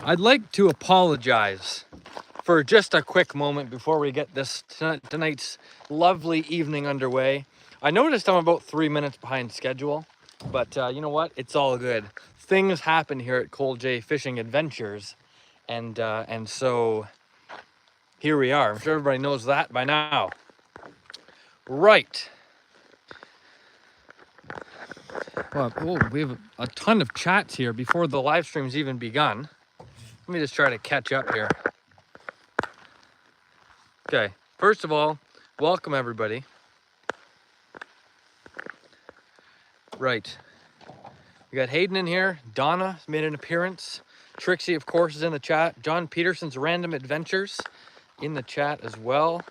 I'd like to apologize for just a quick moment before we get this tonight's lovely evening underway. I noticed I'm about 3 minutes behind schedule, but you know what? It's all good. Things happen here at Cole J Fishing Adventures, and so here we are. I'm sure everybody knows that by now. Right. Well, we have a ton of chats here before the live stream's even begun. Let me just try to catch up here. Okay, first of all, welcome everybody. Right. We got Hayden in here. Donna made an appearance. Trixie, of course, is in the chat. John Peterson's Random Adventures in the chat as well.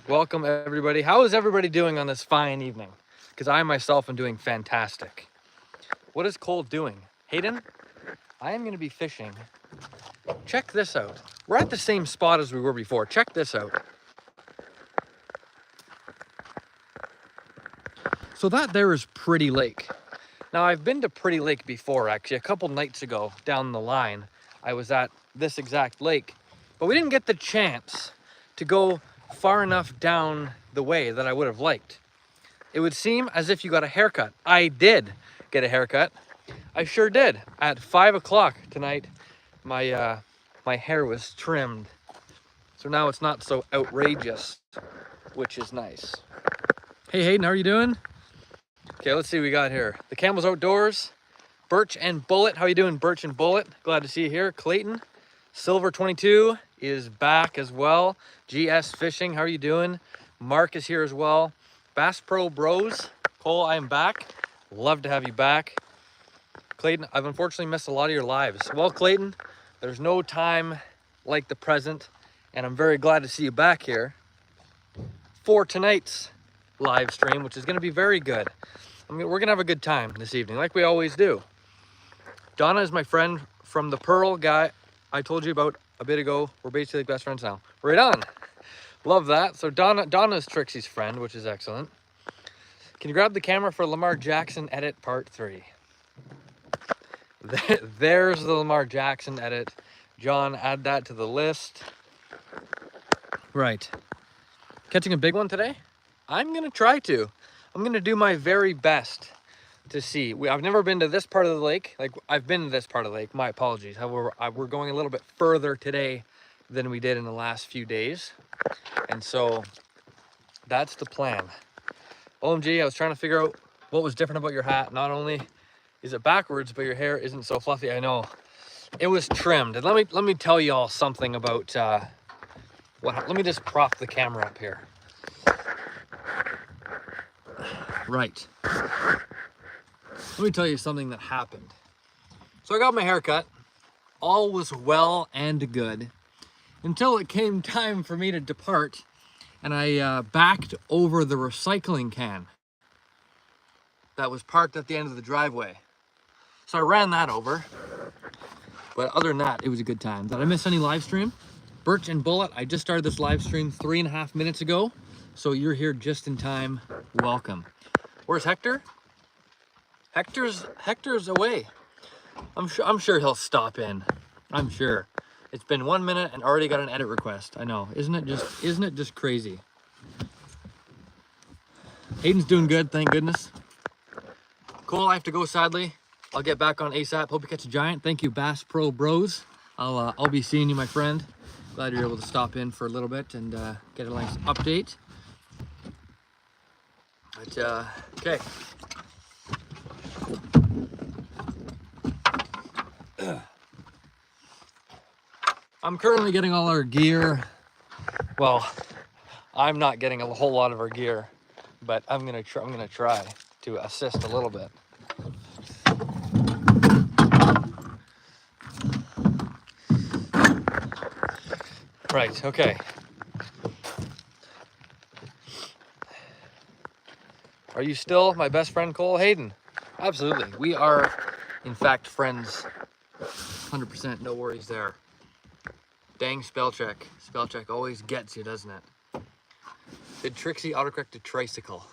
Welcome everybody. How is everybody doing on this fine evening? Because I myself am doing fantastic. What is Cole doing? Hayden, I am going to be fishing. Check this out. We're at the same spot as we were before. Check this out. So that there is Pretty Lake. Now I've been to Pretty Lake before, actually. A couple nights ago down the line, I was at this exact lake, but we didn't get the chance to go far enough down the way that I would have liked. It would seem as if you got a haircut. I did get a haircut. I sure did. At 5 o'clock tonight, my hair was trimmed. So now it's not so outrageous, which is nice. Hey Hayden, how are you doing? Okay, let's see what we got here. The Camel's Outdoors, Birch and Bullet. How you doing, Birch and Bullet? Glad to see you here. Clayton, Silver 22 is back as well. GS Fishing, how are you doing? Mark is here as well. Bass Pro Bros, Cole, I am back. Love to have you back. Clayton, I've unfortunately missed a lot of your lives. Well, Clayton, there's no time like the present, and I'm very glad to see you back here for tonight's live stream, which is going to be very good. I mean, we're going to have a good time this evening, like we always do. Donna is my friend from the Pearl guy I told you about a bit ago. We're basically best friends now. Right on. Love that. So Donna's Trixie's friend, which is excellent. Can you grab the camera for Lamar Jackson edit part 3? There's the Lamar Jackson edit. John, add that to the list. Right. Catching a big one today? I'm going to try to. I'm going to do my very best to see. I've never been to this part of the lake. Like, I've been to this part of the lake. My apologies. However, we're going a little bit further today than we did in the last few days. And so that's the plan. OMG, I was trying to figure out what was different about your hat. Not only is it backwards, but your hair isn't so fluffy. I know. It was trimmed. And let me tell you all something about let me just prop the camera up here. Right. Let me tell you something that happened. So I got my hair cut. All was well and good until it came time for me to depart, and I backed over the recycling can that was parked at the end of the driveway. So I ran that over. But other than that, it was a good time. Did I miss any live stream? Birch and Bullet, I just started this live stream 3.5 minutes ago. So you're here just in time. Welcome. Where's Hector? Hector's away. I'm sure he'll stop in. I'm sure. It's been 1 minute and already got an edit request. I know. Isn't it just crazy? Hayden's doing good, thank goodness. Cool, I have to go sadly. I'll get back on ASAP. Hope you catch a giant. Thank you, Bass Pro Bros. I'll be seeing you, my friend. Glad you're able to stop in for a little bit and get a nice update. But, okay. I'm currently getting all our gear. Well, I'm not getting a whole lot of our gear, but I'm gonna try to assist a little bit. Right, okay. Are you still my best friend, Cole? Hayden? Absolutely. We are, in fact, friends. 100%, no worries there. Dang spell check. Spell check always gets you, doesn't it? Did Trixie autocorrect to tricycle?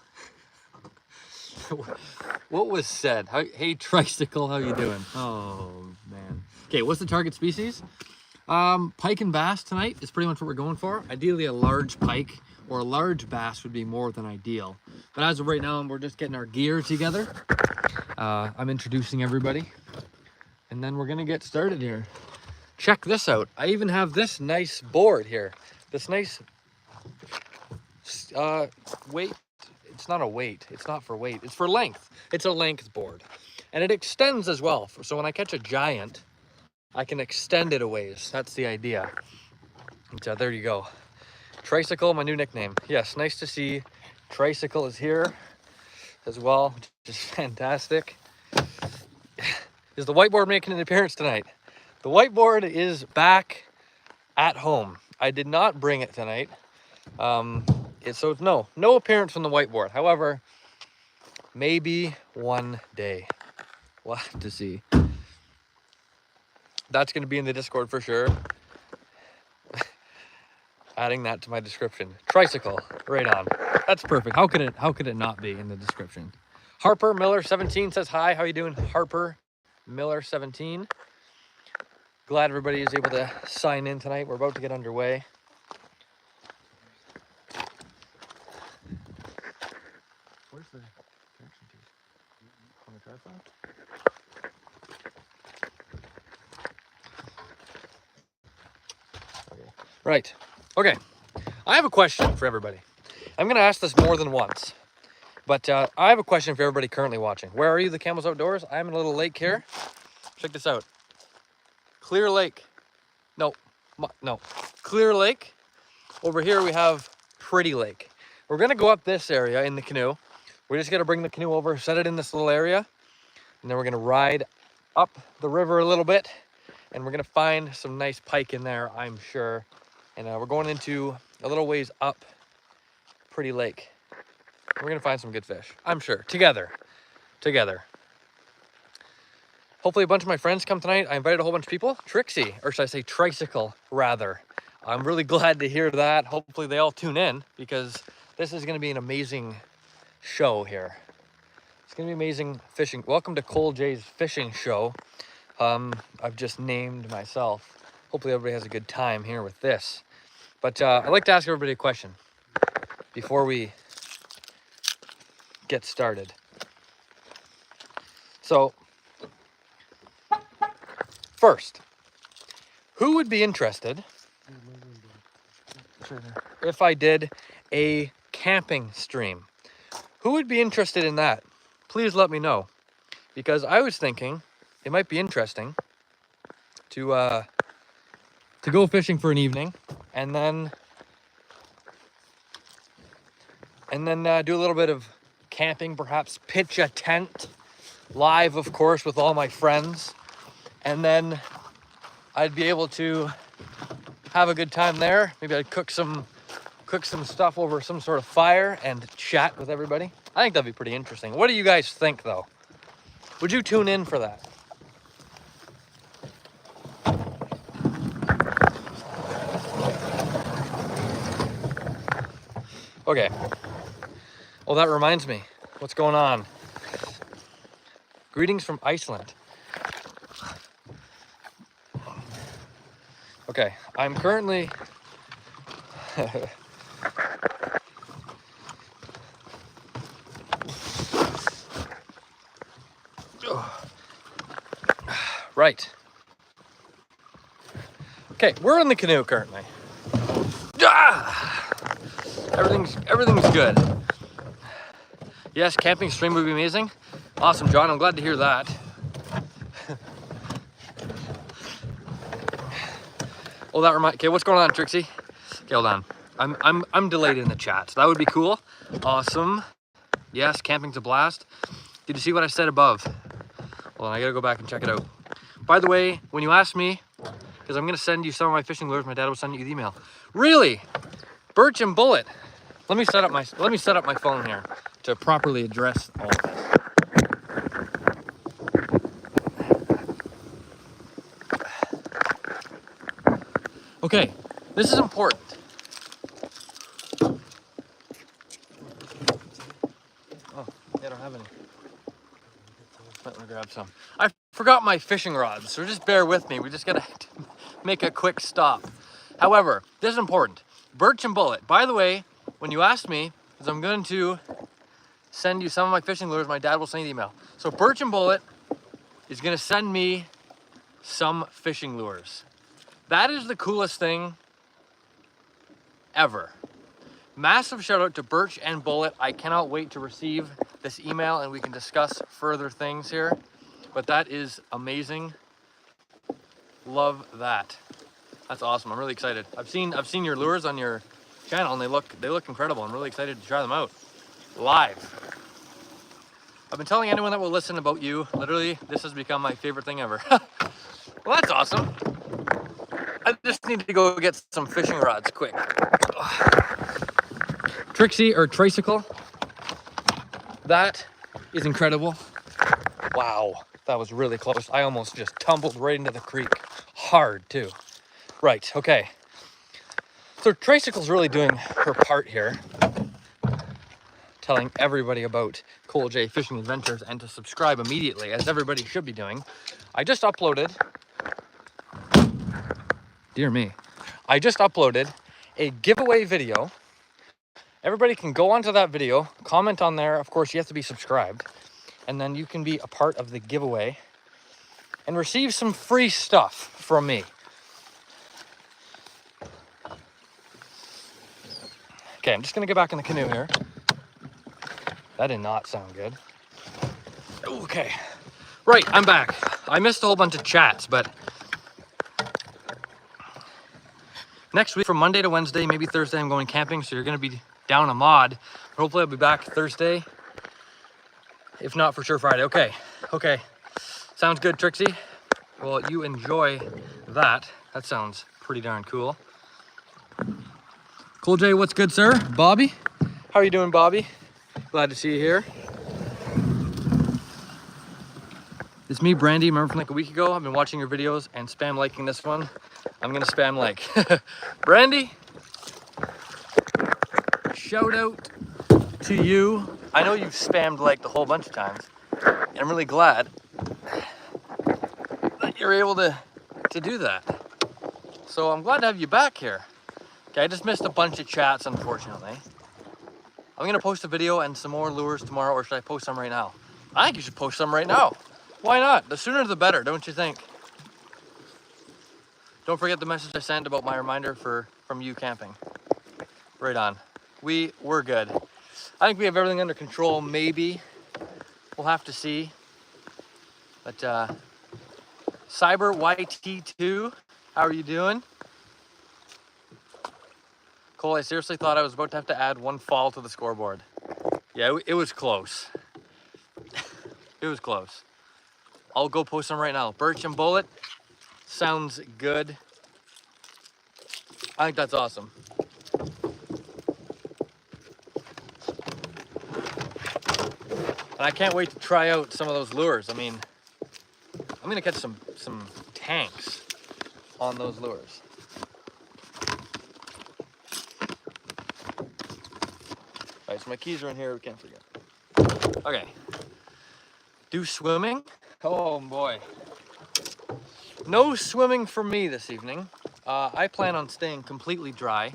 What was said? Hey, tricycle, how you doing? Oh, man. Okay, what's the target species? Pike and bass tonight is pretty much what we're going for. Ideally, a large pike or a large bass would be more than ideal. But as of right now, we're just getting our gear together. I'm introducing everybody. And then we're gonna get started here. Check this out. I even have this nice board here. This nice weight. It's not a weight. It's not for weight. It's for length. It's a length board. And it extends as well. So when I catch a giant, I can extend it a ways. That's the idea. So there you go. Tricycle, my new nickname. Yes, nice to see Tricycle is here as well, which is fantastic. Is the whiteboard making an appearance tonight? The whiteboard is back at home. I did not bring it tonight. So no appearance from the whiteboard. However, maybe one day. We'll have to see. That's going to be in the Discord for sure. Adding that to my description. Tricycle, right on. That's perfect. How could it not be in the description? Harper Miller 17 says hi. How you doing, Harper Miller 17? Glad everybody is able to sign in tonight. We're about to get underway. Where's the connection to? On the tripod? Okay. Right. Okay. I have a question for everybody. I'm going to ask this more than once. But I have a question for everybody currently watching. Where are you, the Camels Outdoors? I'm in a little lake here. Check this out. Clear Lake. No. Clear Lake. Over here we have Pretty Lake. We're going to go up this area in the canoe. We're just going to bring the canoe over, set it in this little area. And then we're going to ride up the river a little bit. And we're going to find some nice pike in there, I'm sure. And we're going into a little ways up Pretty Lake. We're going to find some good fish, I'm sure. Together. Hopefully a bunch of my friends come tonight. I invited a whole bunch of people. Trixie, or should I say Tricycle, rather. I'm really glad to hear that. Hopefully they all tune in because this is going to be an amazing show here. It's going to be amazing fishing. Welcome to Cole J's Fishing Show. I've just named myself. Hopefully everybody has a good time here with this. But I'd like to ask everybody a question before we get started. So, first, who would be interested if I did a camping stream? Who would be interested in that? Please let me know, because I was thinking it might be interesting to go fishing for an evening and then do a little bit of camping, perhaps pitch a tent live, of course, with all my friends, and then I'd be able to have a good time there. Maybe I'd cook some stuff over some sort of fire and chat with everybody. I think that'd be pretty interesting. What do you guys think, though? Would you tune in for that? Okay. Well, that reminds me. What's going on? Greetings from Iceland. Okay, I'm currently... Right. Okay, we're in the canoe currently. Everything's good. Yes, camping stream would be amazing. Awesome, John. I'm glad to hear that. Oh, that reminds. Okay, what's going on, Trixie? Okay, hold on. I'm delayed in the chat, so that would be cool. Awesome. Yes, camping's a blast. Did you see what I said above? Well, I gotta go back and check it out. By the way, when you asked me, because I'm gonna send you some of my fishing lures, my dad will send you the email. Really? Birch and Bullet. Let me set up my phone here to properly address all of this. Okay, this is important. Oh, they don't have any. Let me grab some. I forgot my fishing rods, so just bear with me. We just gotta make a quick stop. However, this is important. Birch and Bullet. By the way, when you asked me, because I'm going to send you some of my fishing lures, my dad will send you the email. So Birch and Bullet is gonna send me some fishing lures. That is the coolest thing ever. Massive shout out to Birch and Bullet. I cannot wait to receive this email and we can discuss further things here. But that is amazing. Love that. That's awesome. I'm really excited. I've seen your lures on your channel and they look incredible. I'm really excited to try them out live. I've been telling anyone that will listen about you. Literally, this has become my favorite thing ever. Well, that's awesome. I just need to go get some fishing rods quick. Trixie or tricycle. That is incredible. Wow, that was really close. I almost just tumbled right into the creek. Hard too. Right, okay. So Tricycle's really doing her part here, telling everybody about Cole J Fishing Adventures and to subscribe immediately, as everybody should be doing. I just uploaded, dear me, I just uploaded a giveaway video. Everybody can go onto that video, comment on there. Of course, you have to be subscribed, and then you can be a part of the giveaway and receive some free stuff from me. Okay, I'm just gonna get back in the canoe here. That did not sound good. Okay, right, I'm back. I missed a whole bunch of chats, but next week from Monday to Wednesday, maybe Thursday, I'm going camping, so you're gonna be down a mod. Hopefully I'll be back Thursday. If not, for sure Friday. Okay. Sounds good, Trixie. Well, you enjoy that. That sounds pretty darn cool. Cool J, what's good, sir? Bobby? How are you doing, Bobby? Glad to see you here. It's me, Brandy. Remember from like a week ago? I've been watching your videos and spam liking this one. I'm gonna spam like. Brandy, shout out to you. I know you've spammed liked a whole bunch of times. And I'm really glad that you're able to do that. So I'm glad to have you back here. Okay, I just missed a bunch of chats, unfortunately. I'm gonna post a video and some more lures tomorrow, or should I post some right now? I think you should post some right now. Why not? The sooner the better, don't you think? Don't forget the message I sent about my reminder from you camping. Right on. We're good. I think we have everything under control, maybe. We'll have to see. But Cyber YT2, how are you doing? Cole, I seriously thought I was about to have to add one fall to the scoreboard. Yeah, it was close. It was close. I'll go post them right now. Birch and Bullet sounds good. I think that's awesome. And I can't wait to try out some of those lures. I mean, I'm gonna catch some tanks on those lures. All right, so my keys are in here, we can't forget. Okay. Do swimming? Oh boy. No swimming for me this evening. I plan on staying completely dry.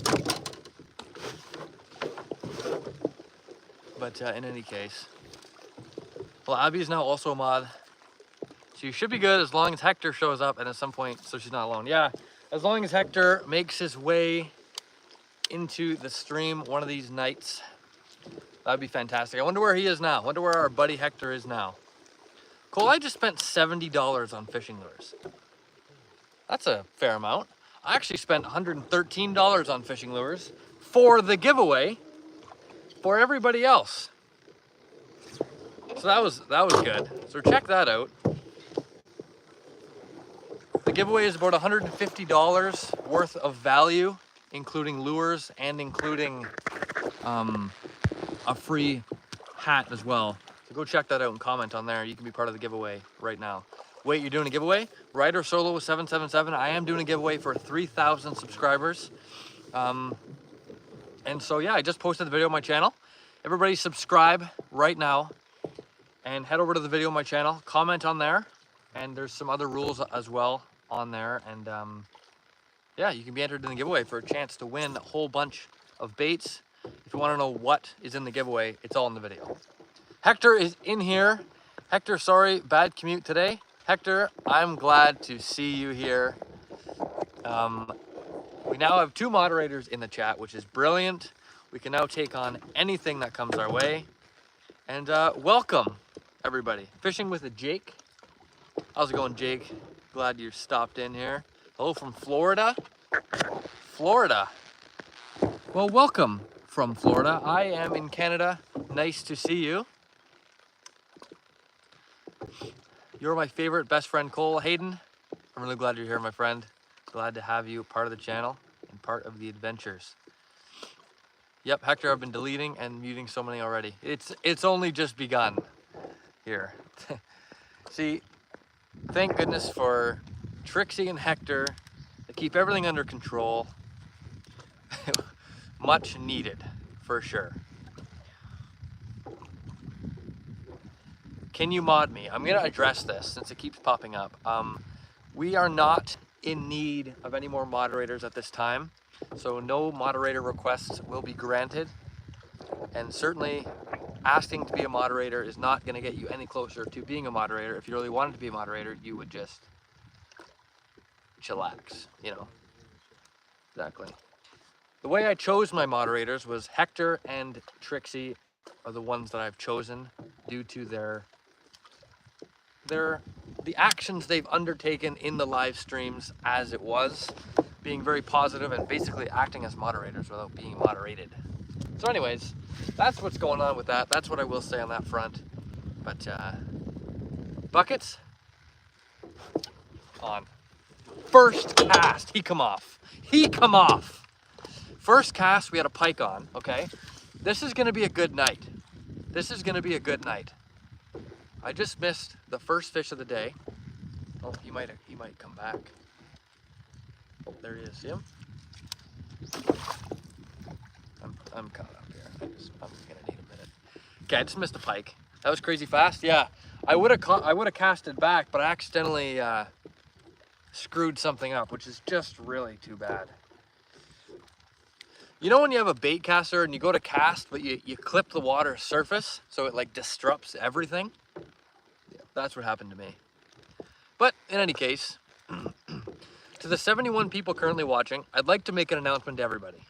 But in any case. Well, Abby is now also a mod. So you should be good as long as Hector shows up and at some point, so she's not alone. Yeah, as long as Hector makes his way into the stream one of these nights. That'd be fantastic. I wonder where he is now. I wonder where our buddy Hector is now. Cole, I just spent $70 on fishing lures. That's a fair amount. I actually spent $113 on fishing lures for the giveaway for everybody else. So that was good. So check that out. The giveaway is about $150 worth of value, including lures and including a free hat as well. So go check that out and comment on there. You can be part of the giveaway right now. Wait, you're doing a giveaway? Ryder Solo with 777. I am doing a giveaway for 3,000 subscribers. And so yeah, I just posted the video on my channel. Everybody subscribe right now and head over to the video on my channel. Comment on there and there's some other rules as well on there. And yeah, you can be entered in the giveaway for a chance to win a whole bunch of baits. If you want to know what is in the giveaway, it's all in the video. Hector is in here. Hector, sorry, bad commute today. Hector, I'm glad to see you here. We now have 2 moderators in the chat, which is brilliant. We can now take on anything that comes our way. And welcome, everybody. Fishing with a Jake. How's it going, Jake? Glad you stopped in here. Hello from Florida. Florida. Well, welcome from Florida. I am in Canada. Nice to see you. You're my favorite best friend, Cole. Hayden, I'm really glad you're here, my friend. Glad to have you part of the channel and part of the adventures. Yep, Hector, I've been deleting and muting so many already. It's only just begun here. See, thank goodness for Trixie and Hector to keep everything under control. Much needed, for sure. Can you mod me? I'm gonna address this since it keeps popping up. We are not in need of any more moderators at this time, so no moderator requests will be granted. And certainly asking to be a moderator is not gonna get you any closer to being a moderator. If you really wanted to be a moderator, you would just chillax, you know. Exactly. The way I chose my moderators was Hector and Trixie are the ones that I've chosen due to the actions they've undertaken in the live streams as it was, being very positive and basically acting as moderators without being moderated. So anyways, that's what's going on with that. That's what I will say on that front. But buckets on. First cast, he come off. He come off. First cast, we had a pike on, okay? This is gonna be a good night. This is gonna be a good night. I just missed the first fish of the day. Oh, he might come back. Oh, there he is. See him? I'm caught up here. I'm gonna need a minute. Okay, I just missed a pike. That was crazy fast. Yeah, I would have casted back, but I accidentally screwed something up, which is just really too bad. You know when you have a bait caster and you go to cast, but you clip the water surface so it like disrupts everything? Yeah, that's what happened to me. But in any case, to the 71 people currently watching, I'd like to make an announcement to everybody.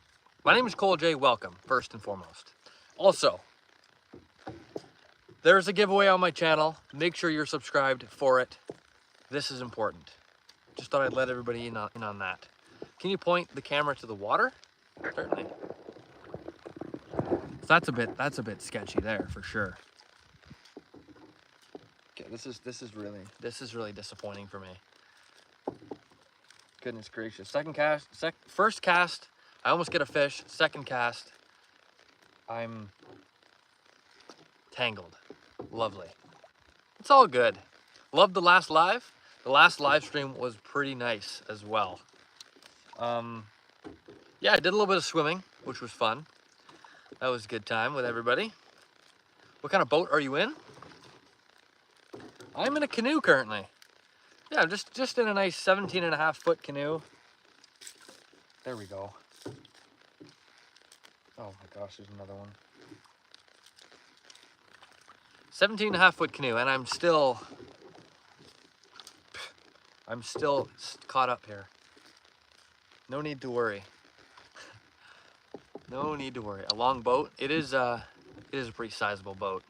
My name is Cole J. Welcome, first and foremost. Also, there's a giveaway on my channel. Make sure you're subscribed for it. This is important. Just thought I'd let everybody in on that. Can you point the camera to the water? Certainly. That's a bit sketchy there for sure. Okay, this is really disappointing for me. Goodness gracious. First cast, I almost get a fish. Second cast, I'm tangled. Lovely. It's all good. Loved the last live. The last live stream was pretty nice as well. Yeah, I did a little bit of swimming, which was fun. That was a good time with everybody. What kind of boat are you in? I'm in a canoe currently. Yeah, just in a nice 17.5-foot canoe. There we go. Oh my gosh, there's another one. 17.5-foot canoe, and I'm still caught up here. No need to worry. No need to worry. A long boat. It is a pretty sizable boat.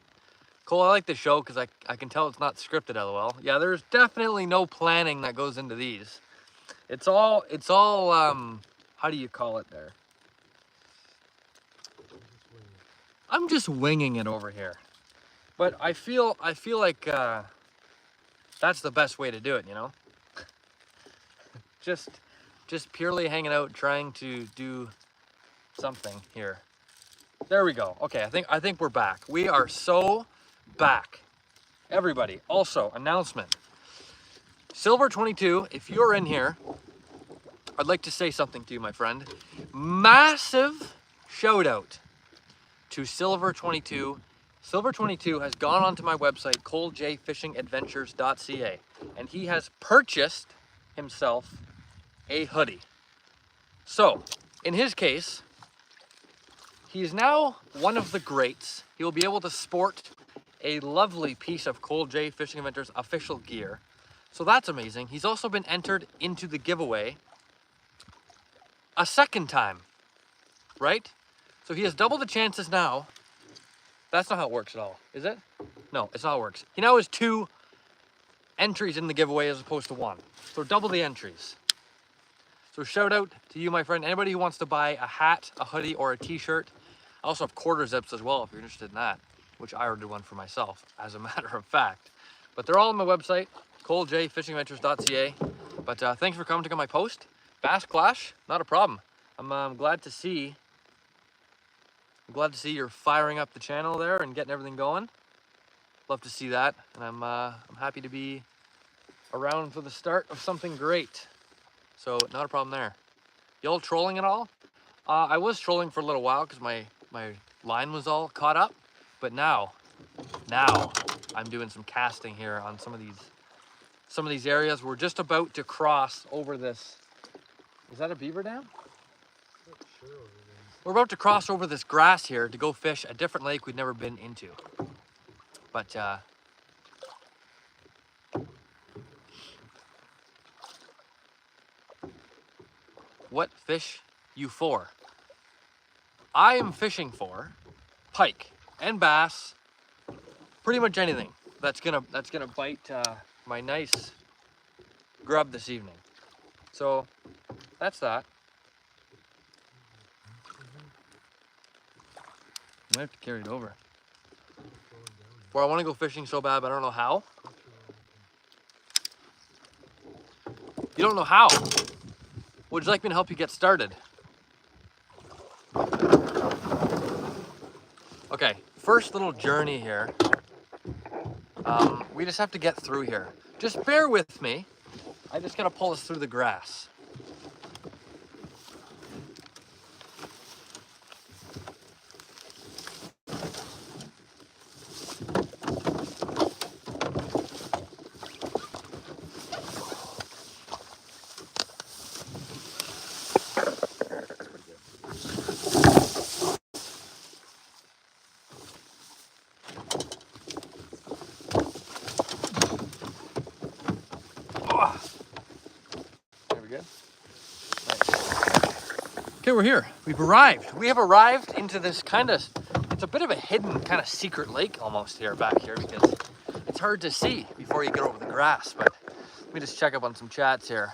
Cole, I like the show because I can tell it's not scripted, LOL. Yeah, there's definitely no planning that goes into these. It's all how do you call it there? I'm just winging it over here. But I feel like that's the best way to do it, you know? Just purely hanging out, trying to do something here. There we go. Okay, I think we're back. We are so back. Everybody, also announcement. Silver 22, if you're in here, I'd like to say something to you, my friend. Massive shout out to Silver 22. Silver22 has gone onto my website, coljfishingadventures.ca, and he has purchased himself a hoodie. So, in his case, he's now one of the greats. He will be able to sport a lovely piece of Cole J Fishing Adventures official gear. So that's amazing. He's also been entered into the giveaway a second time, right? So he has double the chances now. That's not how it works at all, is it? No, it's not how it works. He now has 2 entries in the giveaway as opposed to 1. So double the entries. So shout out to you, my friend. Anybody who wants to buy a hat, a hoodie, or a t-shirt. I also have quarter zips as well if you're interested in that, which I ordered one for myself, as a matter of fact. But they're all on my website, coljfishingadventures.ca. But thanks for commenting on my post. Bass Clash, not a problem. I'm glad to see you're firing up the channel there and getting everything going. Love to see that, and I'm happy to be around for the start of something great. So not a problem there. Y'all trolling at all? I was trolling for a little while because my line was all caught up, but now I'm doing some casting here on some of these areas. We're just about to cross over this. Is that a beaver dam? We're about to cross over this grass here to go fish a different lake we've never been into. But what fish you for? I am fishing for pike and bass, pretty much anything that's gonna bite my nice grub this evening. So that's that. I might have to carry it over. Well, I want to go fishing so bad, but I don't know how. You don't know how? Would you like me to help you get started? Okay, first little journey here. We just have to get through here. Just bear with me. I just gotta pull us through the grass. Okay, we're here. We've arrived. We have arrived into this it's a bit of a hidden kind of secret lake almost here, back here, because it's hard to see before you get over the grass. But let me just check up on some chats here.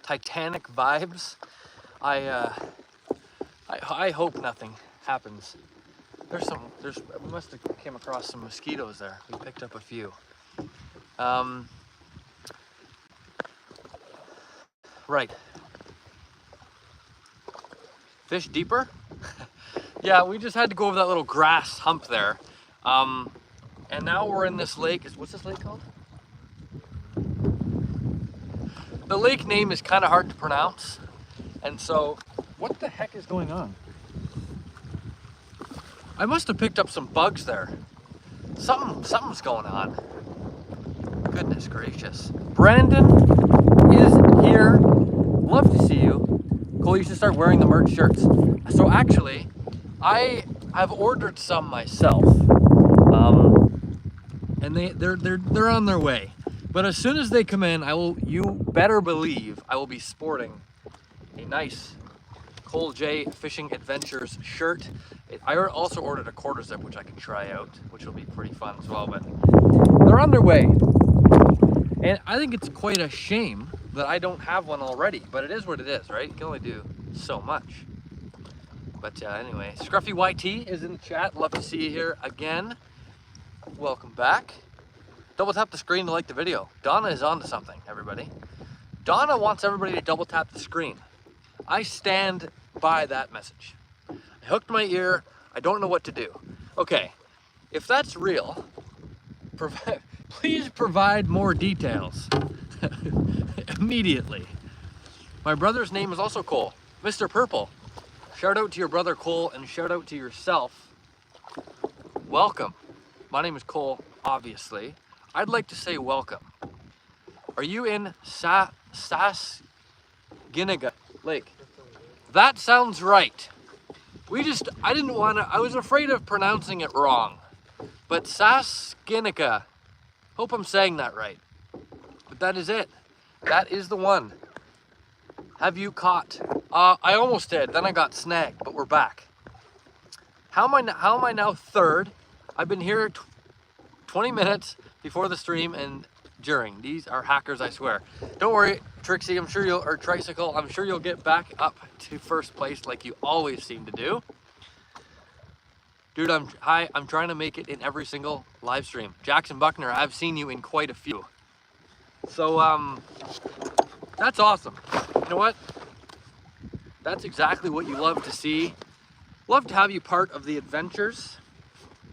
Titanic vibes. I hope nothing happens. We must have came across some mosquitoes there. We picked up a few. Right. Fish deeper? Yeah, we just had to go over that little grass hump there. And now we're in this lake. What's this lake called? The lake name is kind of hard to pronounce. And so, what the heck is going on? I must have picked up some bugs there. Something's going on. Goodness gracious. Brandon is here. Love to see you. Cole, you should start wearing the merch shirts. So actually, I have ordered some myself, and they're on their way. But as soon as they come in, you better believe I will be sporting a nice Cole J Fishing Adventures shirt. I also ordered a quarter zip, which I can try out, which will be pretty fun as well. But they're on their way, and I think it's quite a shame that I don't have one already, but it is what it is, right? You can only do so much. But anyway, Scruffy YT is in the chat. Love to see you here again. Welcome back. Double tap the screen to like the video. Donna is onto something, everybody. Donna wants everybody to double tap the screen. I stand by that message. I hooked my ear. I don't know what to do. Okay, if that's real, please provide more details. Immediately. My brother's name is also Cole, Mr. Purple. Shout out to your brother Cole and shout out to yourself. Welcome. My name is Cole, obviously. I'd like to say welcome. Are you in Sasginaga Lake? That sounds right. I was afraid of pronouncing it wrong. But Sasginaga, hope I'm saying that right. But that is it. That is the one. Have you caught? I almost did, then I got snagged, but we're back. How am I now third? I've been here 20 minutes before the stream and during. These are hackers, I swear. Don't worry, Trixie, or Tricycle, I'm sure you'll get back up to first place like you always seem to do. Dude, I'm trying to make it in every single live stream. Jackson Buckner, I've seen you in quite a few. So, that's awesome. You know what? That's exactly what you love to see. Love to have you part of the adventures.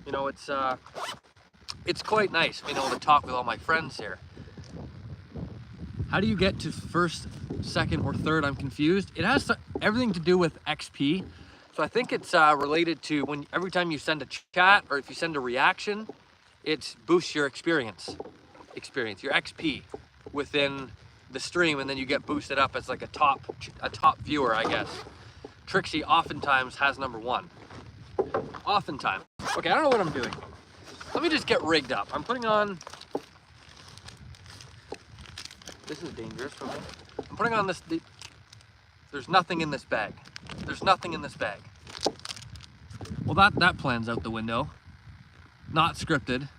You know, it's quite nice being able to talk with all my friends here. How do you get to first, second, or third? I'm confused. It has everything to do with XP. So I think it's related to every time you send a chat or if you send a reaction, it boosts your experience, your XP within the stream, and then you get boosted up as like a top viewer, I guess. Trixie oftentimes has number one. Oftentimes. Okay, I don't know what I'm doing. Let me just get rigged up. I'm putting on. This is dangerous for me. I'm putting on this. There's nothing in this bag. There's nothing in this bag. Well, that plan's out the window. Not scripted.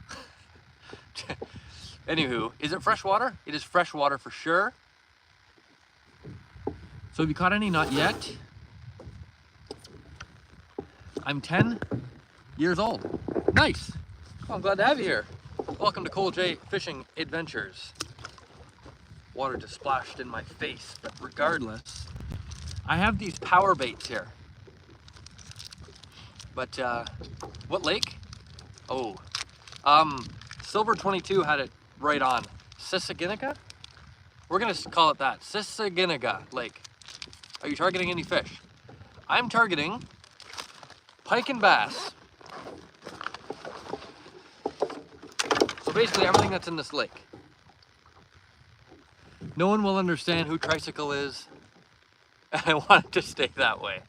Anywho, is it fresh water? It is fresh water for sure. So have you caught any? Not yet. I'm 10 years old. Nice. Oh, I'm glad to have you here. Welcome to Cole J Fishing Adventures. Water just splashed in my face, but regardless, I have these power baits here. But what lake? Oh, Silver 22 had it right on. Sisaginaga? We're gonna call it that. Sisaginaga Lake. Are you targeting any fish? I'm targeting pike and bass. So basically everything that's in this lake. No one will understand who Tricycle is, and I want it to stay that way.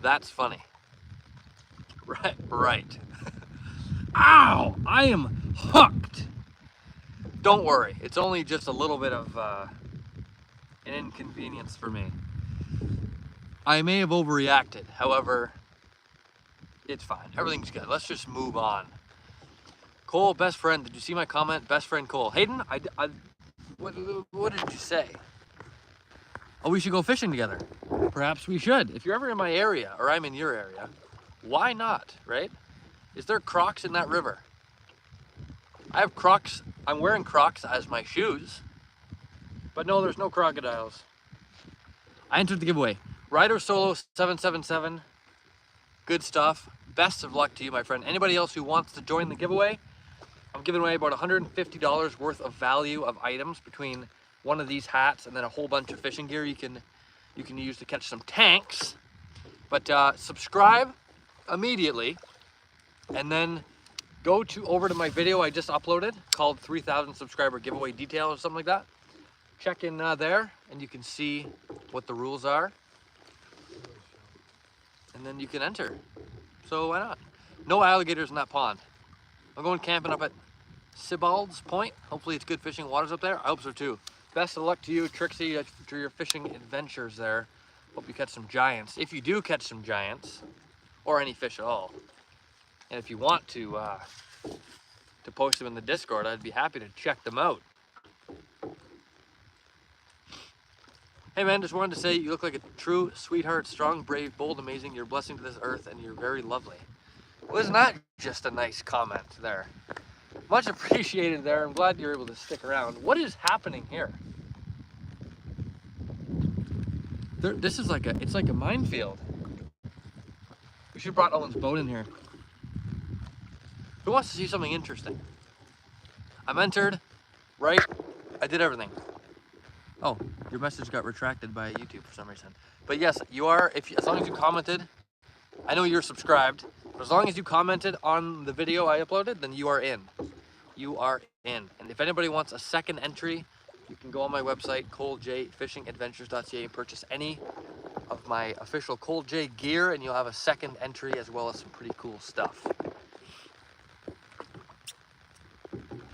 That's funny. Right. Ow! I am hooked! Don't worry, it's only just a little bit of an inconvenience for me. I may have overreacted, however, it's fine. Everything's good. Let's just move on. Cole, best friend, did you see my comment? Best friend Cole. Hayden, what did you say? Oh, we should go fishing together. Perhaps we should. If you're ever in my area, or I'm in your area, why not, right? Is there Crocs in that river? I have Crocs. I'm wearing Crocs as my shoes. But no, there's no crocodiles. I entered the giveaway. Rider Solo 777. Good stuff. Best of luck to you, my friend. Anybody else who wants to join the giveaway, I'm giving away about $150 worth of value of items between one of these hats and then a whole bunch of fishing gear you can use to catch some tanks. But subscribe immediately and then go over to my video I just uploaded called 3,000 subscriber giveaway detail or something like that. Check in there and you can see what the rules are. And then you can enter. So why not? No alligators in that pond. I'm going camping up at Sibald's Point. Hopefully it's good fishing waters up there. I hope so too. Best of luck to you, Trixie, to your fishing adventures there. Hope you catch some giants. If you do catch some giants, or any fish at all, and if you want to post them in the Discord, I'd be happy to check them out. Hey man, just wanted to say you look like a true sweetheart, strong, brave, bold, amazing. You're a blessing to this earth and you're very lovely. Well, isn't that just a nice comment there? Much appreciated there. I'm glad you're able to stick around. What is happening here? This is it's like a minefield. We should have brought Owen's boat in here. Who wants to see something interesting? I'm entered, right? I did everything. Oh, Your message got retracted by YouTube for some reason. But yes, you are, as long as you commented, I know you're subscribed, but as long as you commented on the video I uploaded, then you are in. You are in. And if anybody wants a second entry, you can go on my website, coljfishingadventures.ca, and purchase any of my official Cole J gear, and you'll have a second entry as well as some pretty cool stuff.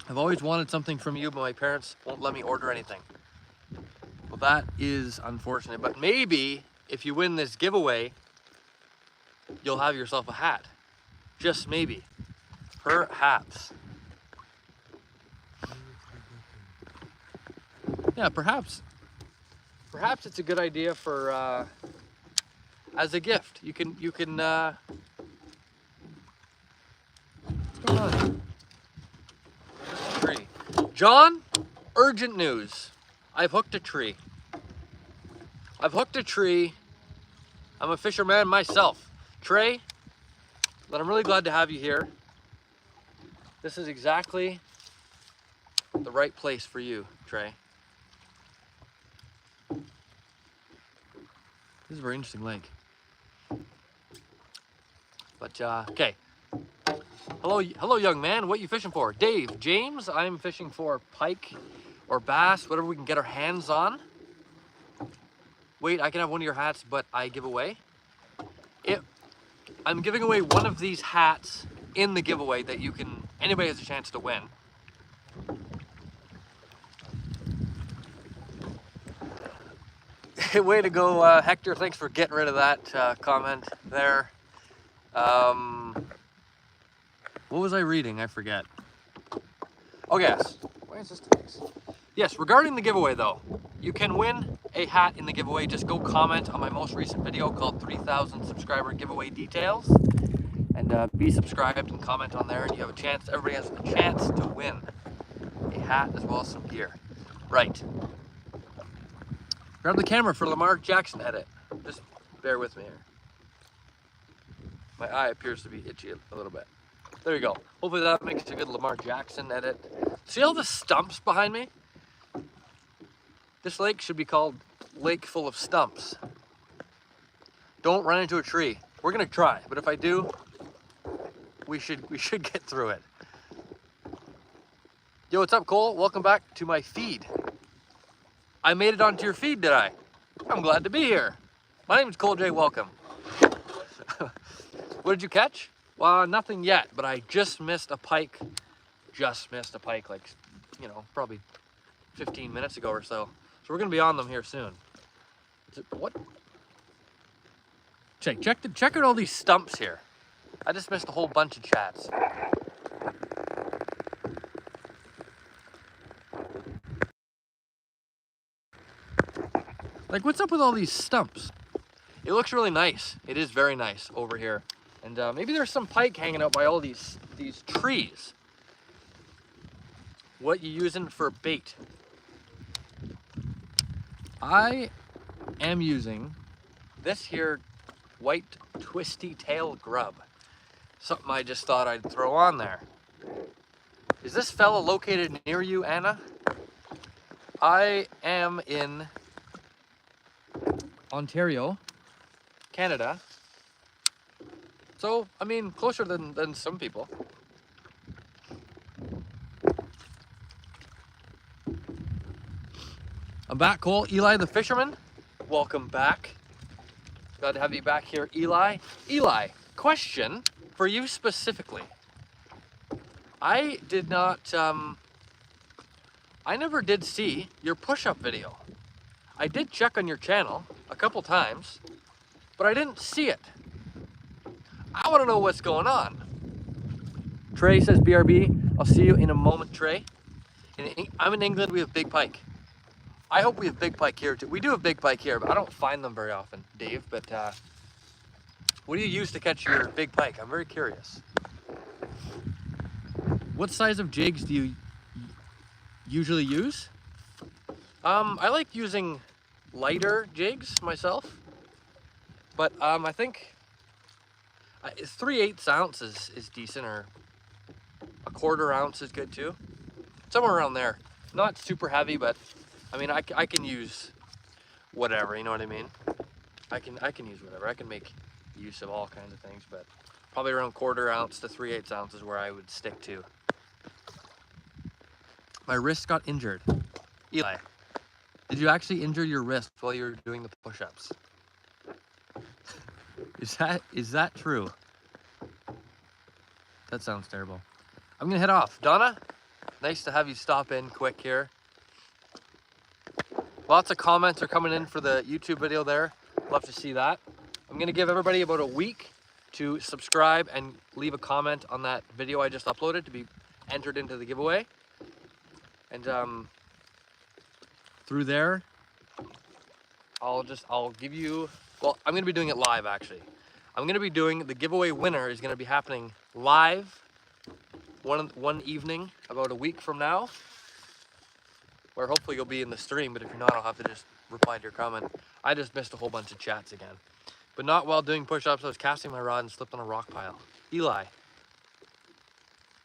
I've always wanted something from you, but my parents won't let me order anything. Well, that is unfortunate, but maybe if you win this giveaway, you'll have yourself a hat. Just maybe. Perhaps. Yeah, perhaps it's a good idea for as a gift. You can what's going on? Just a tree. John, urgent news. I've hooked a tree. I'm a fisherman myself. Trey, but I'm really glad to have you here. This is exactly the right place for you, Trey. This is a very interesting lake. But, okay. Hello, young man. What are you fishing for? Dave, James, I'm fishing for pike or bass, whatever we can get our hands on. Wait, I can have one of your hats, but I give away. I'm giving away one of these hats in the giveaway that anybody has a chance to win. Way to go, Hector. Thanks for getting rid of that comment there. What was I reading? I forget. Oh, yes. Why is this nice? Yes, regarding the giveaway, though, you can win a hat in the giveaway. Just go comment on my most recent video called 3,000 subscriber giveaway details. And be subscribed and comment on there, and you have a chance. Everybody has a chance to win a hat as well as some gear. Right. Grab the camera for Lamar Jackson edit. Just bear with me here. My eye appears to be itchy a little bit. There you go. Hopefully that makes a good Lamar Jackson edit. See all the stumps behind me? This lake should be called Lake Full of Stumps. Don't run into a tree. We're gonna try, but if I do, we should get through it. Yo, what's up, Cole? Welcome back to my feed. I made it onto your feed, did I? I'm glad to be here. My name is Cole J. Welcome. What did you catch? Well, nothing yet, but I just missed a pike. Like, you know, probably 15 minutes ago or so. So we're gonna be on them here soon. What? Check out all these stumps here. I just missed a whole bunch of chats. Like, what's up with all these stumps? It looks really nice. It is very nice over here. And maybe there's some pike hanging out by all these trees. What you using for bait? I am using this here white twisty tail grub. Something I just thought I'd throw on there. Is this fella located near you, Anna? I am in Ontario, Canada. So, I mean, closer than some people. I'm back, Cole. Eli the fisherman, welcome back. Glad to have you back here, Eli. Eli, question for you specifically. I did not, I never did see your push-up video. I did check on your channel a couple times, but I didn't see it. I want to know what's going on. Trey says, BRB, I'll see you in a moment, Trey. I'm in England, we have big pike. I hope we have big pike here too. We do have big pike here, but I don't find them very often, Dave. But what do you use to catch your big pike? I'm very curious. What size of jigs do you usually use? I like using lighter jigs myself, but I think 3/8 ounce is decent, or 1/4 ounce is good too. Somewhere around there. Not super heavy, but I mean, I can use whatever, you know what I mean? I can use whatever. I can make use of all kinds of things, but probably around 1/4 ounce to 3/8 ounce is where I would stick to. My wrist got injured. Eli, did you actually injure your wrist while you were doing the push-ups? Is that true? That sounds terrible. I'm gonna head off. Donna, nice to have you stop in quick here. Lots of comments are coming in for the YouTube video there. Love to see that. I'm gonna give everybody about a week to subscribe and leave a comment on that video I just uploaded to be entered into the giveaway. And through there, I'll give you, well, I'm gonna be doing it live actually. I'm gonna be doing, the giveaway winner is gonna be happening live one evening about a week from now, where hopefully you'll be in the stream, but if you're not, I'll have to just reply to your comment. I just missed a whole bunch of chats again. But not while doing push-ups. I was casting my rod and slipped on a rock pile. Eli,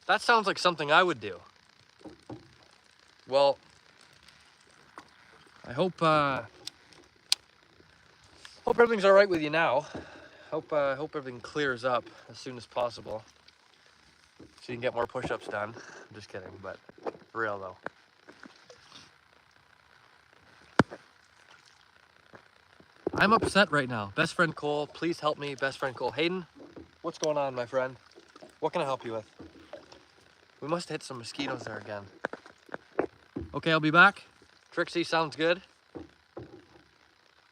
that sounds like something I would do. Well, I hope everything's all right with you now. Hope everything clears up as soon as possible, so you can get more push-ups done. I'm just kidding, but for real though. I'm upset right now. Best friend Cole, please help me. Best friend Cole. Hayden, what's going on, my friend? What can I help you with? We must have hit some mosquitoes there again. Okay, I'll be back. Trixie, sounds good.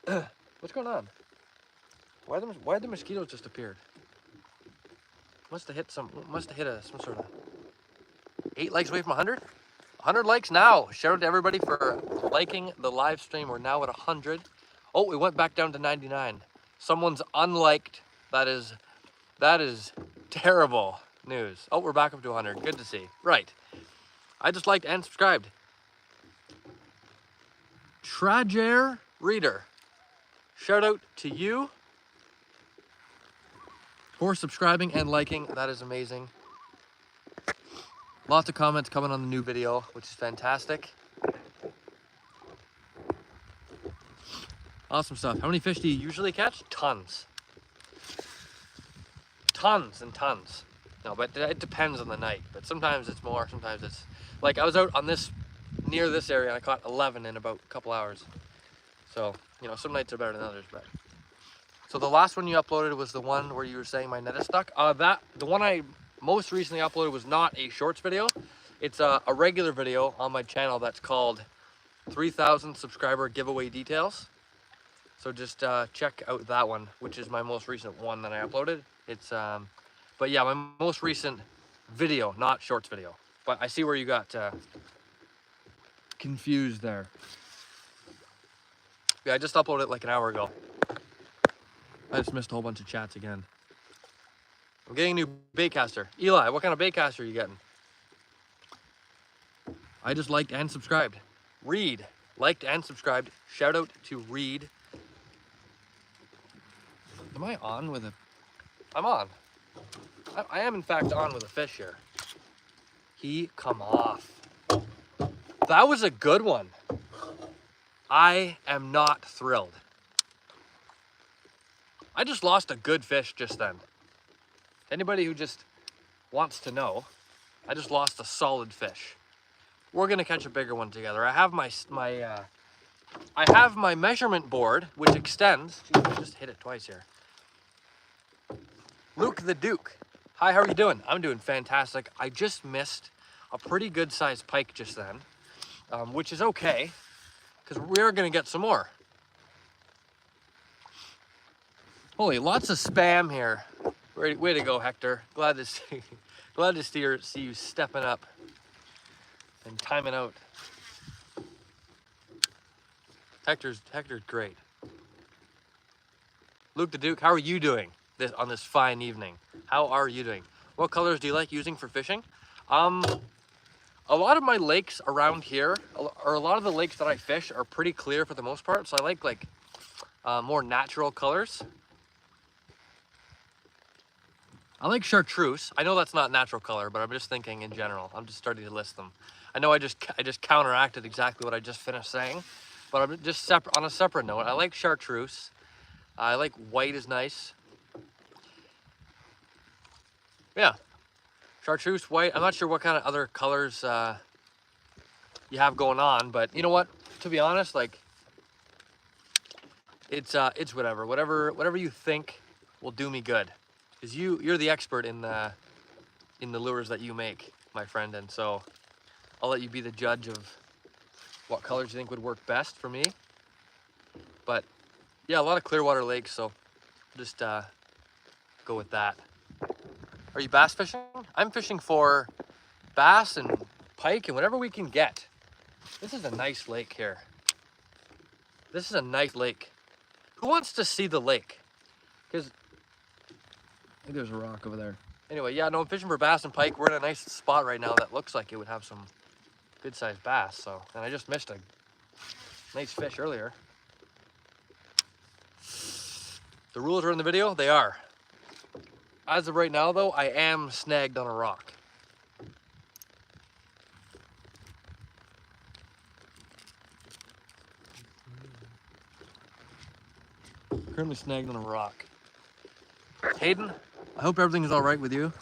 What's going on? Why the mosquitoes just appeared? Must have hit some sort of 8 likes away from 100? 100 likes now. Shout out to everybody for liking the live stream. We're now at 100. Oh, we went back down to 99. Someone's unliked. That is terrible news. Oh, we're back up to 100. Good to see. Right. I just liked and subscribed. Trager Reader. Shout out to you for subscribing and liking. That is amazing. Lots of comments coming on the new video, which is fantastic. Awesome stuff. How many fish do you usually catch? Tons. Tons and tons. No, but it depends on the night. But sometimes it's more, sometimes it's... Like, I was out on near this area, and I caught 11 in about a couple hours. So, you know, some nights are better than others, but... So the last one you uploaded was the one where you were saying my net is stuck. The one I most recently uploaded was not a shorts video. It's a regular video on my channel that's called 3,000 subscriber giveaway details. So just check out that one, which is my most recent one that I uploaded. It's, but yeah, my most recent video, not shorts video. But I see where you got confused there. Yeah, I just uploaded it like an hour ago. I just missed a whole bunch of chats again. I'm getting a new baitcaster. Eli, what kind of baitcaster are you getting? I just liked and subscribed. Reed, liked and subscribed. Shout out to Reed. Am I on with a... I'm on. I am in fact on with a fish here. He come off. That was a good one. I am not thrilled. I just lost a good fish just then. Anybody who just wants to know, I just lost a solid fish. We're gonna catch a bigger one together. I have my measurement board, which extends. Geez, I just hit it twice here. Luke the Duke. Hi, how are you doing? I'm doing fantastic. I just missed a pretty good sized pike just then, which is okay, because we're gonna get some more. Holy, lots of spam here. Way to go, Hector. Glad to see you stepping up and timing out. Hector's great. Luke the Duke, how are you doing on this fine evening? How are you doing? What colors do you like using for fishing? A lot of my lakes around here, or a lot of the lakes that I fish, are pretty clear for the most part. So I like more natural colors. I like chartreuse. I know that's not natural color, but I'm just thinking in general. I'm just starting to list them. I know I just counteracted exactly what I just finished saying. But I'm just on a separate note, I like chartreuse. I like white is nice. Yeah, chartreuse, white. I'm not sure what kind of other colors you have going on, but you know what? To be honest, like it's whatever you think will do me good, because you're the expert in the lures that you make, my friend, and so I'll let you be the judge of what colors you think would work best for me. But yeah, a lot of Clearwater lakes, so just go with that. Are you bass fishing? I'm fishing for bass and pike and whatever we can get. This is a nice lake here. This is a nice lake. Who wants to see the lake? Because there's a rock over there. Anyway, yeah, no, I'm fishing for bass and pike. We're in a nice spot right now that looks like it would have some good sized bass. So, and I just missed a nice fish earlier. The rules are in the video. They are. As of right now, though, I am snagged on a rock. Currently snagged on a rock. Hayden, I hope everything is all right with you.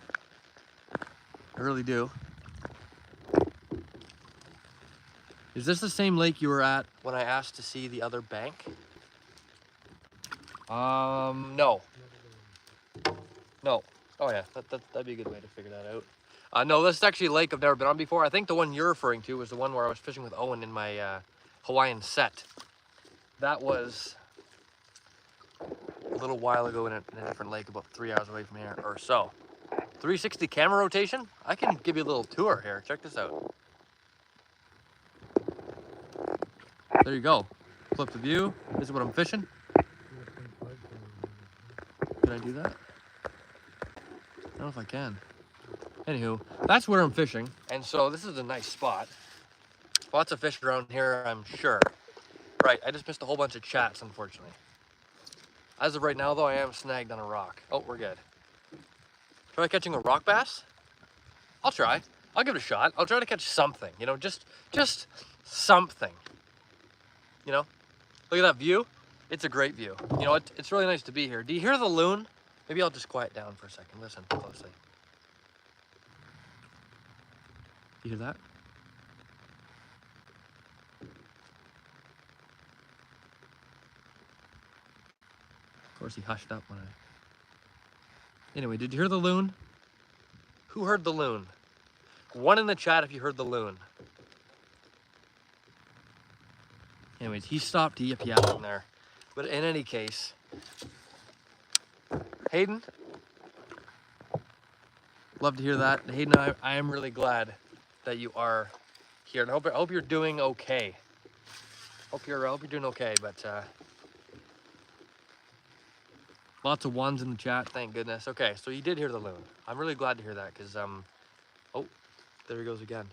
I really do. Is this the same lake you were at when I asked to see the other bank? No. No. Oh yeah, that'd be a good way to figure that out. No, this is actually a lake I've never been on before. I think the one you're referring to was the one where I was fishing with Owen in my Hawaiian set. That was a little while ago in a different lake about 3 hours away from here or so. 360 camera rotation? I can give you a little tour here. Check this out. There you go. Flip the view. This is what I'm fishing. Can I do that? I don't know if I can. Anywho, that's where I'm fishing. And so this is a nice spot. Lots of fish around here, I'm sure. Right, I just missed a whole bunch of chats, unfortunately. As of right now, though, I am snagged on a rock. Oh, we're good. Try catching a rock bass? I'll try. I'll give it a shot. I'll try to catch something, you know, just something. You know, look at that view. It's a great view. You know, it's really nice to be here. Do you hear the loon? Maybe I'll just quiet down for a second. Listen closely. You hear that? Of course, he hushed up when I... Anyway, did you hear the loon? Who heard the loon? One in the chat if you heard the loon. Anyways, he stopped yip-yapping there. But in any case, Hayden, love to hear that. Hayden, I am really glad that you are here, and I hope you're doing okay. Hope you're doing okay. But lots of ones in the chat, thank goodness. Okay, so you did hear the loon. I'm really glad to hear that because oh, there he goes again.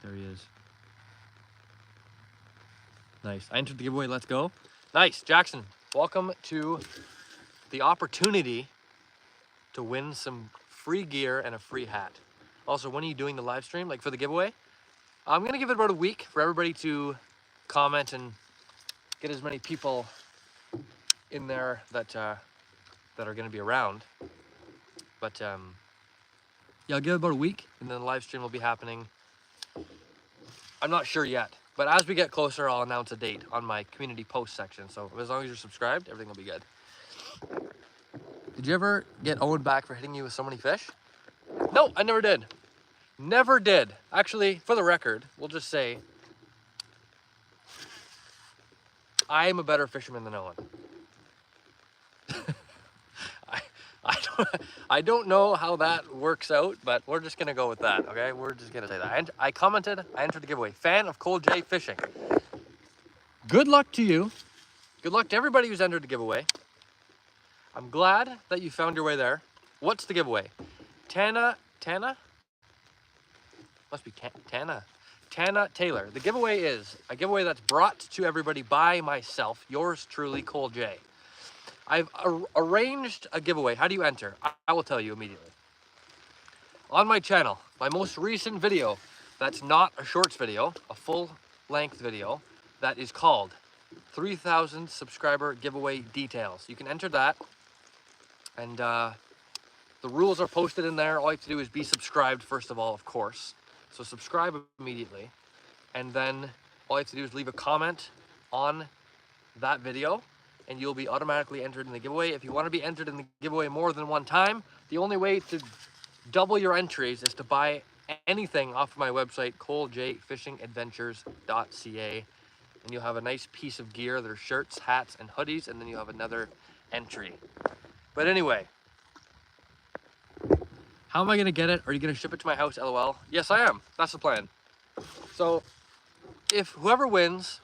There he is. Nice. I entered the giveaway. Let's go. Nice. Jackson, welcome to the opportunity to win some free gear and a free hat. Also, when are you doing the live stream, like for the giveaway? I'm going to give it about a week for everybody to comment and get as many people in there that are going to be around. But yeah, I'll give it about a week and then the live stream will be happening. I'm not sure yet. But as we get closer, I'll announce a date on my community post section. So as long as you're subscribed, everything will be good. Did you ever get Owen back for hitting you with so many fish? No, I never did. Never did. Actually, for the record, we'll just say I am a better fisherman than Owen. I don't know how that works out, but we're just gonna go with that, okay? We're just gonna say that. I commented, I entered the giveaway. Fan of Cole J Fishing. Good luck to you. Good luck to everybody who's entered the giveaway. I'm glad that you found your way there. What's the giveaway? Tana? Must be Tana Taylor. The giveaway is a giveaway that's brought to everybody by myself, yours truly, Cole J. I've arranged a giveaway. How do you enter? I will tell you immediately. On my channel, my most recent video, that's not a shorts video, a full length video that is called 3,000 subscriber giveaway details. You can enter that, and the rules are posted in there. All you have to do is be subscribed first of all, of course. So subscribe immediately, and then all you have to do is leave a comment on that video, and you'll be automatically entered in the giveaway. If you want to be entered in the giveaway more than one time, the only way to double your entries is to buy anything off of my website, colejfishingadventures.ca, and you'll have a nice piece of gear. There's shirts, hats, and hoodies, and then you have another entry. But anyway, how am I gonna get it? Are you gonna ship it to my house, LOL? Yes, I am. That's the plan. So if whoever wins,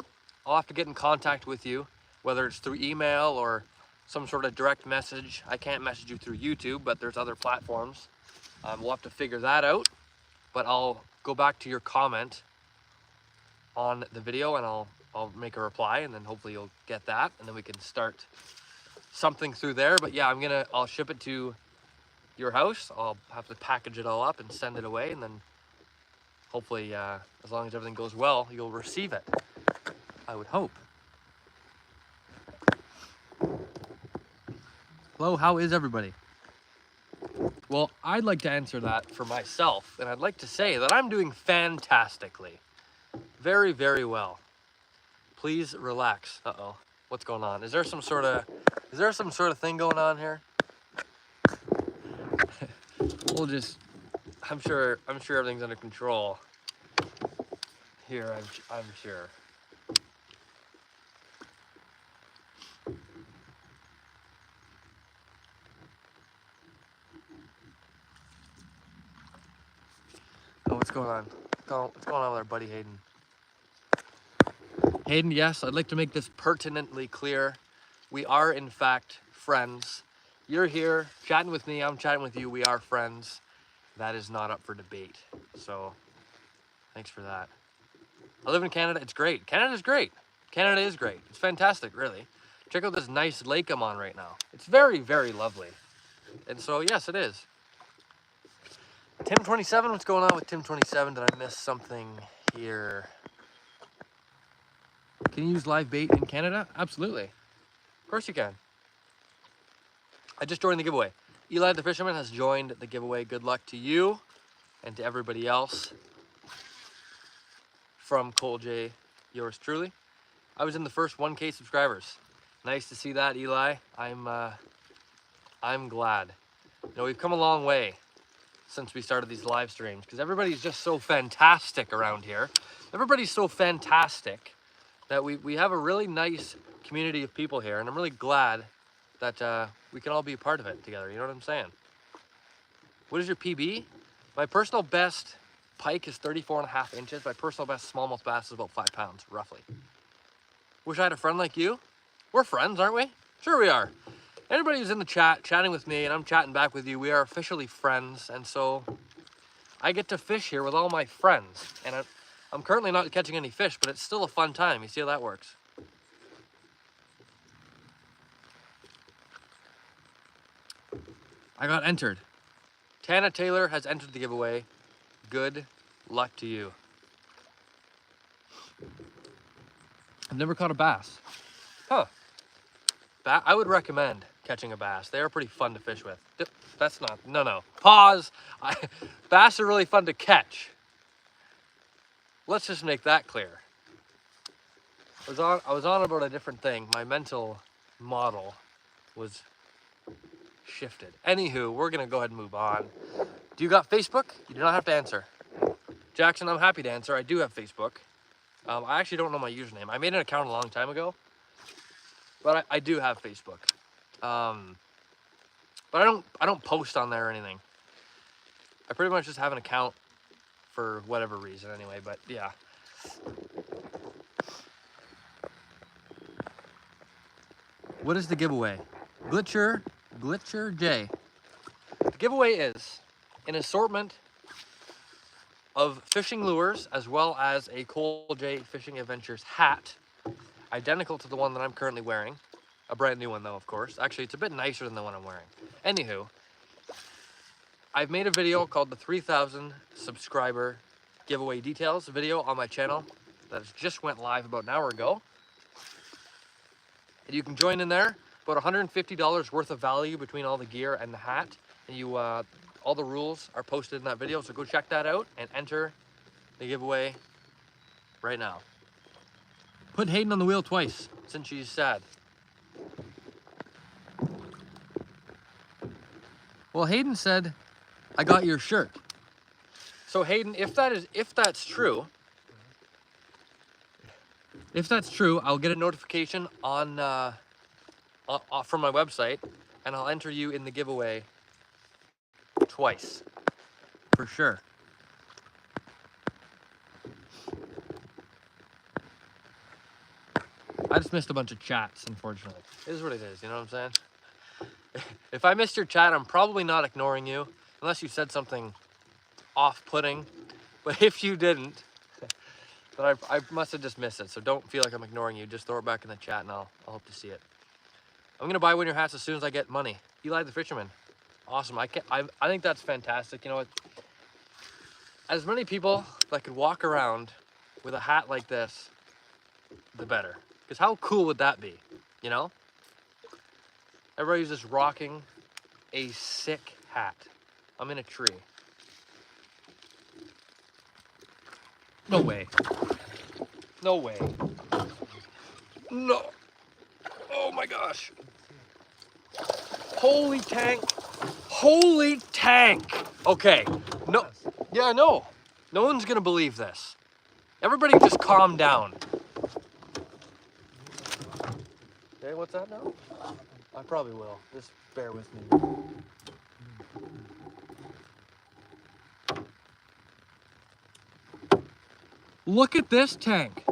I'll have to get in contact with you, whether it's through email or some sort of direct message. I can't message you through YouTube, but there's other platforms. We'll have to figure that out, but I'll go back to your comment on the video, and I'll make a reply, and then hopefully you'll get that, and then we can start something through there. But yeah, I'll ship it to your house. I'll have to package it all up and send it away, and then hopefully, as long as everything goes well, you'll receive it. I would hope. Hello, how is everybody? Well, I'd like to answer that for myself, and I'd like to say that I'm doing fantastically. Very, very well. Please relax. Uh-oh. What's going on? Is there some sort of thing going on here? We'll just, I'm sure everything's under control here, I'm sure. Oh, what's going on? What's going on with our buddy Hayden? Hayden, yes, I'd like to make this pertinently clear. We are, in fact, friends. You're here chatting with me, I'm chatting with you, we are friends. That is not up for debate. So, thanks for that. I live in Canada, it's great. Canada's great. Canada is great. It's fantastic, really. Check out this nice lake I'm on right now. It's very, very lovely. And so, yes, it is. Tim27, what's going on with Tim27? Did I miss something here? Can you use live bait in Canada? Absolutely. Of course you can. I just joined the giveaway. Eli the Fisherman has joined the giveaway. Good luck to you and to everybody else. From Cole J, yours truly. I was in the first 1K subscribers. Nice to see that, Eli. I'm glad. You know, we've come a long way since we started these live streams, because everybody's just so fantastic around here. Everybody's so fantastic that we have a really nice community of people here, and I'm really glad that we can all be a part of it together. You know what I'm saying? What is your PB? My personal best pike is 34.5 inches. My personal best smallmouth bass is about 5 pounds, roughly. Wish I had a friend like you. We're friends, aren't we? Sure we are. Anybody who's in the chat, chatting with me, and I'm chatting back with you, we are officially friends, and so I get to fish here with all my friends. And I'm currently not catching any fish, but it's still a fun time. You see how that works? I got entered. Tana Taylor has entered the giveaway. Good luck to you. I've never caught a bass. Huh. I would recommend catching a bass. They are pretty fun to fish with. That's not, no. Pause. Bass are really fun to catch. Let's just make that clear. I was on about a different thing. My mental model was shifted. Anywho, we're gonna go ahead and move on. Do you got Facebook? You do not have to answer. Jackson, I'm happy to answer. I do have Facebook. I actually don't know my username. I made an account a long time ago, but I do have Facebook. But I don't post on there or anything. I pretty much just have an account for whatever reason anyway, but yeah. What is the giveaway? Glitcher J. The giveaway is an assortment of fishing lures, as well as a Cole J Fishing Adventures hat, identical to the one that I'm currently wearing. A brand new one though, of course. Actually, it's a bit nicer than the one I'm wearing. Anywho, I've made a video called the 3,000 subscriber giveaway details video on my channel. that has just went live about an hour ago. And you can join in there. About $150 worth of value between all the gear and the hat. And you, all the rules are posted in that video, so go check that out and enter the giveaway right now. Put Hayden on the wheel twice since she's sad. Well, Hayden said, I got your shirt. So Hayden, if that's true, I'll get a notification on from my website, and I'll enter you in the giveaway twice, for sure. I just missed a bunch of chats, unfortunately. It is what it is, you know what I'm saying? If I missed your chat, I'm probably not ignoring you, unless you said something off-putting. But if you didn't, then I must have just missed it. So don't feel like I'm ignoring you. Just throw it back in the chat, and I'll hope to see it. I'm gonna buy one of your hats as soon as I get money. Eli the Fisherman, awesome. I think that's fantastic. You know what? As many people that could walk around with a hat like this, the better. Because how cool would that be? You know? Everybody's just rocking a sick hat. I'm in a tree. No way. No way. No. Oh my gosh. Holy tank. Holy tank. Okay. No. Yeah, I know. No one's gonna believe this. Everybody just calm down. Okay, what's that now? I probably will. Just bear with me. Look at this tank.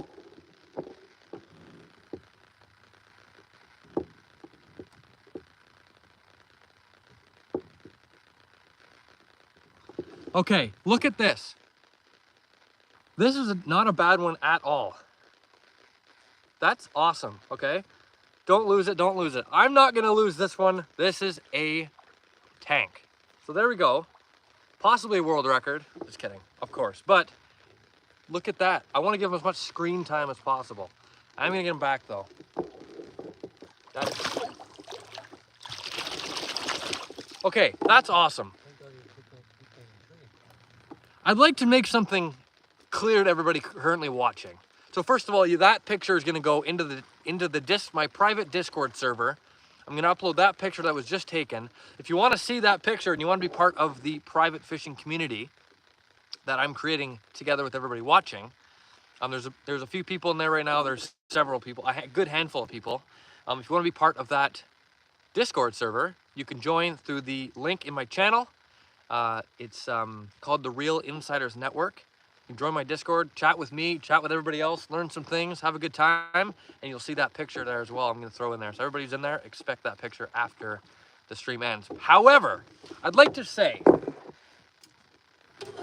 Okay, look at this. This is not a bad one at all. That's awesome, okay? Don't lose it, don't lose it. I'm not gonna lose this one. This is a tank. So there we go. Possibly a world record. Just kidding, of course. But look at that. I wanna give him as much screen time as possible. I'm gonna get him back though. Okay, that's awesome. I'd like to make something clear to everybody currently watching. So first of all, that picture is going to go into my private Discord server. I'm going to upload that picture that was just taken. If you want to see that picture and you want to be part of the private fishing community that I'm creating together with everybody watching, there's a few people in there right now. There's several people, a good handful of people. If you want to be part of that Discord server, you can join through the link in my channel. It's called the Real Insiders Network. You can join my Discord, chat with me, chat with everybody else, learn some things, have a good time, and you'll see that picture there as well. I'm going to throw in there. So everybody who's in there, expect that picture after the stream ends. However, I'd like to say,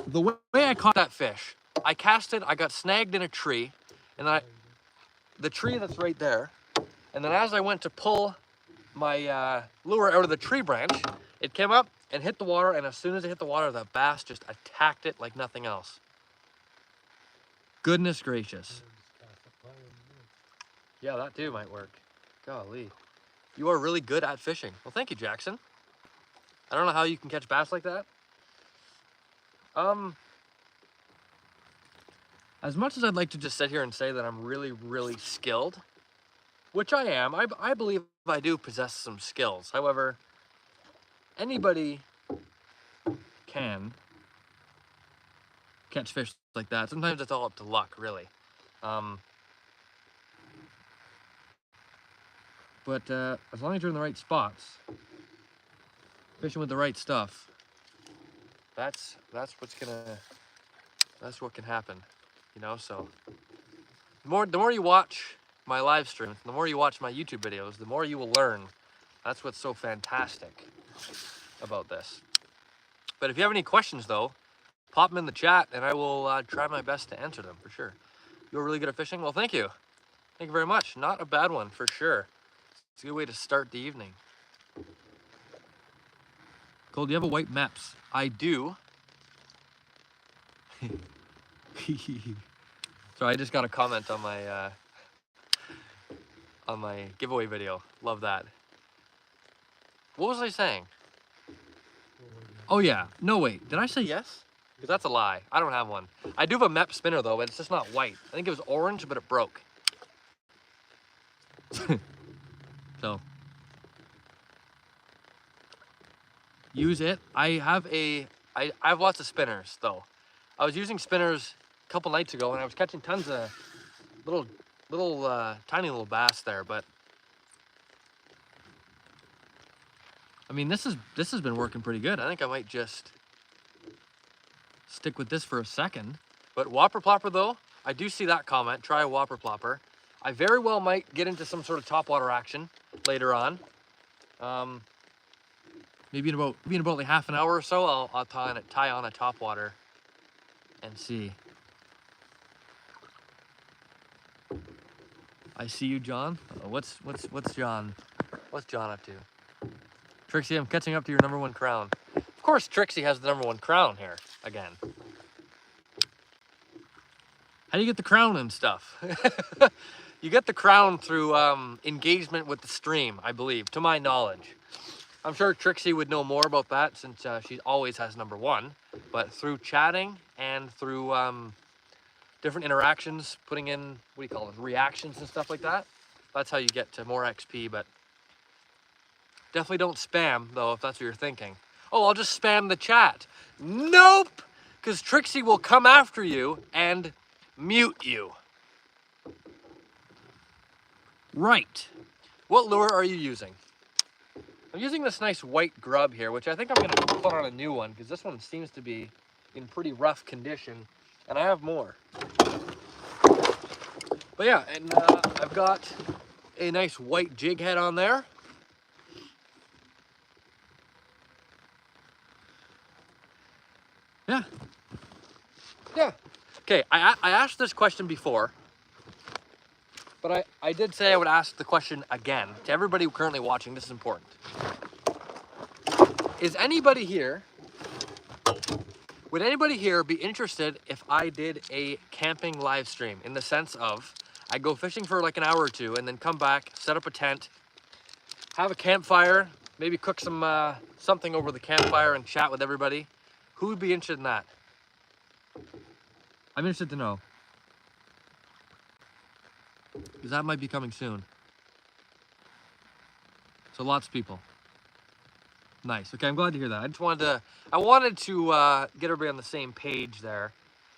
the way I caught that fish, I cast it, I got snagged in a tree, and the tree that's right there, and then as I went to pull my lure out of the tree branch, it came up and hit the water, and as soon as it hit the water, the bass just attacked it like nothing else. Goodness gracious. Yeah, that too might work. Golly. You are really good at fishing. Well, thank you, Jackson. I don't know how you can catch bass like that. As much as I'd like to just sit here and say that I'm really, really skilled, which I am, I believe I do possess some skills. However, anybody can catch fish like that. Sometimes it's all up to luck, really. But as long as you're in the right spots, fishing with the right stuff, that's what can happen, you know. So the more you watch my live streams, the more you watch my YouTube videos, the more you will learn. That's what's so fantastic about this. But if you have any questions though, pop them in the chat and I will try my best to answer them for sure. You're really good at fishing? Well, thank you. Thank you very much. Not a bad one for sure. It's a good way to start the evening. Cole, do you have a white Meps? I do. So I just got a comment on my giveaway video. Love that. What was I saying? Oh yeah, no wait, did I say yes? Because that's a lie, I don't have one. I do have a MEP spinner though, but it's just not white. I think it was orange, but it broke. So, use it. I have lots of spinners though. I was using spinners a couple nights ago and I was catching tons of tiny little bass there, but I mean, this has been working pretty good. I think I might just stick with this for a second. But whopper plopper though, I do see that comment. Try a whopper plopper. I very well might get into some sort of topwater action later on. Maybe in about like half an hour or so, I'll tie on a topwater and see. I see you, John. What's John? What's John up to? Trixie, I'm catching up to your #1 crown. Of course, Trixie has the #1 crown here again. How do you get the crown and stuff? You get the crown through engagement with the stream, I believe, to my knowledge. I'm sure Trixie would know more about that since she always has #1, but through chatting and through different interactions, putting in, what do you call it, reactions and stuff like that, that's how you get to more XP. But definitely don't spam, though, if that's what you're thinking. Oh, I'll just spam the chat. Nope! Because Trixie will come after you and mute you. Right. What lure are you using? I'm using this nice white grub here, which I think I'm going to put on a new one, because this one seems to be in pretty rough condition, and I have more. But yeah, and I've got a nice white jig head on there. Yeah. Yeah. Okay, I asked this question before, but I did say I would ask the question again. To everybody currently watching, this is important. Is anybody here, would anybody here be interested if I did a camping live stream, in the sense of I go fishing for like an hour or two and then come back, set up a tent, have a campfire, maybe cook some something over the campfire and chat with everybody? Who would be interested in that? I'm interested to know, because that might be coming soon. So lots of people. Nice. Okay, I'm glad to hear that. I wanted to get everybody on the same page there.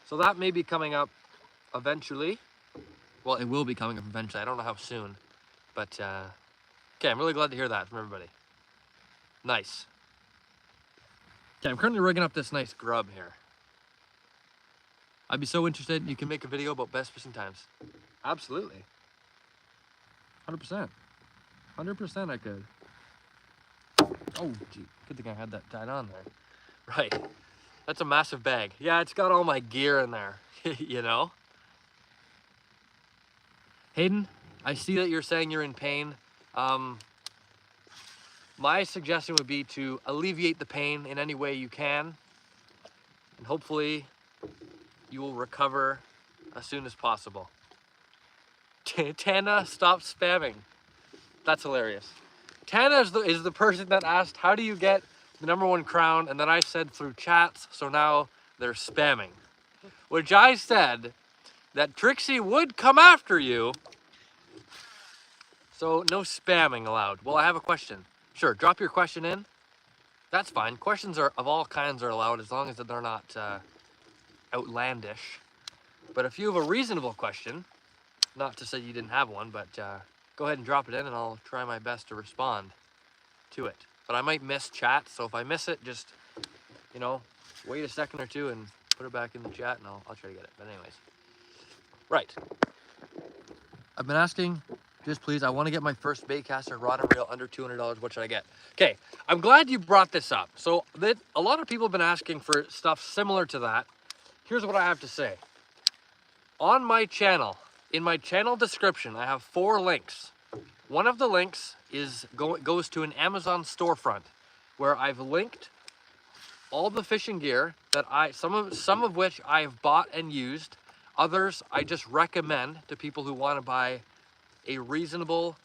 So that may be coming up eventually. Well, it will be coming up eventually. I don't know how soon, but okay, I'm really glad to hear that from everybody. Nice. Okay, I'm currently rigging up this nice grub here. I'd be so interested. You can make a video about best fishing times. Absolutely. 100%. 100% I could. Oh, gee. Good thing I had that tied on there. Right. That's a massive bag. Yeah, it's got all my gear in there, you know? Hayden, I see that you're saying you're in pain. My suggestion would be to alleviate the pain in any way you can. And hopefully you will recover as soon as possible. Tana, stop spamming. That's hilarious. Tana is the person that asked, how do you get the #1 crown? And then I said through chats, so now they're spamming. Which I said that Trixie would come after you, so no spamming allowed. Well, I have a question. Sure, drop your question in. That's fine. Questions of all kinds are allowed as long as they're not outlandish. But if you have a reasonable question, not to say you didn't have one, but go ahead and drop it in and I'll try my best to respond to it. But I might miss chat, so if I miss it, just, you know, wait a second or two and put it back in the chat and I'll try to get it. But anyways, right. I've been asking, just please, I want to get my first baitcaster rod and reel under $200. What should I get? Okay, I'm glad you brought this up. So that a lot of people have been asking for stuff similar to that. Here's what I have to say. On my channel, in my channel description, I have 4 links. One of the links goes to an Amazon storefront where I've linked all the fishing gear that some of which I have bought and used. Others, I just recommend to people who want to buy a reasonable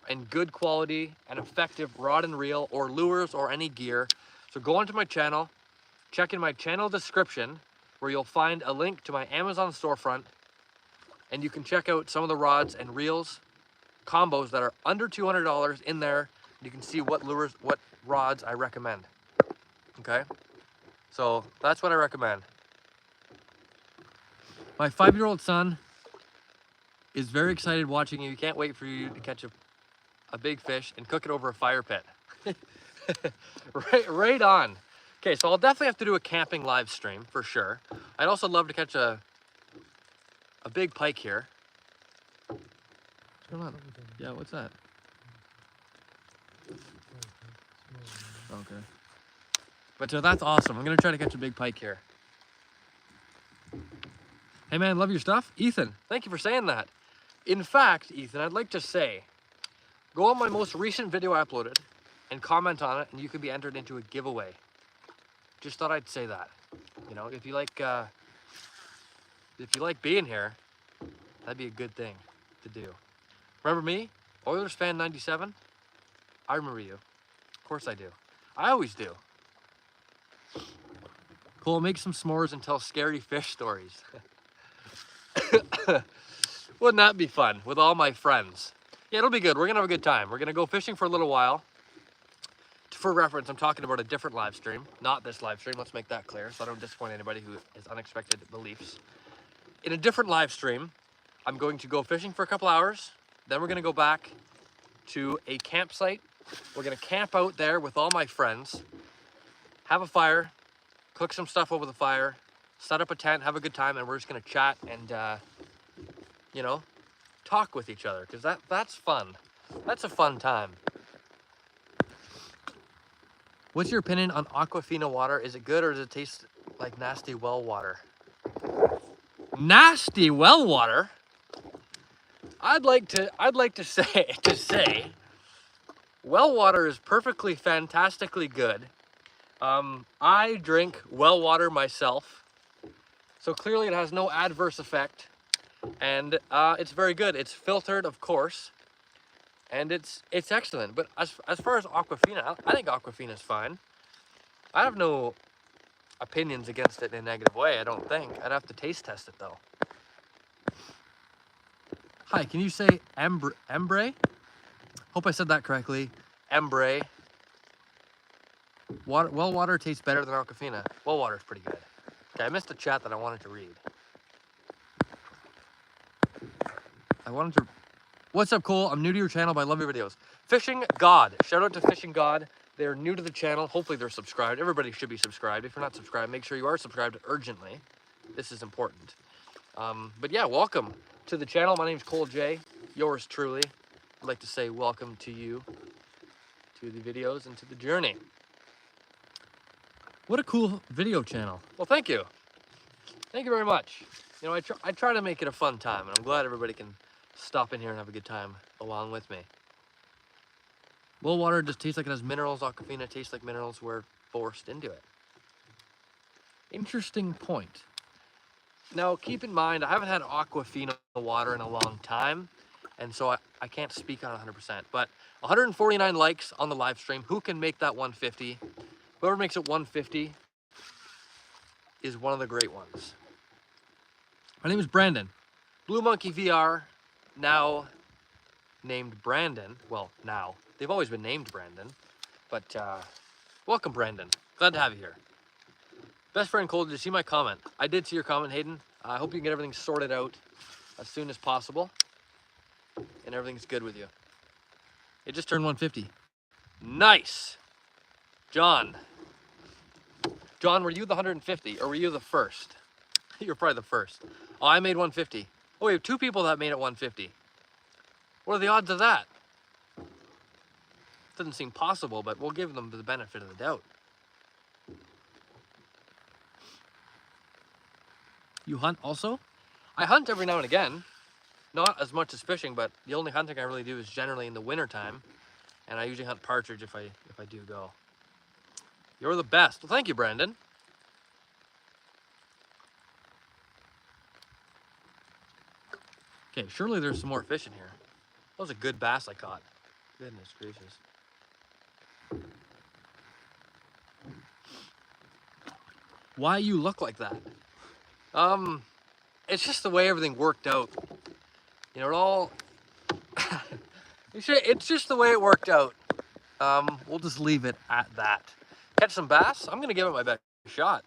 and good quality and effective rod and reel or lures or any gear. So go onto my channel, check in my channel description where you'll find a link to my Amazon storefront, and you can check out some of the rods and reels combos that are under $200 in there. You can see what lures, what rods I recommend. Okay, so that's what I recommend. My 5-year-old son is very excited watching you. He can't wait for you to catch a big fish and cook it over a fire pit. right on. Okay, so I'll definitely have to do a camping live stream for sure. I'd also love to catch a big pike here. What's going on? Yeah, what's that? Okay. But that's awesome. I'm gonna try to catch a big pike here. Hey man, love your stuff. Ethan, thank you for saying that. In fact, Ethan, I'd like to say, go on my most recent video I uploaded and comment on it, and you can be entered into a giveaway. Just thought I'd say that. You know, if you like being here, that'd be a good thing to do. Remember me, Oilers fan 97? I remember you. Of course I do. I always do. Cool, make some s'mores and tell scary fish stories. Wouldn't that be fun with all my friends? Yeah, it'll be good. We're gonna have a good time. We're gonna go fishing for a little while. For reference, I'm talking about a different live stream, not this live stream. Let's make that clear so I don't disappoint anybody who has unexpected beliefs. In a different live stream, I'm going to go fishing for a couple hours. Then we're gonna go back to a campsite. We're gonna camp out there with all my friends, have a fire, cook some stuff over the fire, set up a tent, have a good time, and we're just gonna chat and, you know, talk with each other, because that's fun. That's a fun time. What's your opinion on Aquafina water? Is it good or does it taste like nasty well water? Nasty well water? I'd like to say well water is perfectly fantastically good. I drink well water myself, so clearly it has no adverse effect, and it's very good. It's filtered, of course, and it's excellent. But as far as Aquafina, I think Aquafina is fine. I have no opinions against it in a negative way, I don't think. I'd have to taste test it though. Hi, can you say embre? Hope I said that correctly. Embre. Well water tastes better than Aquafina. Well water is pretty good. Okay, I missed a chat that I wanted to read. What's up, Cole? I'm new to your channel, but I love your videos. Fishing God. Shout out to Fishing God. They're new to the channel. Hopefully they're subscribed. Everybody should be subscribed. If you're not subscribed, make sure you are subscribed urgently. This is important. But yeah, welcome to the channel. My name's Cole J. Yours truly. I'd like to say welcome to you, to the videos, and to the journey. What a cool video channel. Well, thank you. Thank you very much. You know, I try to make it a fun time, and I'm glad everybody can stop in here and have a good time along with me. Well water just tastes like it has minerals. Aquafina tastes like minerals were forced into it. Interesting point. Now, keep in mind, I haven't had Aquafina water in a long time, and so I can't speak on it 100%. But 149 likes on the live stream. Who can make that 150? Whoever makes it 150 is one of the great ones. My name is Brandon. Blue Monkey VR, now named Brandon. Well, now. They've always been named Brandon. But welcome, Brandon. Glad to have you here. Best friend Cole, did you see my comment? I did see your comment, Hayden. I hope you can get everything sorted out as soon as possible. And everything's good with you. It just turned 150. Nice! John, were you the 150 or were you the first? You're probably the first. Oh, I made 150. Oh, we have 2 people that made it 150. What are the odds of that? Doesn't seem possible, but we'll give them the benefit of the doubt. You hunt also? I hunt every now and again. Not as much as fishing, but the only hunting I really do is generally in the winter time. And I usually hunt partridge if I do go. You're the best. Well, thank you, Brandon. Okay, surely there's some more fish in here. That was a good bass I caught. Goodness gracious. Why you look like that? It's just the way everything worked out. You know, it all, it's just the way it worked out. We'll just leave it at that. Catch some bass? I'm gonna give it my best shot.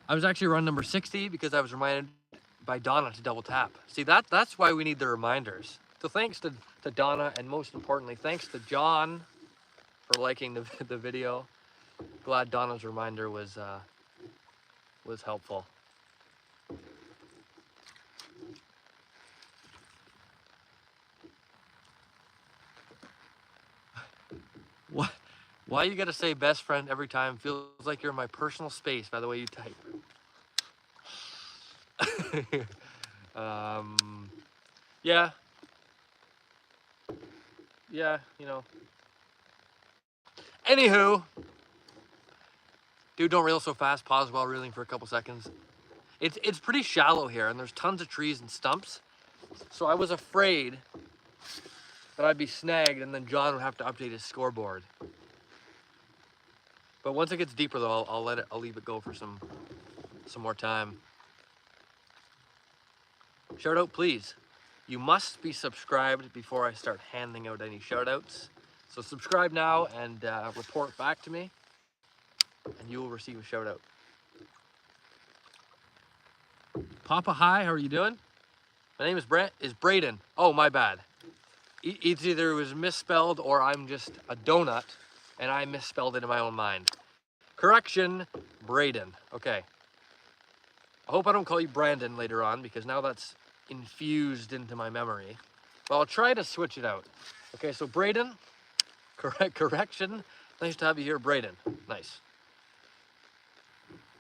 I was actually run number 60 because I was reminded by Donna to double tap. See, that's why we need the reminders. So thanks to Donna, and most importantly, thanks to John for liking the video. Glad Donna's reminder was helpful. What? Why you gotta say best friend every time? Feels like you're in my personal space by the way you type. Yeah. Yeah, you know. Anywho. Dude, don't reel so fast. Pause while reeling for a couple seconds. It's pretty shallow here, and there's tons of trees and stumps. So I was afraid that I'd be snagged, and then John would have to update his scoreboard. But once it gets deeper, though, I'll leave it go for some more time. Shout out, please. You must be subscribed before I start handing out any shout outs. So subscribe now and report back to me, and you will receive a shout out. Papa, hi, how are you doing? My name is Braden. Oh, my bad. It's either it was misspelled or I'm just a donut and I misspelled it in my own mind. Correction, Braden. Okay. I hope I don't call you Brandon later on because now that's infused into my memory. But I'll try to switch it out. Okay, so Braden, correction. Nice to have you here, Braden. Nice.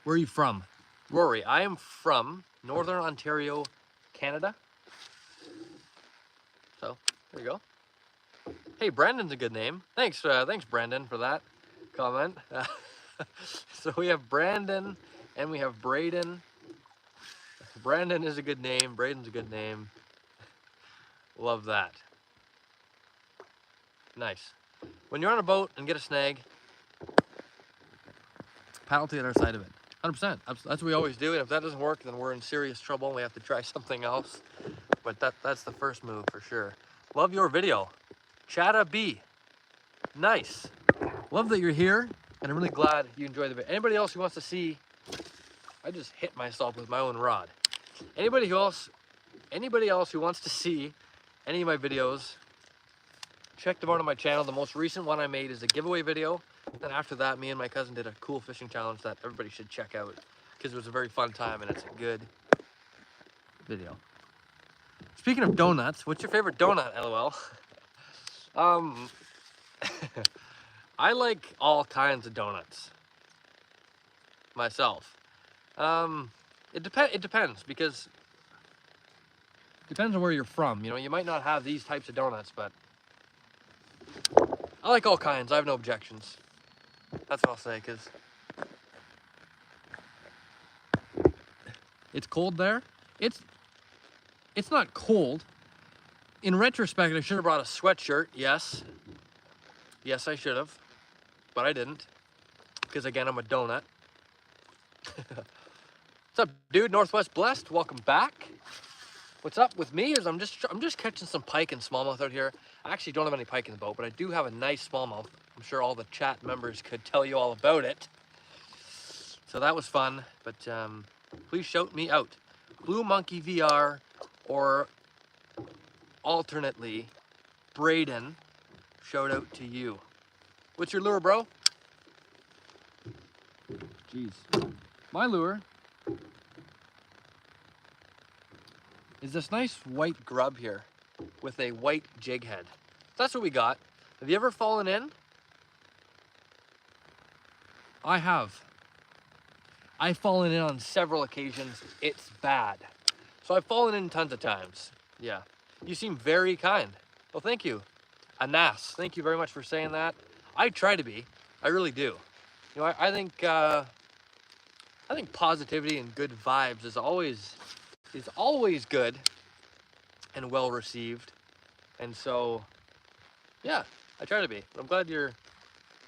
Where are you from? Rory, I am from Northern Ontario, Canada. So, there you go. Hey, Brandon's a good name. Thanks Brandon, for that comment. So we have Brandon and we have Braden. Brandon is a good name. Braden's a good name. Love that. Nice. When you're on a boat and get a snag, paddle to the other side of it. 100%. That's what we always do. And if that doesn't work, then we're in serious trouble and we have to try something else. But that's the first move for sure. Love your video. Chatta B. Nice. Love that you're here, and I'm really glad you enjoyed the video. Anybody else who wants to see, I just hit myself with my own rod. Anybody else who wants to see any of my videos, check them out on my channel. The most recent one I made is a giveaway video. Then after that, me and my cousin did a cool fishing challenge that everybody should check out because it was a very fun time and it's a good video. Speaking of donuts, what's your favorite donut, LOL? I like all kinds of donuts myself. It depends because it depends on where you're from. You know, you might not have these types of donuts, but I like all kinds. I have no objections. That's what I'll say, because it's cold there. It's not cold. In retrospect, I should have brought a sweatshirt. Yes, I should have, but I didn't, because again, I'm a donut. What's up, dude? Northwest Blessed, welcome back. What's up with me is I'm just catching some pike and smallmouth out here. I actually don't have any pike in the boat, but I do have a nice smallmouth. I'm sure all the chat members could tell you all about it. So that was fun, but please shout me out. Blue Monkey VR, or alternately, Braden, shout out to you. What's your lure, bro? Jeez. My lure is this nice white grub here with a white jig head. That's what we got. Have you ever fallen in? I have. I've fallen in on several occasions. It's bad. So I've fallen in tons of times. Yeah. You seem very kind. Well, thank you. Anas, thank you very much for saying that. I try to be. I really do. You know, I think positivity and good vibes is always good and well received. And so, yeah, I try to be. I'm glad you're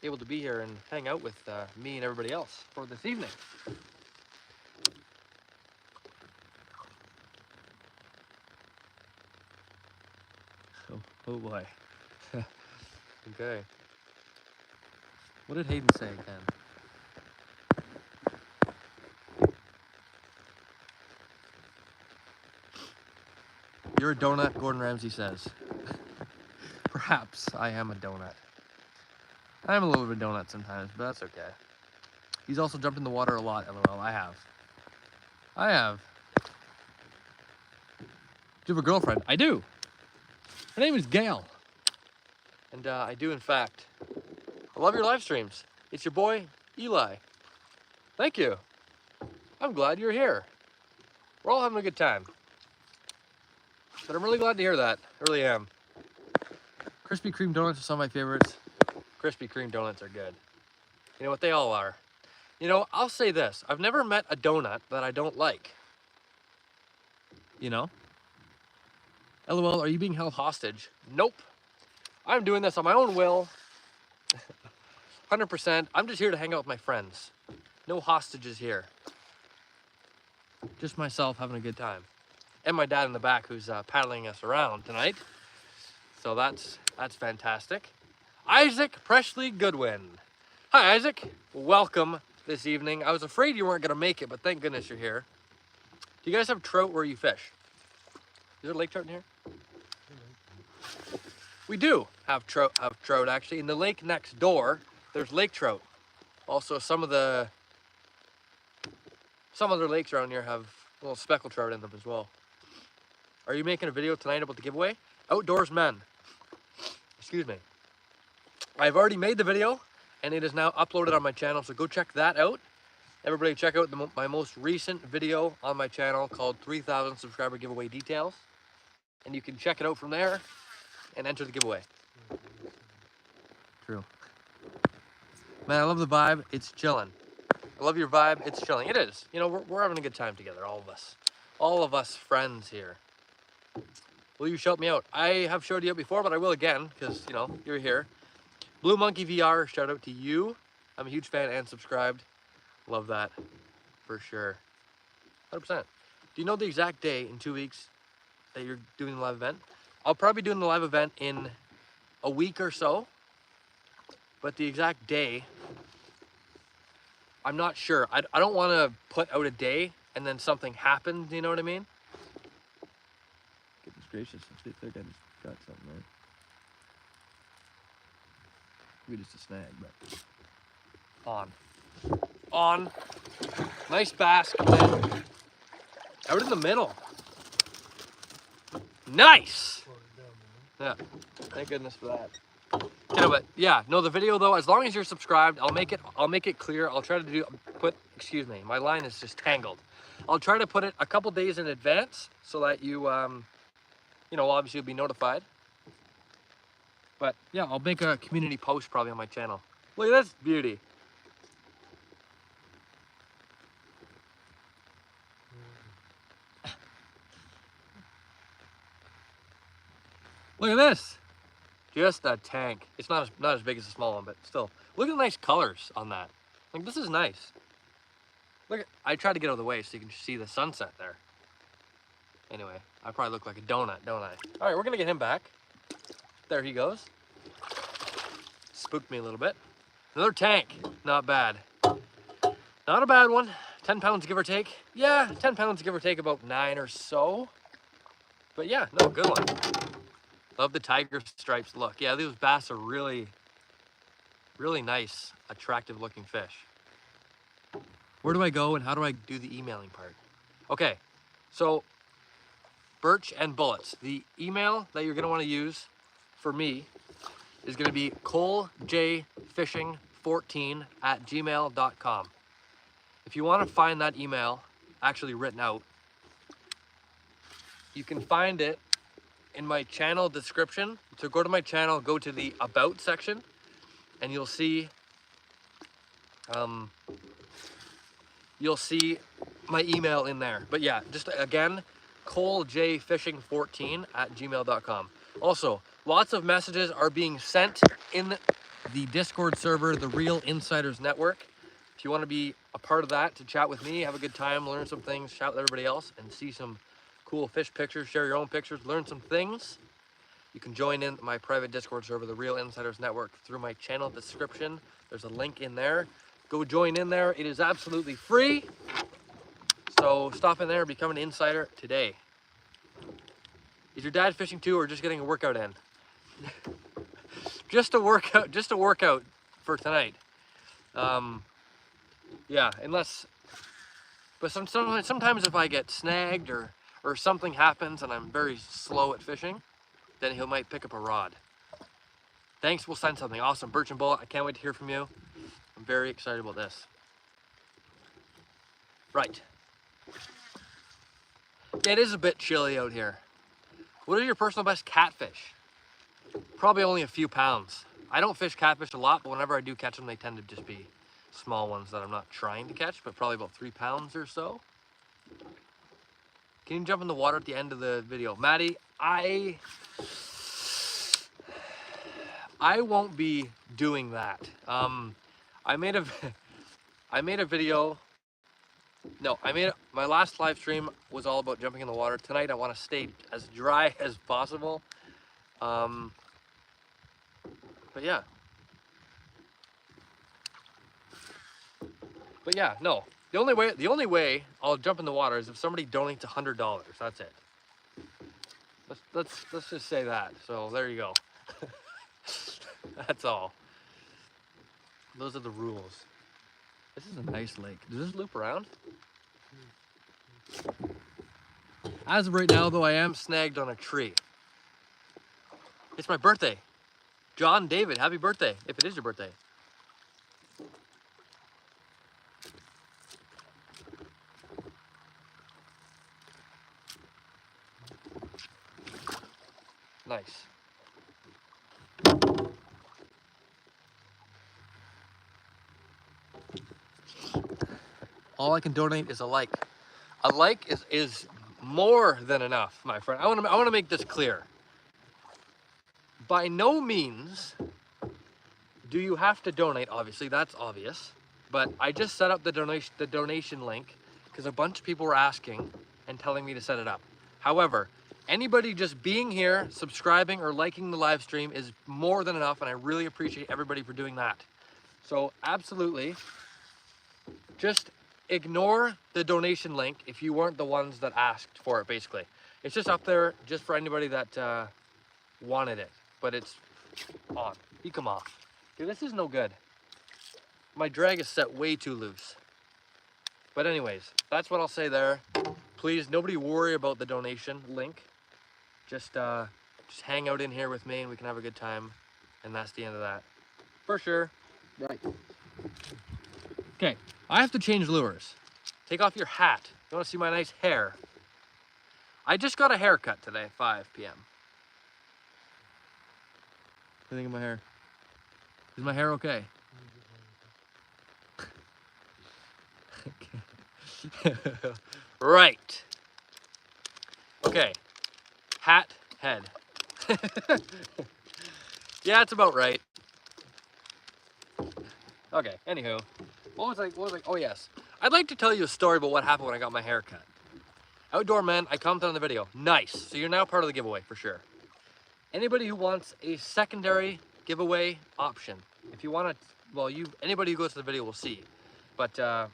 able to be here and hang out with me and everybody else for this evening. Oh boy. Okay. What did Hayden say again? You're a donut, Gordon Ramsay says. Perhaps I am a donut. I am a little bit of a donut sometimes, but that's okay. He's also jumped in the water a lot, LOL. I have. Do you have a girlfriend? I do. Her name is Gail. And I do, in fact. I love your live streams. It's your boy, Eli. Thank you. I'm glad you're here. We're all having a good time. But I'm really glad to hear that. I really am. Krispy Kreme donuts are some of my favorites. Krispy Kreme donuts are good. You know what? They all are. You know, I'll say this. I've never met a donut that I don't like. You know? LOL, are you being held hostage? Nope. I'm doing this on my own will. 100%. I'm just here to hang out with my friends. No hostages here. Just myself having a good time. And my dad in the back who's paddling us around tonight. So that's fantastic. Isaac Presley Goodwin. Hi, Isaac. Welcome this evening. I was afraid you weren't going to make it, but thank goodness you're here. Do you guys have trout where you fish? Is there lake trout in here? We do have trout actually. In the lake next door, there's lake trout. Also, some other lakes around here have little speckled trout in them as well. Are you making a video tonight about the giveaway? Outdoors Men. Excuse me. I've already made the video and it is now uploaded on my channel, so go check that out. Everybody check out my most recent video on my channel called 3,000 subscriber giveaway details. And you can check it out from there and enter the giveaway. True. Man, I love the vibe. It's chilling. I love your vibe. It's chilling. It is. You know, we're having a good time together, all of us. All of us friends here. Will you shout me out? I have showed you out before, but I will again, because, you know, you're here. Blue Monkey VR, shout out to you. I'm a huge fan and subscribed. Love that, for sure. 100%. Do you know the exact day in 2 weeks that you're doing the live event? I'll probably be doing the live event in a week or so, but the exact day, I'm not sure. I don't want to put out a day and then something happens, you know what I mean? Goodness gracious, I think I just got something there. Maybe just a snag, but on. Nice bass, man. Out in the middle. Nice. Yeah, thank goodness for that. You know, but yeah, no, the video though, as long as you're subscribed, I'll make it clear. I'll try to excuse me, my line is just tangled. I'll try to put it a couple days in advance so that you, you know, obviously you'll be notified. But yeah, I'll make a community post probably on my channel. Look at this beauty. Look at this. Just a tank. It's not as big as the small one, but still. Look at the nice colors on that. Like, this is nice. Look, I tried to get out of the way so you can see the sunset there. Anyway, I probably look like a donut, don't I? All right, we're gonna get him back. There he goes. Spooked me a little bit. Another tank, not bad. Not a bad one. 10 pounds give or take. Yeah, 10 pounds give or take, about 9 or so. But yeah, no, good one. Love the tiger stripes look. Yeah, these bass are really, really nice, attractive looking fish. Where do I go and how do I do the emailing part? Okay, so Birch and Bullets. The email that you're gonna wanna use for me is gonna be colejfishing14@gmail.com. If you wanna find that email actually written out, you can find it in my channel description. So go to my channel, go to the About section, and you'll see you'll see my email in there. But yeah, just again, colejfishing14@gmail.com. Also, lots of messages are being sent in the Discord server, the Real Insiders Network. If you want to be a part of that, to chat with me, have a good time, learn some things, chat with everybody else, and see some cool fish pictures, share your own pictures, learn some things, you can join in my private Discord server, the Real Insiders Network, through my channel description. There's a link in there. Go join in there. It is absolutely free. So stop in there and become an insider today. Is your dad fishing too, or just getting a workout in? just a workout for tonight. Yeah, unless, but sometimes if I get snagged or something happens and I'm very slow at fishing, then he might pick up a rod. Thanks, we'll send something. Awesome, Birch and Bullet, I can't wait to hear from you. I'm very excited about this. Right. Yeah, it is a bit chilly out here. What are your personal best catfish? Probably only a few pounds. I don't fish catfish a lot, but whenever I do catch them, they tend to just be small ones that I'm not trying to catch, but probably about 3 pounds or so. Can you jump in the water at the end of the video? Maddie, I won't be doing that. I made a video. No, my last live stream was all about jumping in the water. Tonight I want to stay as dry as possible. But yeah. But yeah, no. The only way I'll jump in the water is if somebody donates $100. That's it. Let's just say that. So there you go. That's all. Those are the rules. This is a nice lake. Does this loop around? As of right now, though, I am snagged on a tree. It's my birthday. John David, happy birthday, if it is your birthday. Nice. All I can donate is a like. A like is more than enough, my friend. I want to make this clear. By no means do you have to donate. Obviously, that's obvious. But I just set up the donation link because a bunch of people were asking and telling me to set it up. However, anybody just being here, subscribing, or liking the live stream is more than enough, and I really appreciate everybody for doing that. So absolutely, just ignore the donation link if you weren't the ones that asked for it, basically. It's just up there just for anybody that wanted it, but it's on. You come off. Dude, this is no good. My drag is set way too loose. But anyways, that's what I'll say there. Please, nobody worry about the donation link. Just hang out in here with me and we can have a good time. And that's the end of that. For sure. Right. Okay, I have to change lures. Take off your hat. You want to see my nice hair? I just got a haircut today at 5 p.m. What do you think of my hair? Is my hair okay? Right. Okay. Hat, head. Yeah, it's about right. Okay, anywho. What was I, oh yes. I'd like to tell you a story about what happened when I got my hair cut. Outdoor Men, I commented on the video. Nice. So you're now part of the giveaway for sure. Anybody who wants a secondary giveaway option, if you want to, well, anybody who goes to the video will see. But I've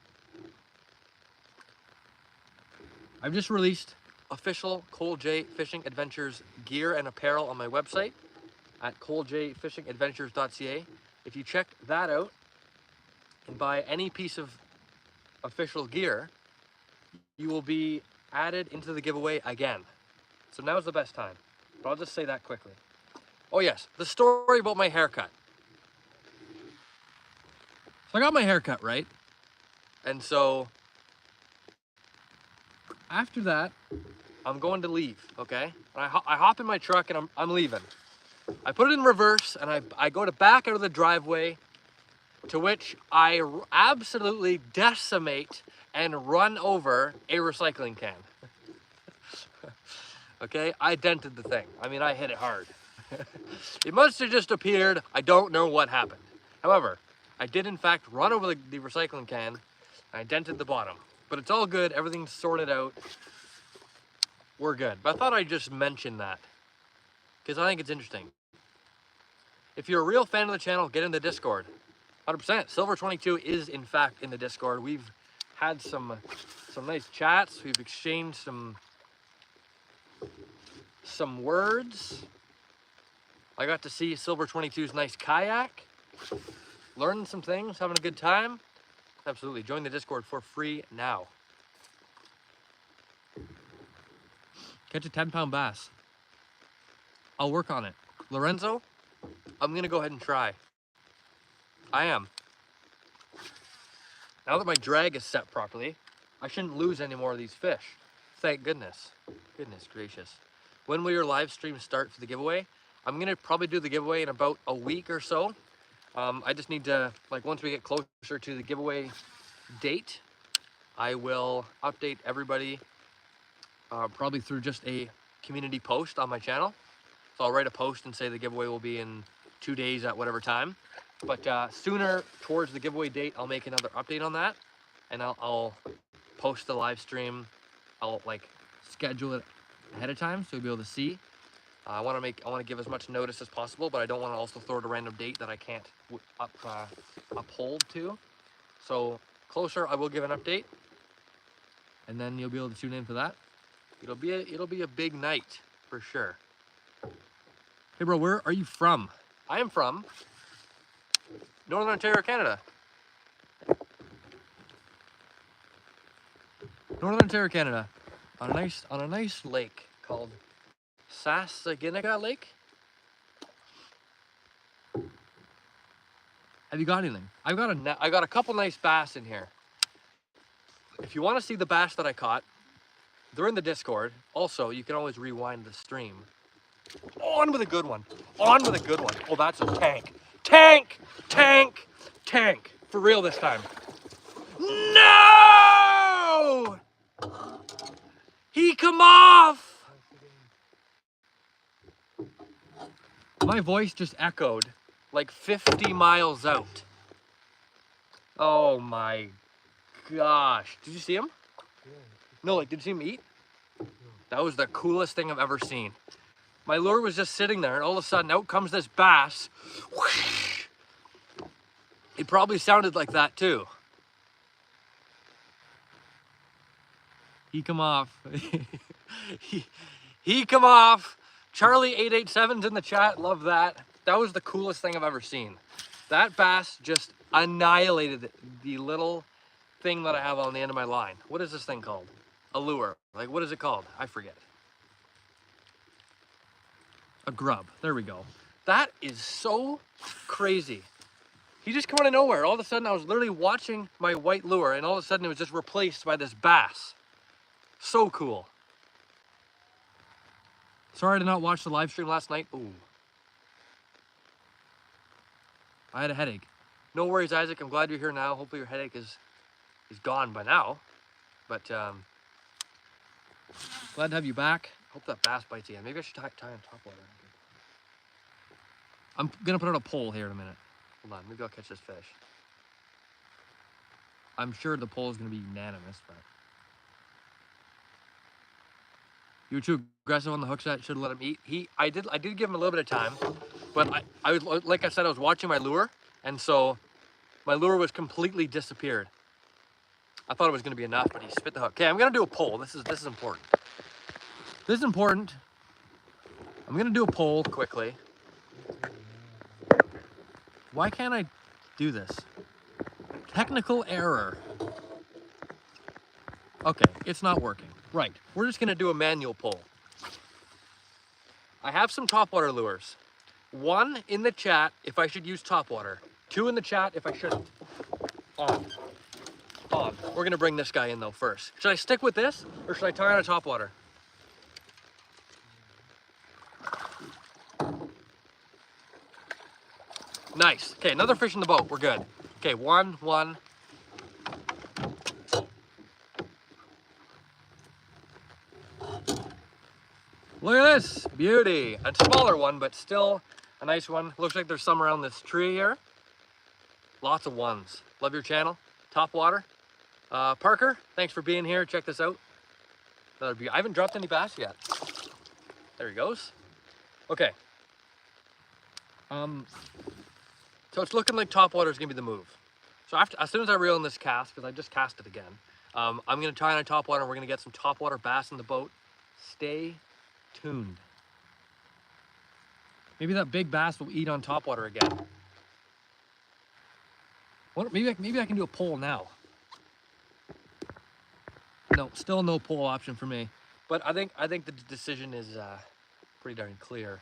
just released official Cole J Fishing Adventures gear and apparel on my website at colejfishingadventures.ca. If you check that out and buy any piece of official gear, you will be added into the giveaway again. So now's the best time. But I'll just say that quickly. Oh yes, the story about my haircut. So I got my haircut, right? And so after that, I'm going to leave, okay? And I hop in my truck and I'm leaving. I put it in reverse and I go to back out of the driveway to which I absolutely decimate and run over a recycling can. Okay, I dented the thing. I mean, I hit it hard. It must have just appeared. I don't know what happened. However, I did in fact run over the recycling can, and I dented the bottom. But it's all good, everything's sorted out. We're good. But I thought I'd just mention that, because I think it's interesting. If you're a real fan of the channel, get in the Discord. 100%. Silver22 is in fact in the Discord. We've had some nice chats. We've exchanged some words. I got to see Silver22's nice kayak, learning some things, having a good time. Absolutely. Join the Discord for free now. Catch a 10-pound bass. I'll work on it. Lorenzo, I'm going to go ahead and try. I am. Now that my drag is set properly, I shouldn't lose any more of these fish. Thank goodness. Goodness gracious. When will your live stream start for the giveaway? I'm going to probably do the giveaway in about a week or so. I just need to, like, once we get closer to the giveaway date, I will update everybody probably through just a community post on my channel. So I'll write a post and say the giveaway will be in 2 days at whatever time. But sooner towards the giveaway date, I'll make another update on that, and I'll post the live stream. I'll like schedule it ahead of time so you'll be able to see. I want to give as much notice as possible, but I don't want to also throw out a random date that I can't uphold to. So closer, I will give an update, and then you'll be able to tune in for that. It'll be a big night for sure. Hey bro, where are you from? I am from Northern Ontario, Canada. Northern Ontario, Canada, on a nice lake called Sassaginaga Lake. Have you got anything? I got a couple nice bass in here. If you want to see the bass that I caught, they're in the Discord. Also, you can always rewind the stream. On with a good one. On with a good one. Oh, that's a tank. Tank! Tank! Tank! For real this time. No! He come off! My voice just echoed like 50 miles out. Oh my gosh. Did you see him? No, like, did you see him eat? That was the coolest thing I've ever seen. My lure was just sitting there, and all of a sudden, out comes this bass. Whoosh! It probably sounded like that, too. He come off. he come off. Charlie887's in the chat. Love that. That was the coolest thing I've ever seen. That bass just annihilated the little thing that I have on the end of my line. What is this thing called? A lure. Like, what is it called? I forget. A grub. There we go. That is so crazy. He just came out of nowhere. All of a sudden, I was literally watching my white lure, and all of a sudden, it was just replaced by this bass. So cool. Sorry I did not watch the live stream last night. Ooh. I had a headache. No worries, Isaac. I'm glad you're here now. Hopefully your headache is gone by now. But glad to have you back. Hope that bass bites you. Maybe I should tie on top water. I'm gonna put out a pole here in a minute. Hold on, maybe I'll catch this fish. I'm sure the pole is gonna be unanimous, but you were too aggressive on the hook set. Should have let him eat. I did give him a little bit of time, but I was, like I said, I was watching my lure, and so my lure was completely disappeared. I thought it was gonna be enough, but he spit the hook. Okay, I'm gonna do a poll. This is important. This is important. I'm gonna do a poll quickly. Why can't I do this? Technical error. Okay, it's not working. Right, we're just gonna do a manual poll. I have some topwater lures. 1 in the chat if I should use topwater. 2 in the chat if I shouldn't. On. We're gonna bring this guy in though first. Should I stick with this or should I tie on a topwater? Nice. Okay, another fish in the boat. We're good. Okay, one. Look at this beauty. A smaller one, but still a nice one. Looks like there's some around this tree here. Lots of ones. Love your channel. Top water. Parker, thanks for being here. Check this out. I haven't dropped any bass yet. There he goes. Okay. So it's looking like top water is gonna be the move. So as soon as I reel in this cast, because I just cast it again, I'm gonna try on a top water and we're gonna get some top water bass in the boat. Stay tuned. Maybe that big bass will eat on top water again. Maybe I can do a pole now. No, still no pole option for me. But I think the decision is pretty darn clear.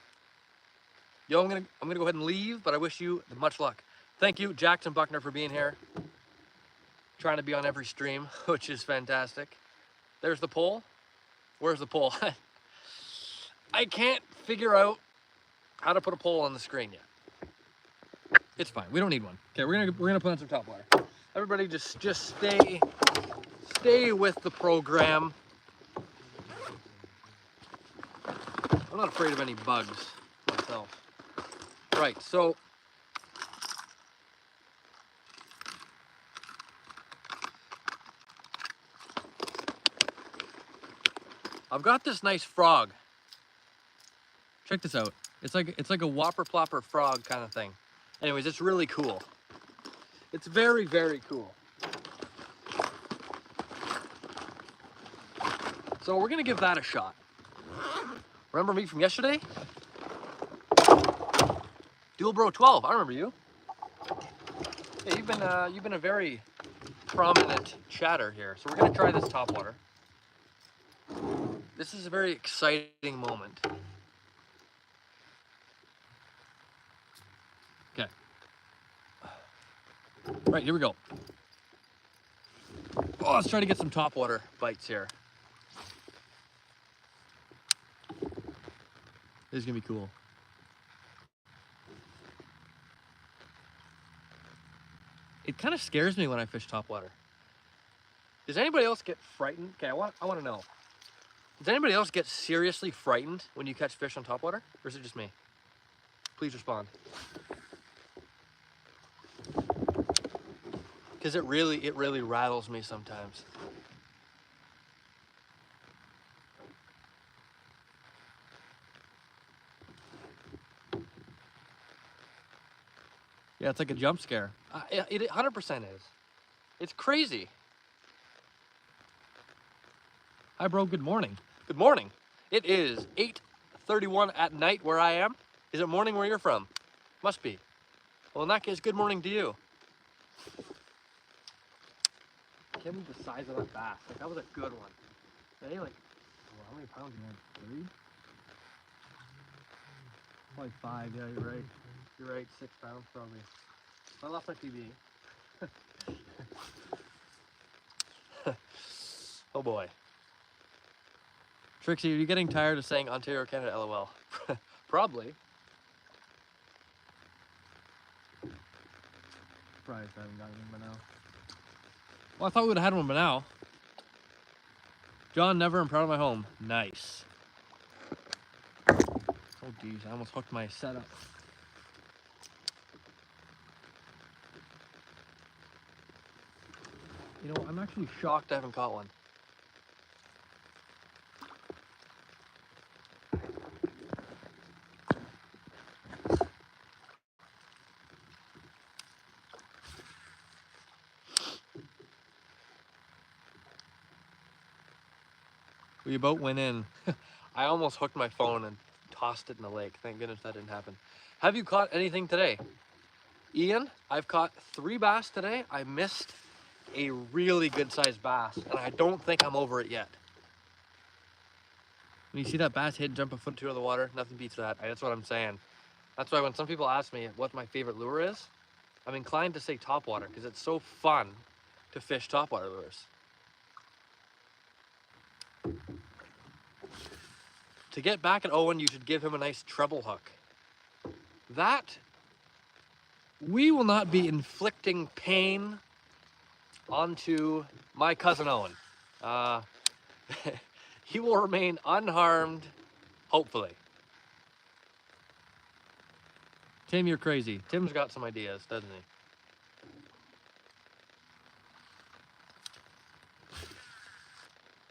Yo, I'm gonna go ahead and leave, but I wish you much luck. Thank you, Jackson Buckner, for being here. Trying to be on every stream, which is fantastic. There's the pole. Where's the pole? I can't figure out how to put a pole on the screen yet. It's fine. We don't need one. Okay, we're gonna put on some top water. Everybody, just stay with the program. I'm not afraid of any bugs myself. Right, so I've got this nice frog. Check this out. It's like a whopper plopper frog kind of thing. Anyways, it's really cool. It's very, very cool. So we're gonna give that a shot. Remember me from yesterday? Dual Bro 12, I remember you. Yeah, you've been a very prominent chatter here. So we're gonna try this top water. This is a very exciting moment. Okay. Right, here we go. Oh, let's try to get some top water bites here. This is gonna be cool. It kind of scares me when I fish top water. Does anybody else get frightened? Okay, I want to know. Does anybody else get seriously frightened when you catch fish on top water? Or is it just me? Please respond. Because it really rattles me sometimes. Yeah, it's like a jump scare. It 100% is. It's crazy. Hi, bro. Good morning. Good morning. It is 8:31 at night where I am. Is it morning where you're from? Must be. Well, in that case, good morning to you. I can't believe the size of that bass. Like, that was a good one. Hey, like, well, how many pounds in there? 3? Probably 5. Yeah, you're right. You're right. 6 pounds probably. I lost my TV. Oh boy. Trixie, are you getting tired of saying Ontario, Canada, LOL? Probably. Surprised I haven't gotten one by now. Well, I thought we would have had one by now. John, never, I'm proud of my home. Nice. Oh geez, I almost hooked my setup. You know, I'm actually shocked I haven't caught one. We about went in. I almost hooked my phone and tossed it in the lake. Thank goodness that didn't happen. Have you caught anything today? Ian, I've caught 3 bass today. I missed a really good sized bass, and I don't think I'm over it yet. When you see that bass hit and jump a foot or 2 out of the water, nothing beats that. That's what I'm saying. That's why when some people ask me what my favorite lure is, I'm inclined to say topwater because it's so fun to fish topwater lures. To get back at Owen, you should give him a nice treble hook. That we will not be inflicting pain onto my cousin Owen. He will remain unharmed, hopefully. Tim, you're crazy. Tim's got some ideas, doesn't he?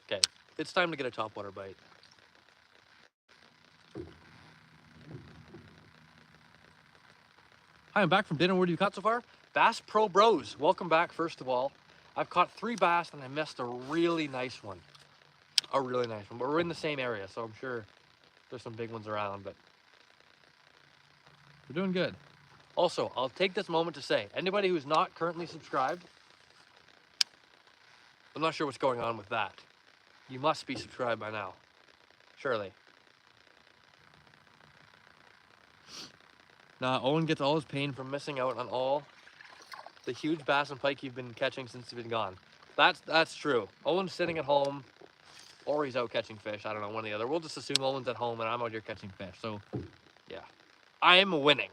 Okay, it's time to get a topwater bite. Hi, I'm back from dinner. What have you caught so far? Bass Pro Bros. Welcome back, first of all. I've caught 3 bass and I missed a really nice one. A really nice one. But we're in the same area, so I'm sure there's some big ones around, but we're doing good. Also, I'll take this moment to say, anybody who's not currently subscribed, I'm not sure what's going on with that. You must be subscribed by now. Surely. Now, Owen gets all his pain from missing out on all the huge bass and pike you've been catching since you've been gone. That's true. Owen's sitting at home, or he's out catching fish. I don't know, one or the other. We'll just assume Owen's at home and I'm out here catching fish. So, yeah. I'm winning.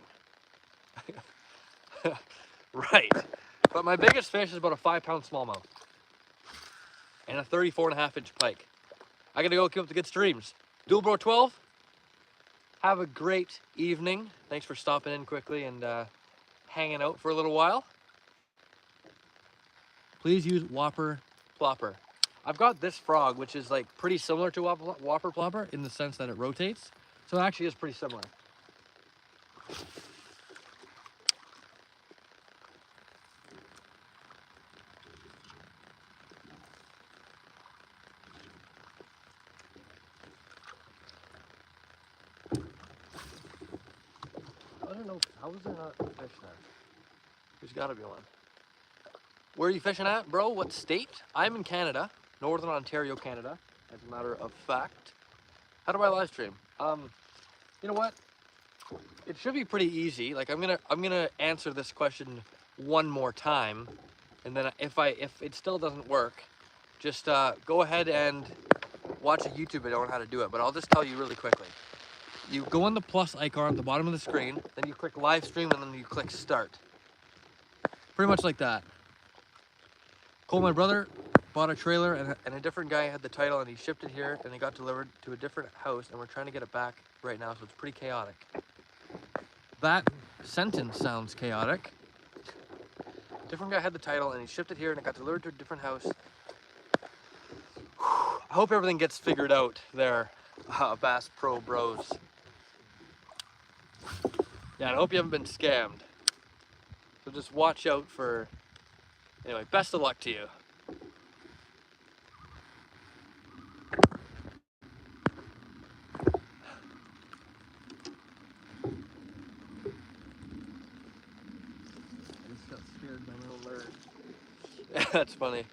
Right. But my biggest fish is about a 5-pound smallmouth. And a 34.5-inch pike. I gotta go keep up the good streams. Dualbro 12. Have a great evening. Thanks for stopping in quickly and hanging out for a little while. Please use Whopper Plopper. I've got this frog, which is like pretty similar to Whopper Plopper in the sense that it rotates. So it actually is pretty similar. I don't know, how is there not a fish there? There's gotta be one. Where are you fishing at, bro? What state? I'm in Canada, Northern Ontario, Canada, as a matter of fact. How do I live stream? You know what? It should be pretty easy. Like I'm gonna answer this question one more time, and then if it still doesn't work, just go ahead and watch a YouTube video on how to do it. But I'll just tell you really quickly. You go on the plus icon at the bottom of the screen, then you click live stream, and then you click start. Pretty much like that. Cole, my brother, bought a trailer and a different guy had the title and he shipped it here and it got delivered to a different house and we're trying to get it back right now, so it's pretty chaotic. That sentence sounds chaotic. Different guy had the title and he shipped it here and it got delivered to a different house. I hope everything gets figured out there, Bass Pro Bros. Yeah, I hope you haven't been scammed. So just watch out for... Anyway, best of luck to you. I just got scared by my own bird. That's funny.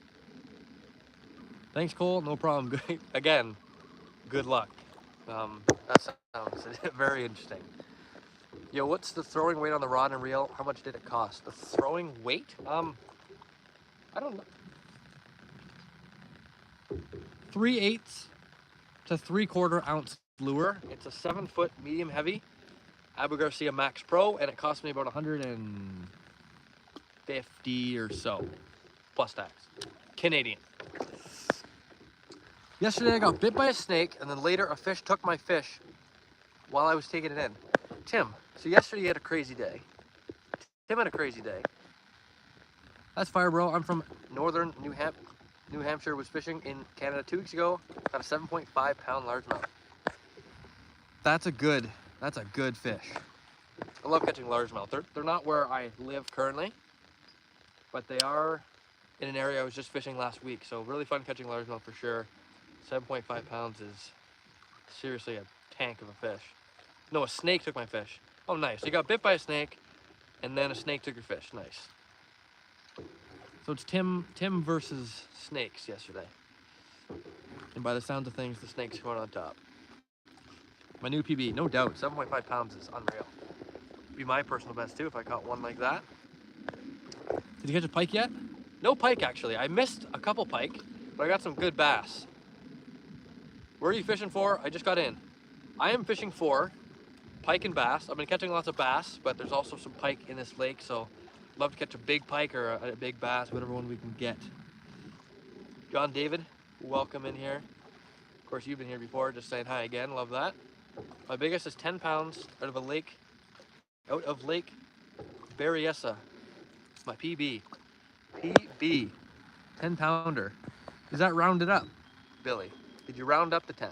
Thanks, Cole. No problem. Again, good luck. That sounds very interesting. Yo, what's the throwing weight on the rod and reel? How much did it cost? The throwing weight? I don't know. 3/8 to 3/4 ounce lure. It's a 7-foot medium heavy Abu Garcia Max Pro, and it cost me about 150 or so, plus tax, Canadian. Yesterday I got bit by a snake, and then later a fish took my fish while I was taking it in. Tim, so yesterday you had a crazy day. Tim had a crazy day. That's fire, bro. I'm from northern New Hampshire. Was fishing in Canada 2 weeks ago. Got a 7.5-pound largemouth. That's a good fish. I love catching largemouth. They're not where I live currently, but they are in an area I was just fishing last week. So really fun catching largemouth for sure. 7.5 pounds is seriously a tank of a fish. No, a snake took my fish. Oh, nice. You got bit by a snake, and then a snake took your fish. Nice. So it's Tim versus snakes yesterday. And by the sounds of things, the snake's going on top. My new PB, no doubt, 7.5 pounds is unreal. Be my personal best too if I caught one like that. Did you catch a pike yet? No pike, actually. I missed a couple pike, but I got some good bass. Where are you fishing for? I just got in. I am fishing for pike and bass. I've been catching lots of bass, but there's also some pike in this lake, so love to catch a big pike or a big bass, whatever one we can get. John David, welcome in here. Of course, you've been here before, just saying hi again, love that. My biggest is 10 pounds out of Lake Berryessa. My PB. PB. 10 pounder. Is that rounded up, Billy? Did you round up to 10?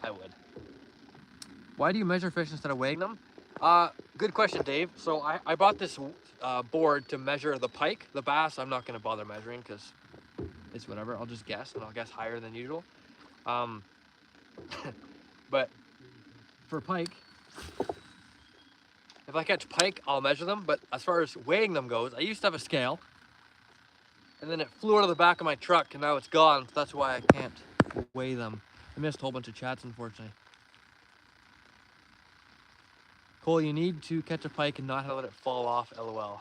I would. Why do you measure fish instead of weighing them? Good question, Dave. So I bought this board to measure the pike. The bass, I'm not going to bother measuring because it's whatever. I'll just guess, and I'll guess higher than usual. But for pike, if I catch pike, I'll measure them. But as far as weighing them goes, I used to have a scale, and then it flew out of the back of my truck, and now it's gone. So that's why I can't weigh them. I missed a whole bunch of chats, unfortunately. Cole, you need to catch a pike and not let it fall off, LOL.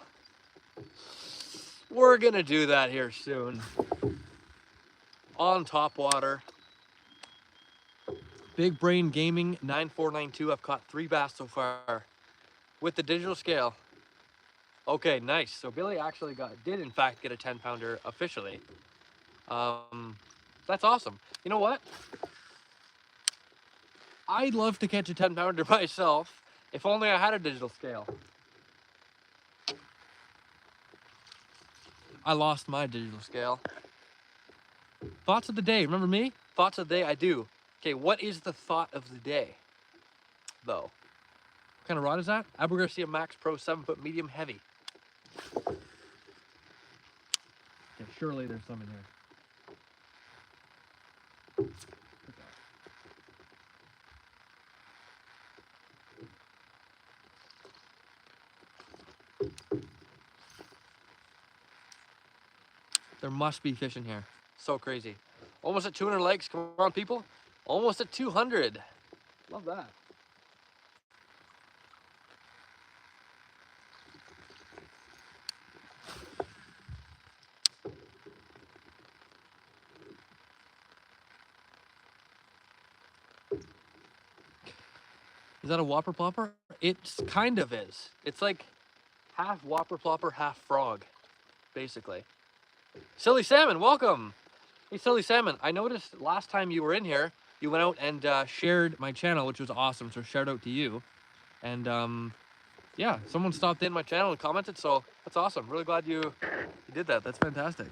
We're gonna do that here soon. On top water. Big Brain Gaming 9492. I've caught 3 bass so far with the digital scale. Okay, nice. So Billy actually did in fact get a 10 pounder officially. That's awesome. You know what? I'd love to catch a 10 pounder myself. If only I had a digital scale. I lost my digital scale. Thoughts of the day. Remember me? Thoughts of the day, I do. Okay, what is the thought of the day, though? What kind of rod is that? Abu Garcia Max Pro 7-foot medium heavy. Okay, surely there's some in here. There must be fish in here. So crazy. Almost at 200 likes. Come on, people. Almost at 200. Love that. Is that a whopper plopper? It kind of is. It's like half whopper plopper, half frog, basically. Silly Salmon, welcome. Hey, Silly Salmon, I noticed last time you were in here, you went out and shared my channel, which was awesome, so shout out to you. And yeah, someone stopped in my channel and commented, so that's awesome. Really glad you did that. That's fantastic.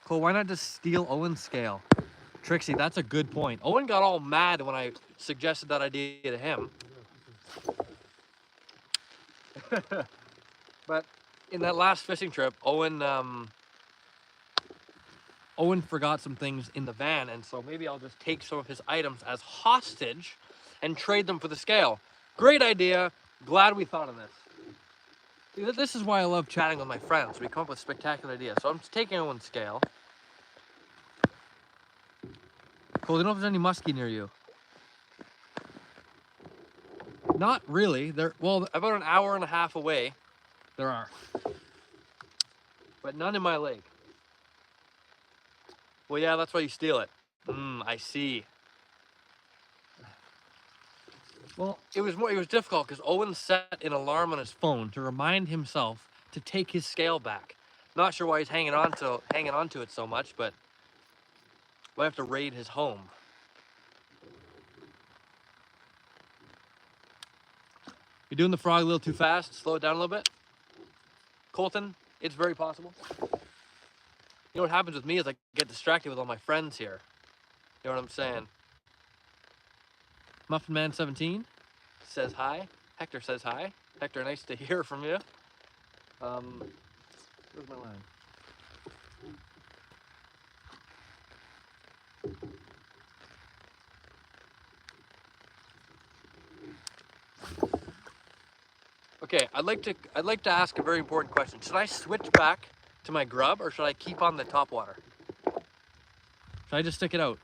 Cool, why not just steal Owen's scale? Trixie, that's a good point. Owen got all mad when I suggested that idea to him. But in that last fishing trip, Owen forgot some things in the van, and so maybe I'll just take some of his items as hostage and trade them for the scale. Great idea. Glad we thought of this. This is why I love chatting with my friends. We come up with spectacular ideas. So I'm taking Owen's scale. Cool, do you know if there's any muskie near you? Not really. Well, about an hour and a half away, there are. But none in my lake. Well, yeah, that's why you steal it. I see. Well, it was difficult because Owen set an alarm on his phone to remind himself to take his scale back. Not sure why he's hanging on to it so much, but I have to raid his home. You're doing the frog a little too fast. Slow it down a little bit. Colton, it's very possible. You know what happens with me is I get distracted with all my friends here. You know what I'm saying? Muffin Man 17 says hi. Hector says hi. Hector, nice to hear from you. Where's my line? Okay, I'd like to ask a very important question. Should I switch back to my grub or should I keep on the top water? Should I just stick it out?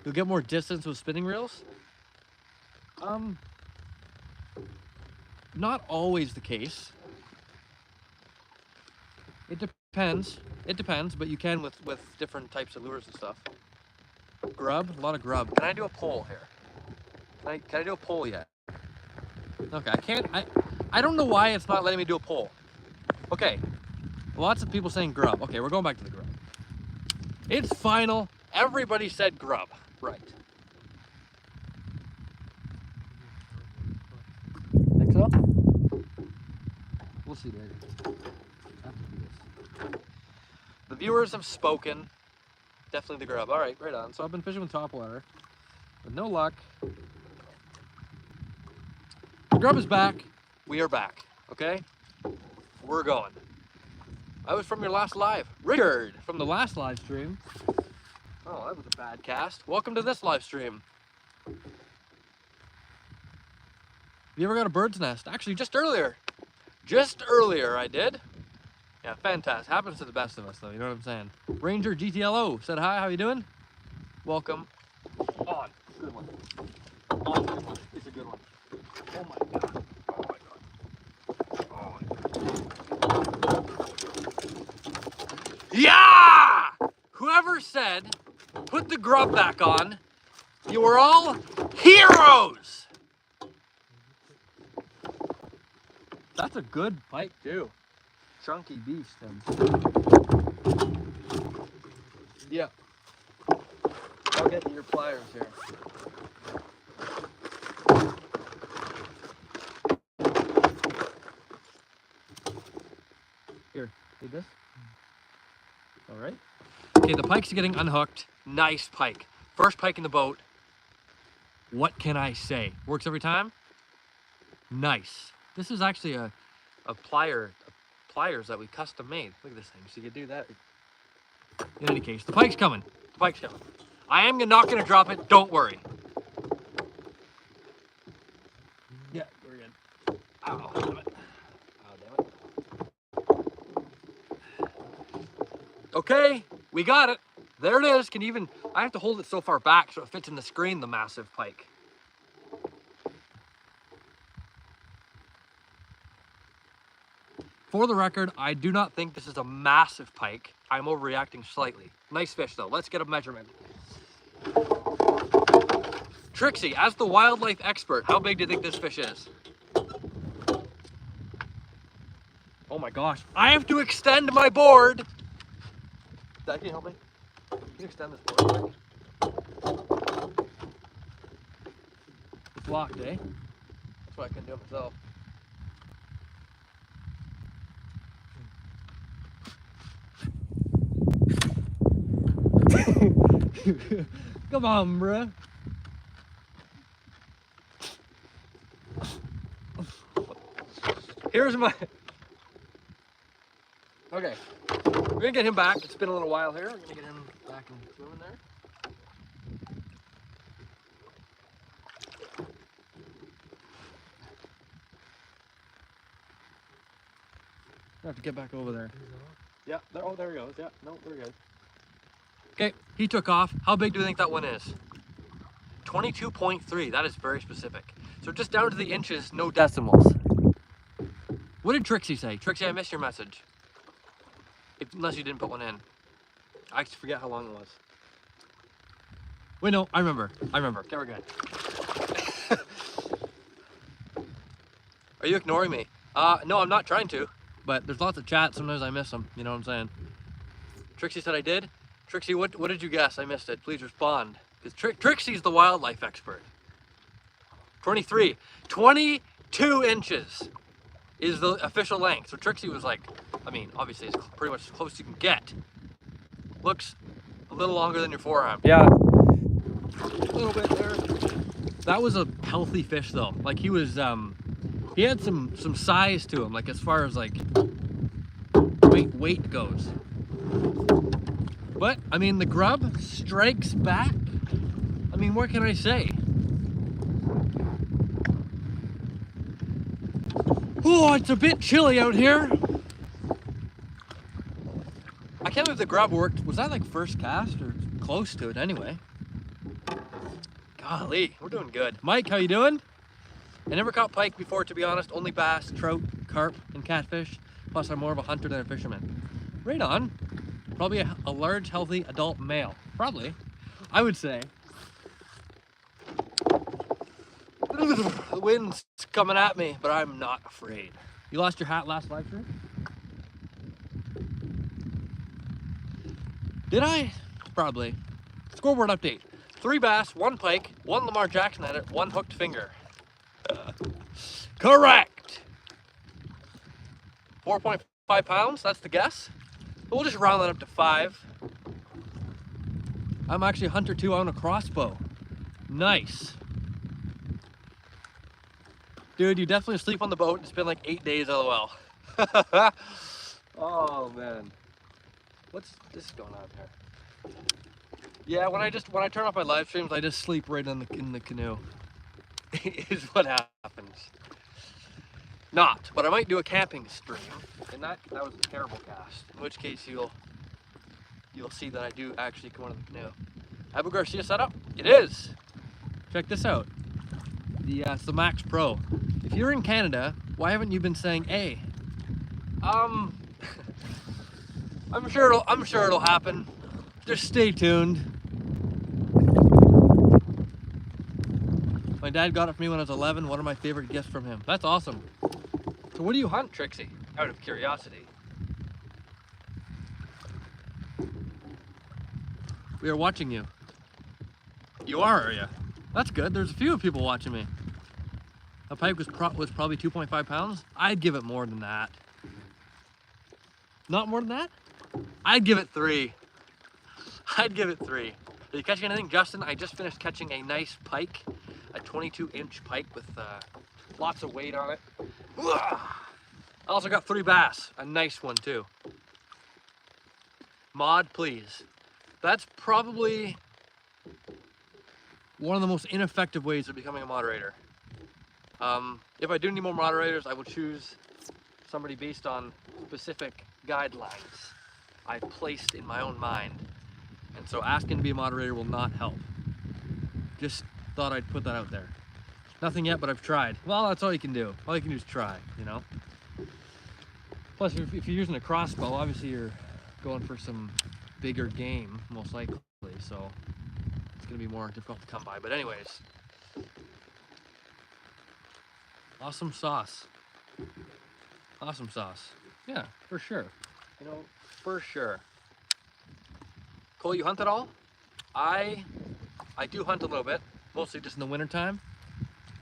You'll get more distance with spinning reels? Not always the case. It depends. It depends, but you can with different types of lures and stuff. Grub, a lot of grub. Can I do a poll here? Can I do a poll yet? Okay, I can't. I don't know why it's not letting me do a poll. Okay, lots of people saying grub. Okay, we're going back to the grub. It's final. Everybody said grub. Right. Think so? We'll see later. After this. The viewers have spoken. Definitely the grub. All right, right on. So I've been fishing with topwater, with no luck. The grub is back. We are back. Okay, we're going. I was from your last live. Richard from the last live stream. Oh, that was a bad cast. Welcome to this live stream. Have you ever got a bird's nest? Actually, just earlier. Just earlier I did. Yeah, fantastic. Happens to the best of us though, you know what I'm saying? Ranger GTLO said hi, how you doing? Welcome. On. Good one. On, good one. It's a good one. Oh my god. Oh my god. Oh my god. Yeah! Whoever said put the grub back on, you were all heroes! That's a good pike too. Chunky beast. Yeah. I'll get your pliers here. Here, see this? All right. Okay, the pike's getting unhooked. Nice pike. First pike in the boat. What can I say? Works every time? Nice. This is actually a pliers that we custom made. Look at this thing, so you can do that. In any case, the pike's coming. The pike's coming. I am not gonna drop it, don't worry. Yeah, we're good. Oh, damn it. Oh, damn it. Okay, we got it. There it is. I have to hold it so far back so it fits in the screen, the massive pike. For the record, I do not think this is a massive pike. I'm overreacting slightly. Nice fish though. Let's get a measurement. Trixie, as the wildlife expert, how big do you think this fish is? Oh my gosh. I have to extend my board. Dad, can you help me? Can you extend this board quick? It's locked, eh? That's why I couldn't do it myself. Come on, bruh. Here's my... Okay. We're gonna get him back. It's been a little while here. We're gonna get him back and swimming there. I have to get back over there. Yeah, there, oh, there he goes. Yeah, no, there he goes. Okay, he took off. How big do you think that one is? 22.3. That is very specific. So just down to the inches, no decimals. What did Trixie say? Trixie, I missed your message. Unless you didn't put one in. I actually forget how long it was. Wait, no, I remember. Okay, we're good. Are you ignoring me? No, I'm not trying to. But there's lots of chat. Sometimes I miss them. You know what I'm saying? Trixie said I did. Trixie, what did you guess? I missed it. Please respond. Because Trixie's the wildlife expert. 23. 22 inches is the official length. So Trixie was like, I mean, obviously it's pretty much as close as you can get. Looks a little longer than your forearm. Yeah. A little bit there. That was a healthy fish though. Like he was, he had some size to him, like as far as like weight goes. But, I mean, the grub strikes back. I mean, what can I say? Oh, it's a bit chilly out here. I can't believe the grub worked. Was that like first cast or close to it anyway? Golly, we're doing good. Mike, how you doing? I never caught pike before, to be honest. Only bass, trout, carp, and catfish. Plus, I'm more of a hunter than a fisherman. Right on. Probably a large, healthy adult male. Probably. I would say. The wind's coming at me, but I'm not afraid. You lost your hat last live stream? Did I? Probably. Scoreboard update. 3 bass, 1 pike, 1 Lamar Jackson at it, 1 hooked finger. Correct! 4.5 pounds, that's the guess. We'll just round that up to 5. I'm actually a hunter too, I own a crossbow. Nice. Dude, you definitely sleep on the boat. It's been like 8 days, LOL. Oh man. What's this going on here? Yeah, when I turn off my live streams, I just sleep right in the canoe. Is what happens. Not, but I might do a camping stream, and that was a terrible cast. In which case you'll see that I do actually come out of the canoe. Abu Garcia setup? It is. Check this out. It's the Max Pro. If you're in Canada, why haven't you been saying A? I'm sure it'll happen. Just stay tuned. My dad got it for me when I was 11. One of my favorite gifts from him. That's awesome. So what do you hunt, Trixie? Out of curiosity. We are watching you. You are you? That's good. There's a few people watching me. A pike was probably 2.5 pounds. I'd give it more than that. Not more than that? I'd give it 3. I'd give it 3. Are you catching anything, Justin? I just finished catching a nice pike, a 22-inch pike with lots of weight on it. I also got 3 bass, a nice one too. Mod, please. That's probably one of the most ineffective ways of becoming a moderator. If I do need more moderators, I will choose somebody based on specific guidelines I've placed in my own mind. And so asking to be a moderator will not help. Just thought I'd put that out there. Nothing yet, but I've tried. Well, that's all you can do. All you can do is try, you know? Plus, if you're using a crossbow, obviously you're going for some bigger game, most likely, so it's gonna be more difficult to come by. But anyways, awesome sauce. Awesome sauce. Yeah, for sure. You know, for sure. Cole, you hunt at all? I do hunt a little bit, mostly just in the wintertime.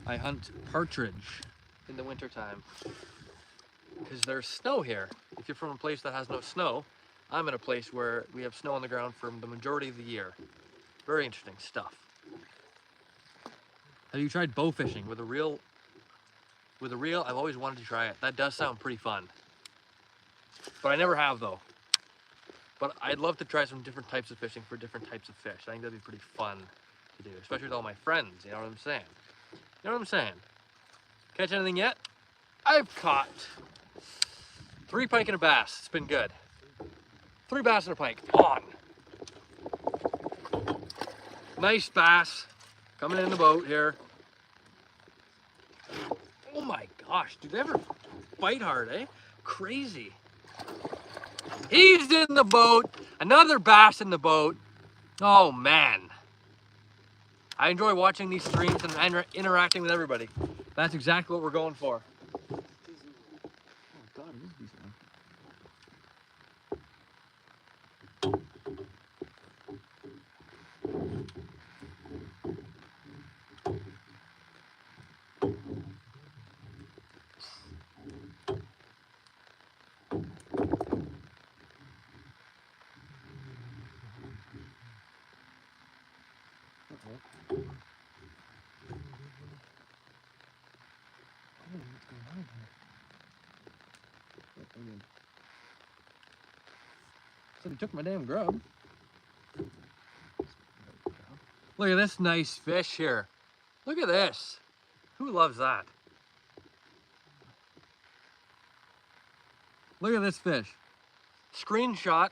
I hunt partridge in the wintertime because there's snow here. If you're from a place that has no snow, I'm in a place where we have snow on the ground for the majority of the year. Very interesting stuff. Have you tried bow fishing with a reel? With a reel, I've always wanted to try it. That does sound pretty fun. But I never have though. But I'd love to try some different types of fishing for different types of fish. I think that'd be pretty fun to do, especially with all my friends, you know what I'm saying? You know what I'm saying? Catch anything yet? I've caught 3 pike and a bass. It's been good. 3 bass and a pike. On. Nice bass. Coming in the boat here. Oh my gosh, do they ever bite hard, eh? Crazy. He's in the boat. Another bass in the boat. Oh man. I enjoy watching these streams and interacting with everybody. That's exactly what we're going for. Oh God, it is decent. So he took my damn grub. Look at this nice fish here. Look at this. Who loves that? Look at this fish. Screenshot.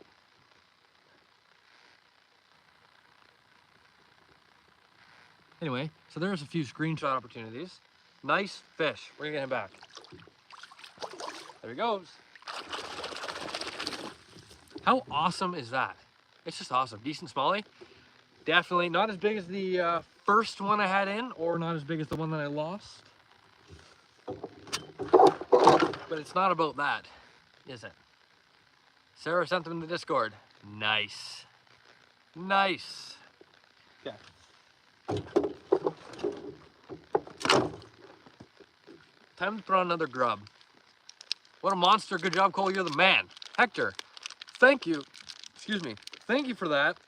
Anyway, so there's a few screenshot opportunities. Nice fish. We're gonna get him back. There he goes. How awesome is that? It's just awesome. Decent smallie. Definitely not as big as the first one I had in, or not as big as the one that I lost. But it's not about that, is it? Sarah sent them in the Discord. Nice. Nice. Okay. Time to put on another grub. What a monster. Good job, Cole. You're the man. Hector, thank you. Excuse me. Thank you for that.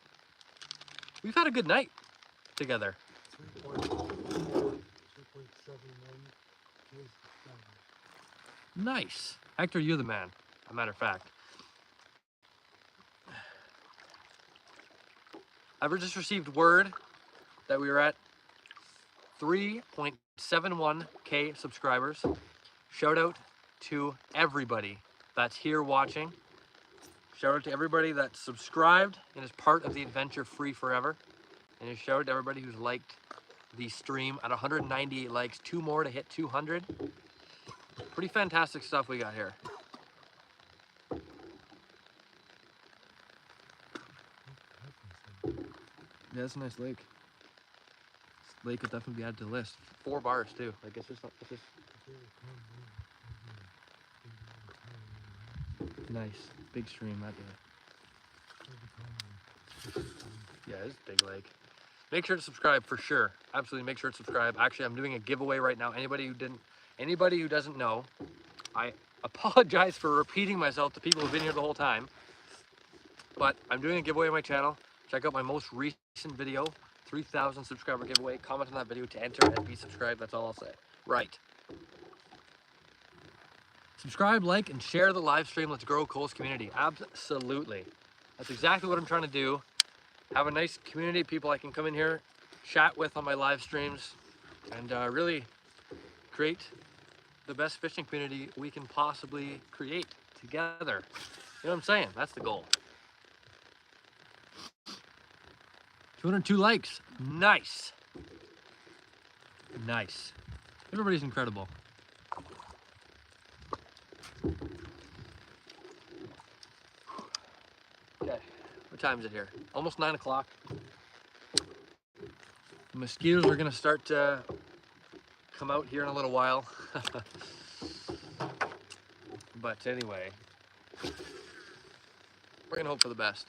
We've had a good night together. 3.71. Nice. Hector, you're the man. As a matter of fact. I've just received word that we were at 3.71K subscribers. Shout out to everybody that's here watching. Shout out to everybody that's subscribed and is part of the adventure Free Forever. And a shout out to everybody who's liked the stream at 198 likes. 2 more to hit 200. Pretty fantastic stuff we got here. Yeah, it's a nice lake. This lake could definitely be added to the list. 4 bars too. Like it's just nice. Big stream that day. Yeah, it's a big lake. Make sure to subscribe for sure. Absolutely make sure to subscribe. Actually, I'm doing a giveaway right now. Anybody who doesn't know, I apologize for repeating myself to people who've been here the whole time. But I'm doing a giveaway on my channel. Check out my most recent video, 3,000 subscriber giveaway. Comment on that video to enter and be subscribed. That's all I'll say. Right. Subscribe, like, and share the live stream. Let's grow Cole's community. Absolutely. That's exactly what I'm trying to do. Have a nice community of people I can come in here, chat with on my live streams, and really create the best fishing community we can possibly create together. You know what I'm saying? That's the goal. 202 likes. Nice. Nice. Everybody's incredible. Okay, what time is it here? Almost 9 o'clock. The mosquitoes are gonna start to come out here in a little while. But anyway, we're gonna hope for the best.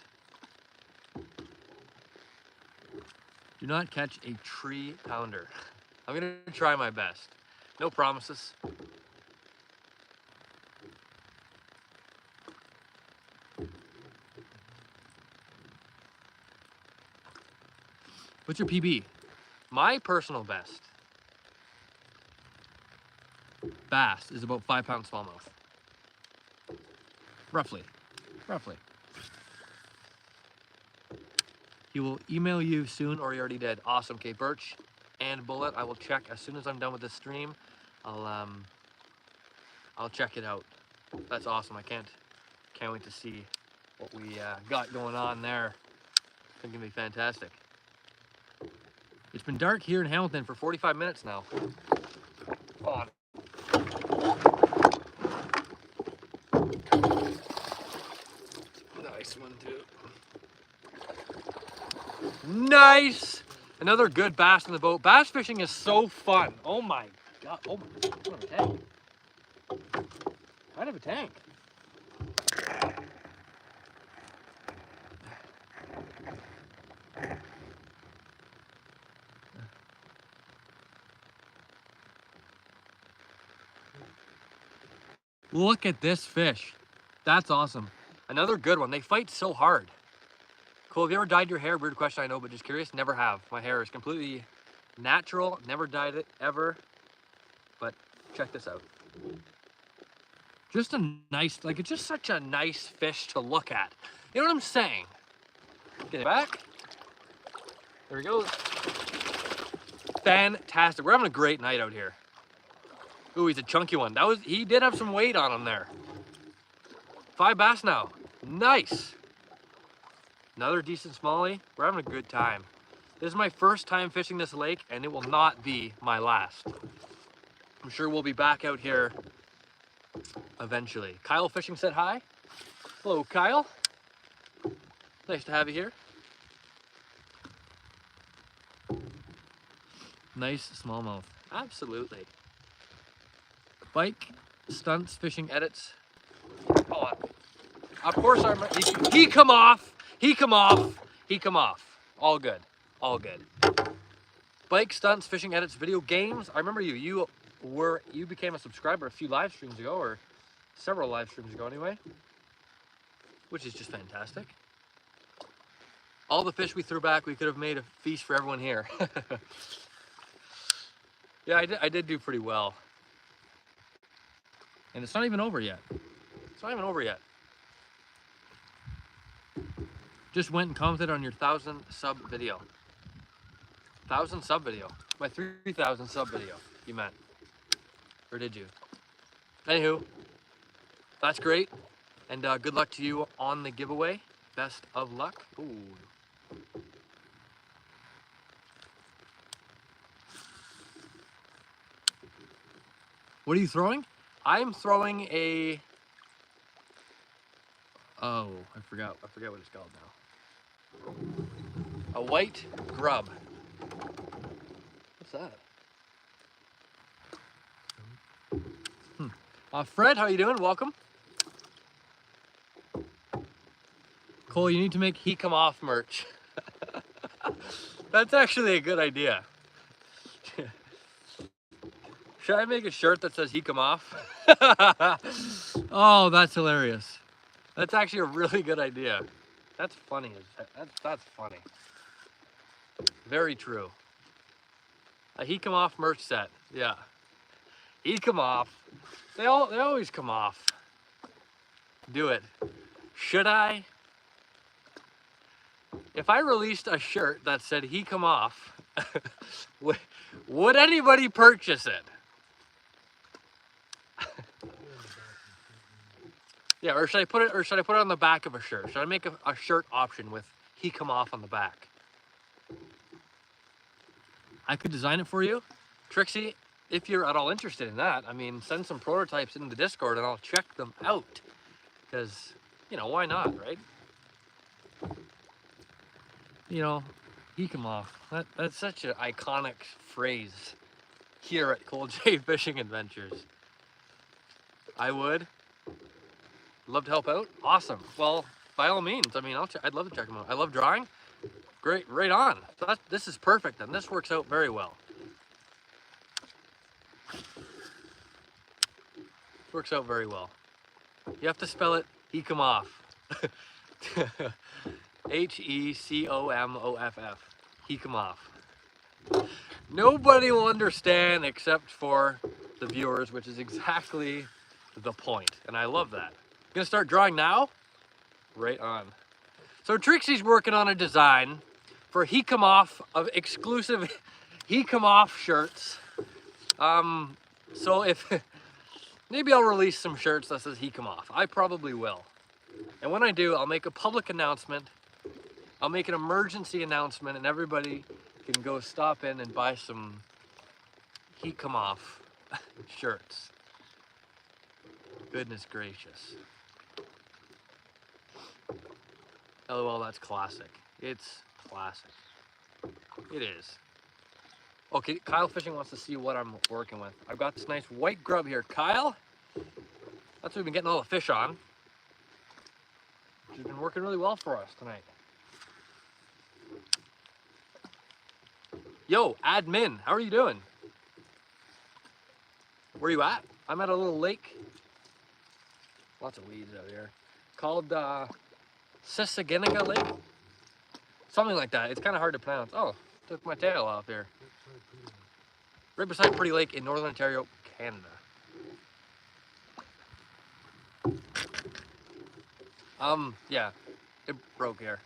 Do not catch a tree pounder. I'm gonna try my best. No promises. What's your PB? My personal best bass is about 5 pound smallmouth. Roughly. He will email you soon, or he already did. Awesome, Kate Birch and Bullet. I will check as soon as I'm done with this stream. I'll check it out. That's awesome. I can't wait to see what we got going on there. It's gonna be fantastic. It's been dark here in Hamilton for 45 minutes now. Oh. Nice one too. Nice! Another good bass in the boat. Bass fishing is so fun. Oh my God. Oh my, what a tank. Kind of a tank. Look at this fish. That's awesome. Another good one. They fight so hard. Cool, have you ever dyed your hair? Weird question, I know, but just curious. Never have. My hair is completely natural. Never dyed it, ever. But check this out. Just a nice, like, it's just such a nice fish to look at. You know what I'm saying? Get it back. There he goes. Fantastic. We're having a great night out here. Ooh, he's a chunky one. He did have some weight on him there. 5 bass now. Nice. Another decent smallie. We're having a good time. This is my first time fishing this lake, and it will not be my last. I'm sure we'll be back out here eventually. Kyle Fishing said hi. Hello, Kyle. Nice to have you here. Nice smallmouth. Absolutely. Bike, stunts, fishing edits. Hold on. Of course, he come off. He come off. He come off. All good. All good. Bike, stunts, fishing edits, video games. I remember you. You became a subscriber a few live streams ago, or several live streams ago anyway, which is just fantastic. All the fish we threw back, we could have made a feast for everyone here. Yeah, I did do pretty well. And it's not even over yet. It's not even over yet. Just went and commented on your 1,000 sub video. 1,000 sub video. My 3,000 sub video, you meant. Or did you? Anywho, that's great. And good luck to you on the giveaway. Best of luck. Ooh. What are you throwing? I'm throwing a... Oh, I forgot what it's called now. A white grub. What's that? Fred, how you doing? Welcome. Cole, you need to make He Come Off merch. That's actually a good idea. Should I make a shirt that says He Come Off? Oh, that's hilarious. That's actually a really good idea. That's funny. That's funny. Very true. A He Come Off merch set. Yeah. He come off. They always come off. Do it. Should I? If I released a shirt that said He Come Off, would anybody purchase it? Yeah, or should I put it on the back of a shirt? Should I make a shirt option with He Come Off on the back? I could design it for you. Trixie, if you're at all interested in that, I mean, send some prototypes in the Discord and I'll check them out. Because, you know, why not, right? You know, He Come Off. That's such an iconic phrase here at Cole J Fishing Adventures. I would love to help out. Awesome. Well, by all means. I mean, I'd love to check them out. I love drawing. Great, right on. So this is perfect, and this works out very well. Works out very well. You have to spell it He Come Off. Hecomoff. He Come Off. Nobody will understand except for the viewers, which is exactly the point. And I love that. Gonna start drawing now? Right on. So Trixie's working on a design for He Come Off of exclusive He Come Off shirts. So if maybe I'll release some shirts that says He Come Off. I probably will. And when I do, I'll make a public announcement. I'll make an emergency announcement and everybody can go stop in and buy some He Come Off shirts. Goodness gracious. LOL, that's classic. It's classic. It is. Okay, Kyle Fishing wants to see what I'm working with. I've got this nice white grub here. Kyle, that's what we've been getting all the fish on. Which has been working really well for us tonight. Yo, admin, how are you doing? Where you at? I'm at a little lake. Lots of weeds out here. Called Sisaginaga Lake? Something like that. It's kind of hard to pronounce. Oh, took my tail off here. Right beside Pretty Lake in Northern Ontario, Canada. Yeah, it broke here.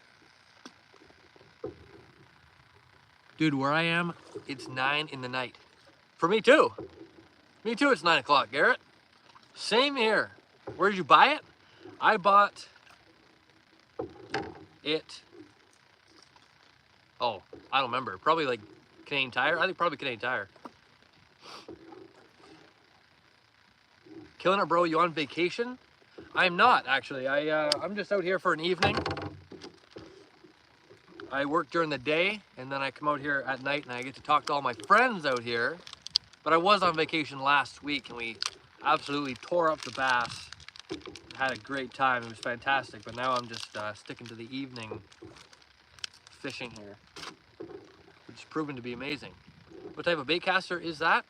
Dude, where I am, it's 9 in the night. For me too. Me too, it's 9 o'clock, Garrett. Same here. Where did you buy it? I bought it. Oh, I don't remember. Probably like Canadian Tire. I think probably Canadian Tire. Killing it, bro. You on vacation? I'm not, actually. I'm just out here for an evening. I work during the day and then I come out here at night and I get to talk to all my friends out here. But I was on vacation last week and we absolutely tore up the bass. Had a great time, it was fantastic. But now I'm just sticking to the evening fishing here, which has proven to be amazing. What type of bait caster is that?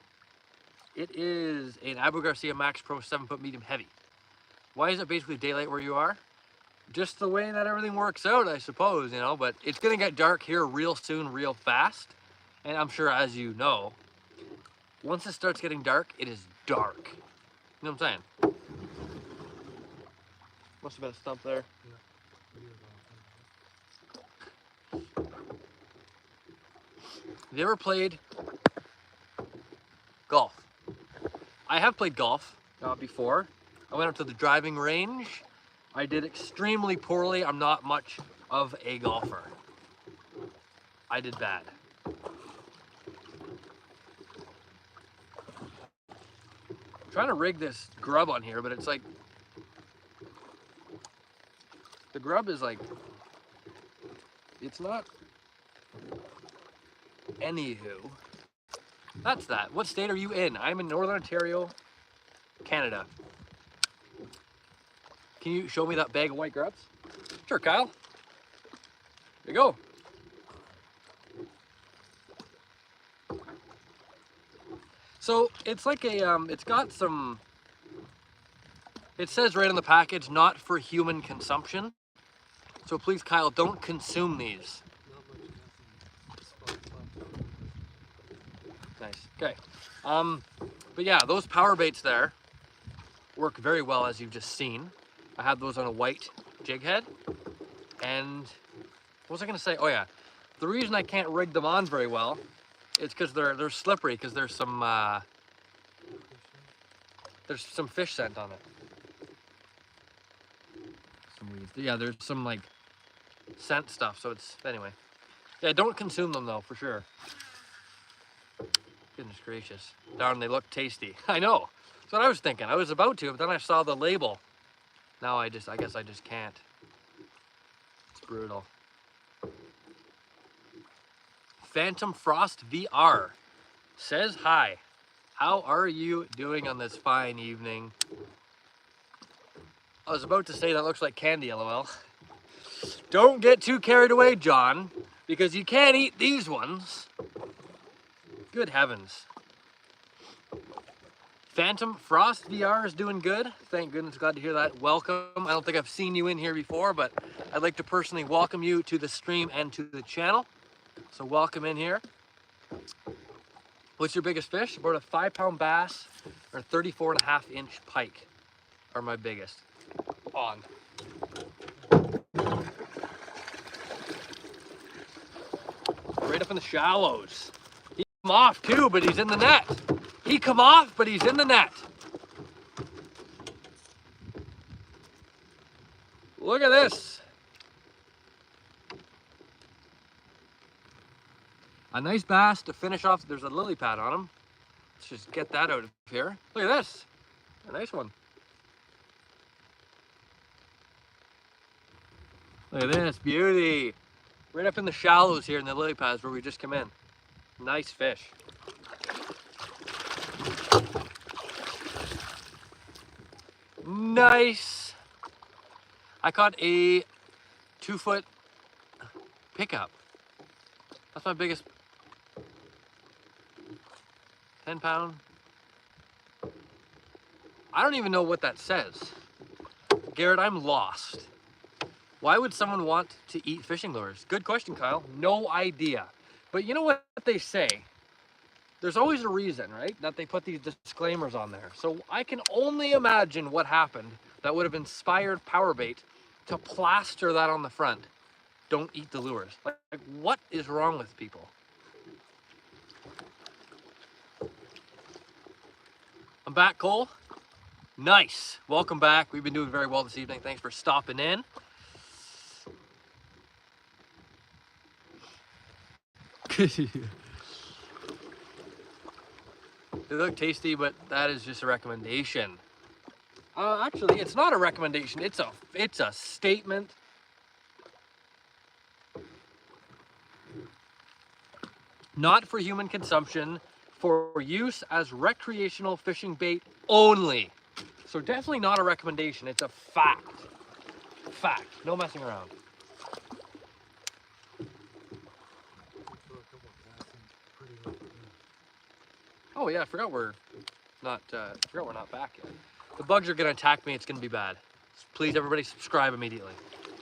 It is an Abu Garcia Max Pro 7-foot medium heavy. Why is it basically daylight where you are? Just the way that everything works out, I suppose, you know, but it's gonna get dark here real soon, real fast. And I'm sure, as you know, once it starts getting dark, it is dark. You know what I'm saying? Must have been a stump there. Have you ever played golf? I have played golf before. I went up to the driving range. I did extremely poorly. I'm not much of a golfer. I did bad. I'm trying to rig this grub on here, but it's like, the grub is like, it's not, anywho. That's that. What state are you in? I'm in Northern Ontario, Canada. Can you show me that bag of white grubs? Sure, Kyle. There you go. So it's like a, it's got some, it says right on the package, not for human consumption. So please, Kyle, don't consume these. Nice, okay. But yeah, those power baits there work very well, as you've just seen. I have those on a white jig head. And what was I gonna say? Oh yeah, the reason I can't rig them on very well is because they're slippery, because there's some fish scent on it. Yeah, there's some like scent stuff, so it's, anyway. Yeah, don't consume them though, for sure. Goodness gracious. Darn, they look tasty. I know. That's what I was thinking. I was about to, but then I saw the label. Now I guess I just can't. It's brutal. Phantom Frost VR says hi. How are you doing on this fine evening? I was about to say that looks like candy, lol. Don't get too carried away, John, because you can't eat these ones. Good heavens. Phantom Frost VR is doing good. Thank goodness, glad to hear that. Welcome. I don't think I've seen you in here before, but I'd like to personally welcome you to the stream and to the channel. So welcome in here. What's your biggest fish? About a 5-pound bass or 34.5-inch pike are my biggest. On. Right up in the shallows. He come off too, but he's in the net. He come off, but he's in the net. Look at this. A nice bass to finish off. There's a lily pad on him. Let's just get that out of here. Look at this. A nice one. Look at this beauty. Right up in the shallows here in the lily pads where we just come in. Nice fish. Nice. I caught a 2-foot pickup. That's my biggest. 10-pound. I don't even know what that says. Garrett, I'm lost. Why would someone want to eat fishing lures? Good question, Kyle. No idea. But you know what they say? There's always a reason, right? That they put these disclaimers on there. So I can only imagine what happened that would have inspired Powerbait to plaster that on the front. Don't eat the lures. Like what is wrong with people? I'm back, Cole. Nice. Welcome back. We've been doing very well this evening. Thanks for stopping in. They look tasty, but that is just a recommendation. Actually, it's not a recommendation. It's a statement. Not for human consumption, for use as recreational fishing bait only. So definitely not a recommendation, it's a fact. Fact, no messing around. Oh yeah, I forgot we're not back yet. The bugs are gonna attack me, it's gonna be bad. Please everybody subscribe immediately.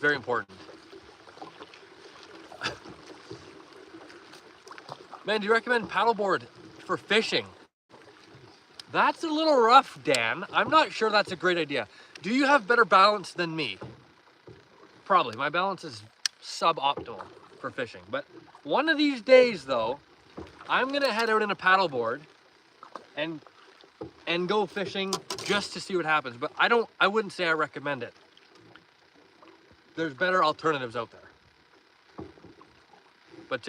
Very important. Man, do you recommend paddleboard for fishing? That's a little rough, Dan. I'm not sure that's a great idea. Do you have better balance than me? Probably. My balance is suboptimal for fishing. But one of these days, though, I'm gonna head out in a paddleboard and go fishing just to see what happens. But I wouldn't say I recommend it. There's better alternatives out there. But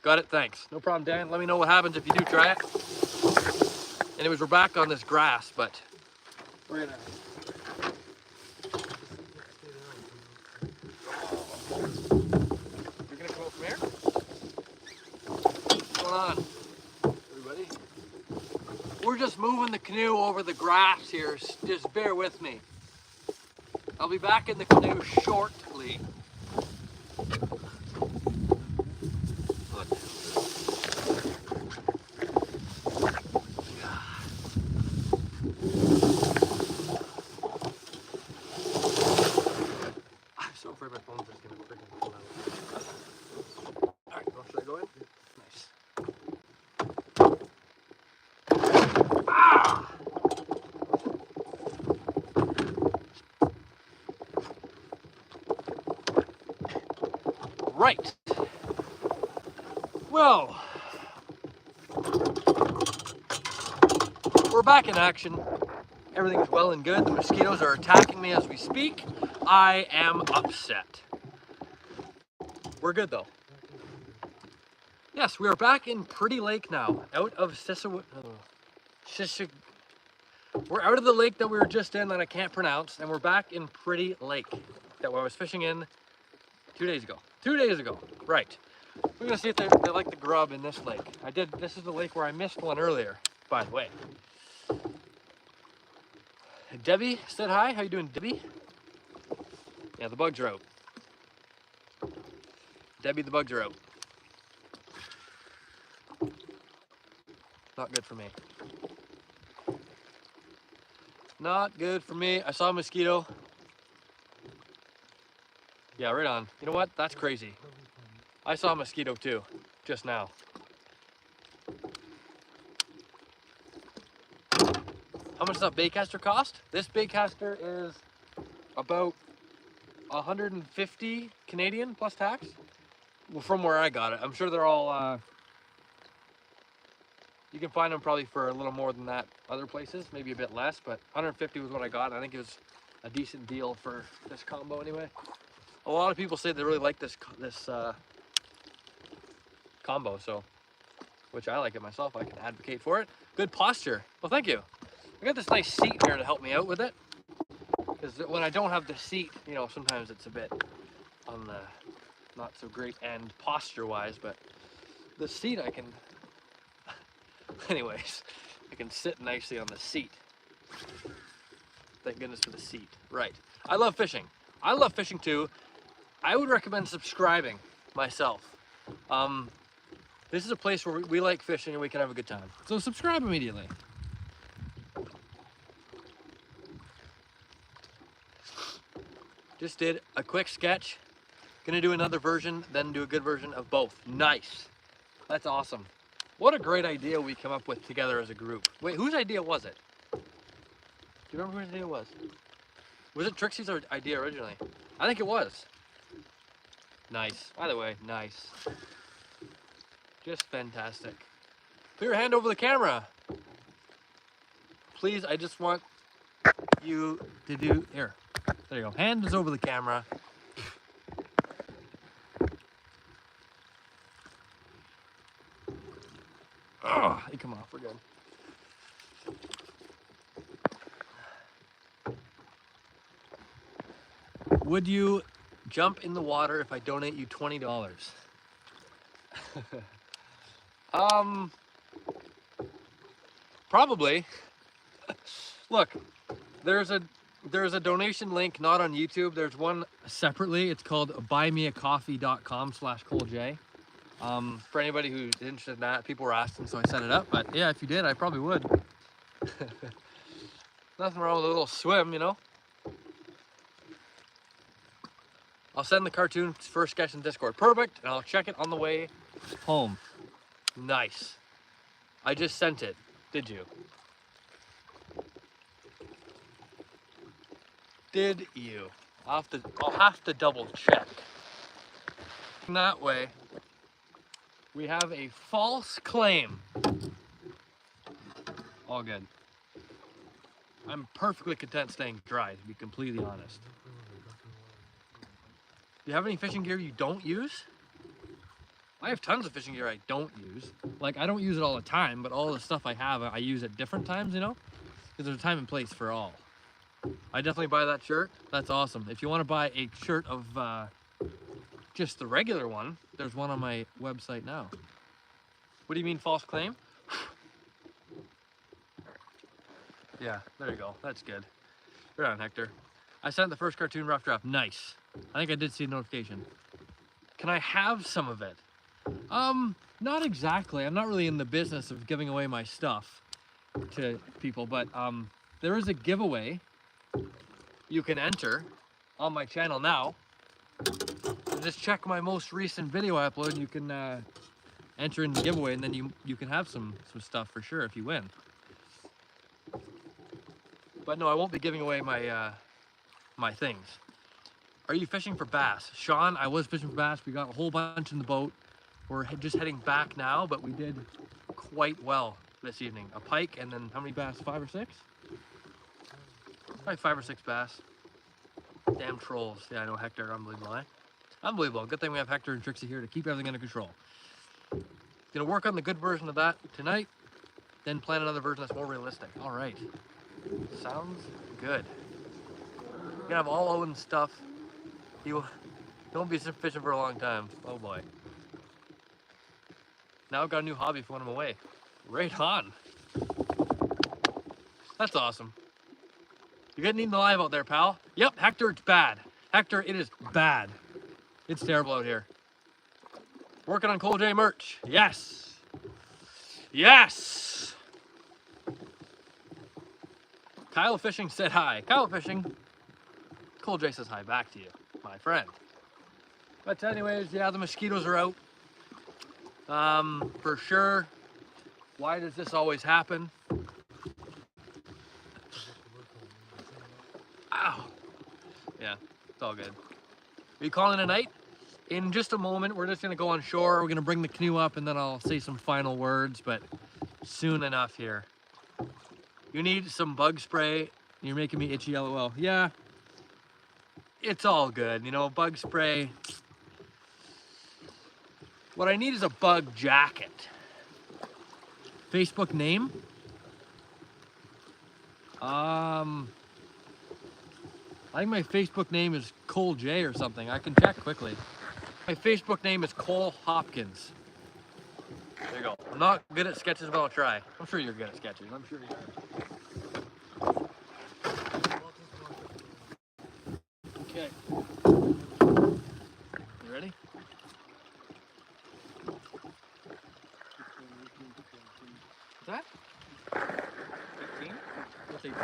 got it, thanks. No problem, Dan. Let me know what happens if you do try it. Anyways, we're back on this grass, but we're gonna... You're gonna come out from here? What's going on, everybody? We're just moving the canoe over the grass here. Just bear with me. I'll be back in the canoe shortly. I'm so afraid my phone's just gonna freaking pull out. Alright, well, should I go in? Nice. Ah! Right. Well, we're back in action. Everything is well and good. The mosquitoes are attacking me as we speak. I am upset. We're good though. Yes, we are back in Pretty Lake now, out of We're out of the lake that we were just in that I can't pronounce, and we're back in Pretty Lake that I was fishing in 2 days ago. 2 days ago, right. We're gonna see if they like the grub in this lake. This is the lake where I missed one earlier, by the way. Debbie said hi. How you doing, Debbie? Yeah, the bugs are out. Debbie, the bugs are out. Not good for me. Not good for me. I saw a mosquito. Yeah, right on. You know what? That's crazy. I saw a mosquito too, just now. How much does that baitcaster cost? This baitcaster is about 150 Canadian plus tax. Well, from where I got it. I'm sure they're all, you can find them probably for a little more than that other places, maybe a bit less, but 150 was what I got. I think it was a decent deal for this combo anyway. A lot of people say they really like this combo, so, which I like it myself. I can advocate for it. Good posture. Well, thank you. I got this nice seat here to help me out with it. Because when I don't have the seat, you know, sometimes it's a bit on the not so great end posture-wise, but the seat I can, anyways, I can sit nicely on the seat. Thank goodness for the seat. Right. I love fishing. I love fishing too. I would recommend subscribing myself. This is a place where we like fishing and we can have a good time. So subscribe immediately. Just did a quick sketch. Gonna do another version, then do a good version of both. Nice. That's awesome. What a great idea we come up with together as a group. Wait, whose idea was it? Do you remember whose idea it was? Was it Trixie's idea originally? I think it was. Nice. Either way, nice. Just fantastic. Put your hand over the camera. Please, I just want you to do, here. There you go. Hand is over the camera. Oh, they come off. We're good. Would you jump in the water if I donate you $20? Probably. Look, there's a donation link not on YouTube. There's one separately. It's called buymeacoffee.com/ColeJ. For anybody who's interested in that, people were asking, so I set it up. But yeah, if you did, I probably would. Nothing wrong with a little swim, you know. I'll send the cartoon first sketch in Discord. Perfect, and I'll check it on the way home. Nice. I just sent it. Did you? Did you? I'll have to double check. That way, we have a false claim. All good. I'm perfectly content staying dry, to be completely honest. Do you have any fishing gear you don't use? I have tons of fishing gear I don't use. Like, I don't use it all the time, but all the stuff I have, I use at different times, you know? Because there's a time and place for all. I definitely buy that shirt. That's awesome. If you want to buy a shirt of just the regular one, there's one on my website now. What do you mean false claim? Yeah, there you go. That's good. Right on, Hector. I sent the first cartoon rough draft. Nice. I think I did see a notification. Can I have some of it? Not exactly. I'm not really in the business of giving away my stuff to people, but there is a giveaway you can enter on my channel now. So just check my most recent video I uploaded, and you can enter in the giveaway, and then you can have some stuff for sure if you win. But no, I won't be giving away my my things. Are you fishing for bass? Sean, I was fishing for bass. We got a whole bunch in the boat. We're just heading back now, but we did quite well this evening. A pike, and then how many bass? 5 or 6? Probably 5 or 6 bass. Damn trolls. Yeah, I know, Hector. Unbelievable, eh? Unbelievable. Good thing we have Hector and Trixie here to keep everything under control. Gonna work on the good version of that tonight, then plan another version that's more realistic. All right. Sounds good. You're gonna have all Owen's stuff. He won't be fishing for a long time. Oh boy. Now I've got a new hobby for when I'm away. Right on. That's awesome. You're getting eaten alive out there, pal. Yep, Hector, it's bad. Hector, it is bad. It's terrible out here. Working on Cole J merch. Yes. Yes. Kyle Fishing said hi. Kyle Fishing. Cole J says hi back to you, my friend. But anyways, yeah, the mosquitoes are out. For sure. Why does this always happen? Ow. Yeah, it's all good. Are you calling it a night? In just a moment, we're just gonna go on shore. We're gonna bring the canoe up, and then I'll say some final words, but soon enough here. You need some bug spray. You're making me itchy, LOL. Yeah, it's all good. You know, bug spray. What I need is a bug jacket. Facebook name? I think my Facebook name is Cole J or something. I can check quickly. My Facebook name is Cole Hopkins. There you go. I'm not good at sketches, but I'll try. I'm sure you're good at sketches. I'm sure you are. Okay. You ready? What's that? 15? What's 18?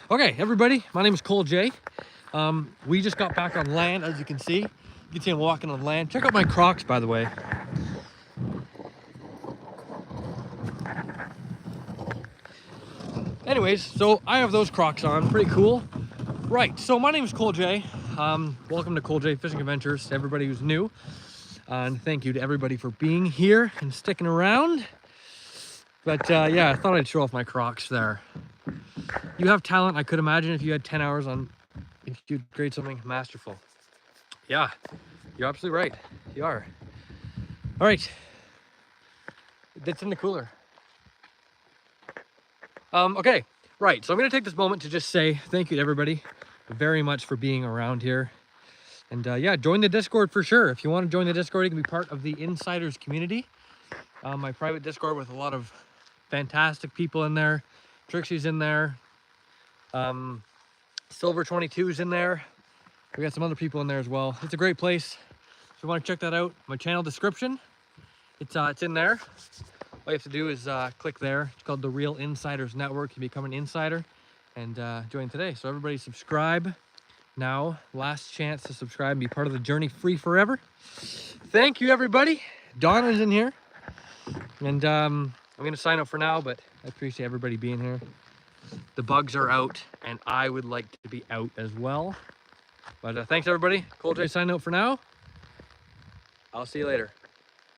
Okay, everybody, my name is Cole J. We just got back on land, as you can see. You can see I'm walking on land. Check out my Crocs, by the way. Anyways, so I have those Crocs on, pretty cool. Right, so my name is Cole J. Welcome to Cole J Fishing Adventures to everybody who's new. And thank you to everybody for being here and sticking around. But yeah, I thought I'd show off my Crocs there. You have talent. I could imagine if you had 10 hours on, if you'd create something masterful. Yeah, you're absolutely right. You are. All right. That's in the cooler. Okay, right. So I'm going to take this moment to just say thank you to everybody very much for being around here. And yeah, join the Discord for sure. If you want to join the Discord, you can be part of the Insiders community. My private Discord with a lot of fantastic people in there. Trixie's in there. Silver 22's in there. We got some other people in there as well. It's a great place. If you want to check that out, my channel description, it's in there. All you have to do is click there. It's called the Real Insiders Network. You become an insider and join today. So everybody subscribe now. Last chance to subscribe and be part of the journey free forever. Thank you, everybody. Donna's in here. And I'm going to sign up for now, but I appreciate everybody being here. The bugs are out, and I would like to be out as well. But thanks, everybody. Cool J signing out for now. I'll see you later.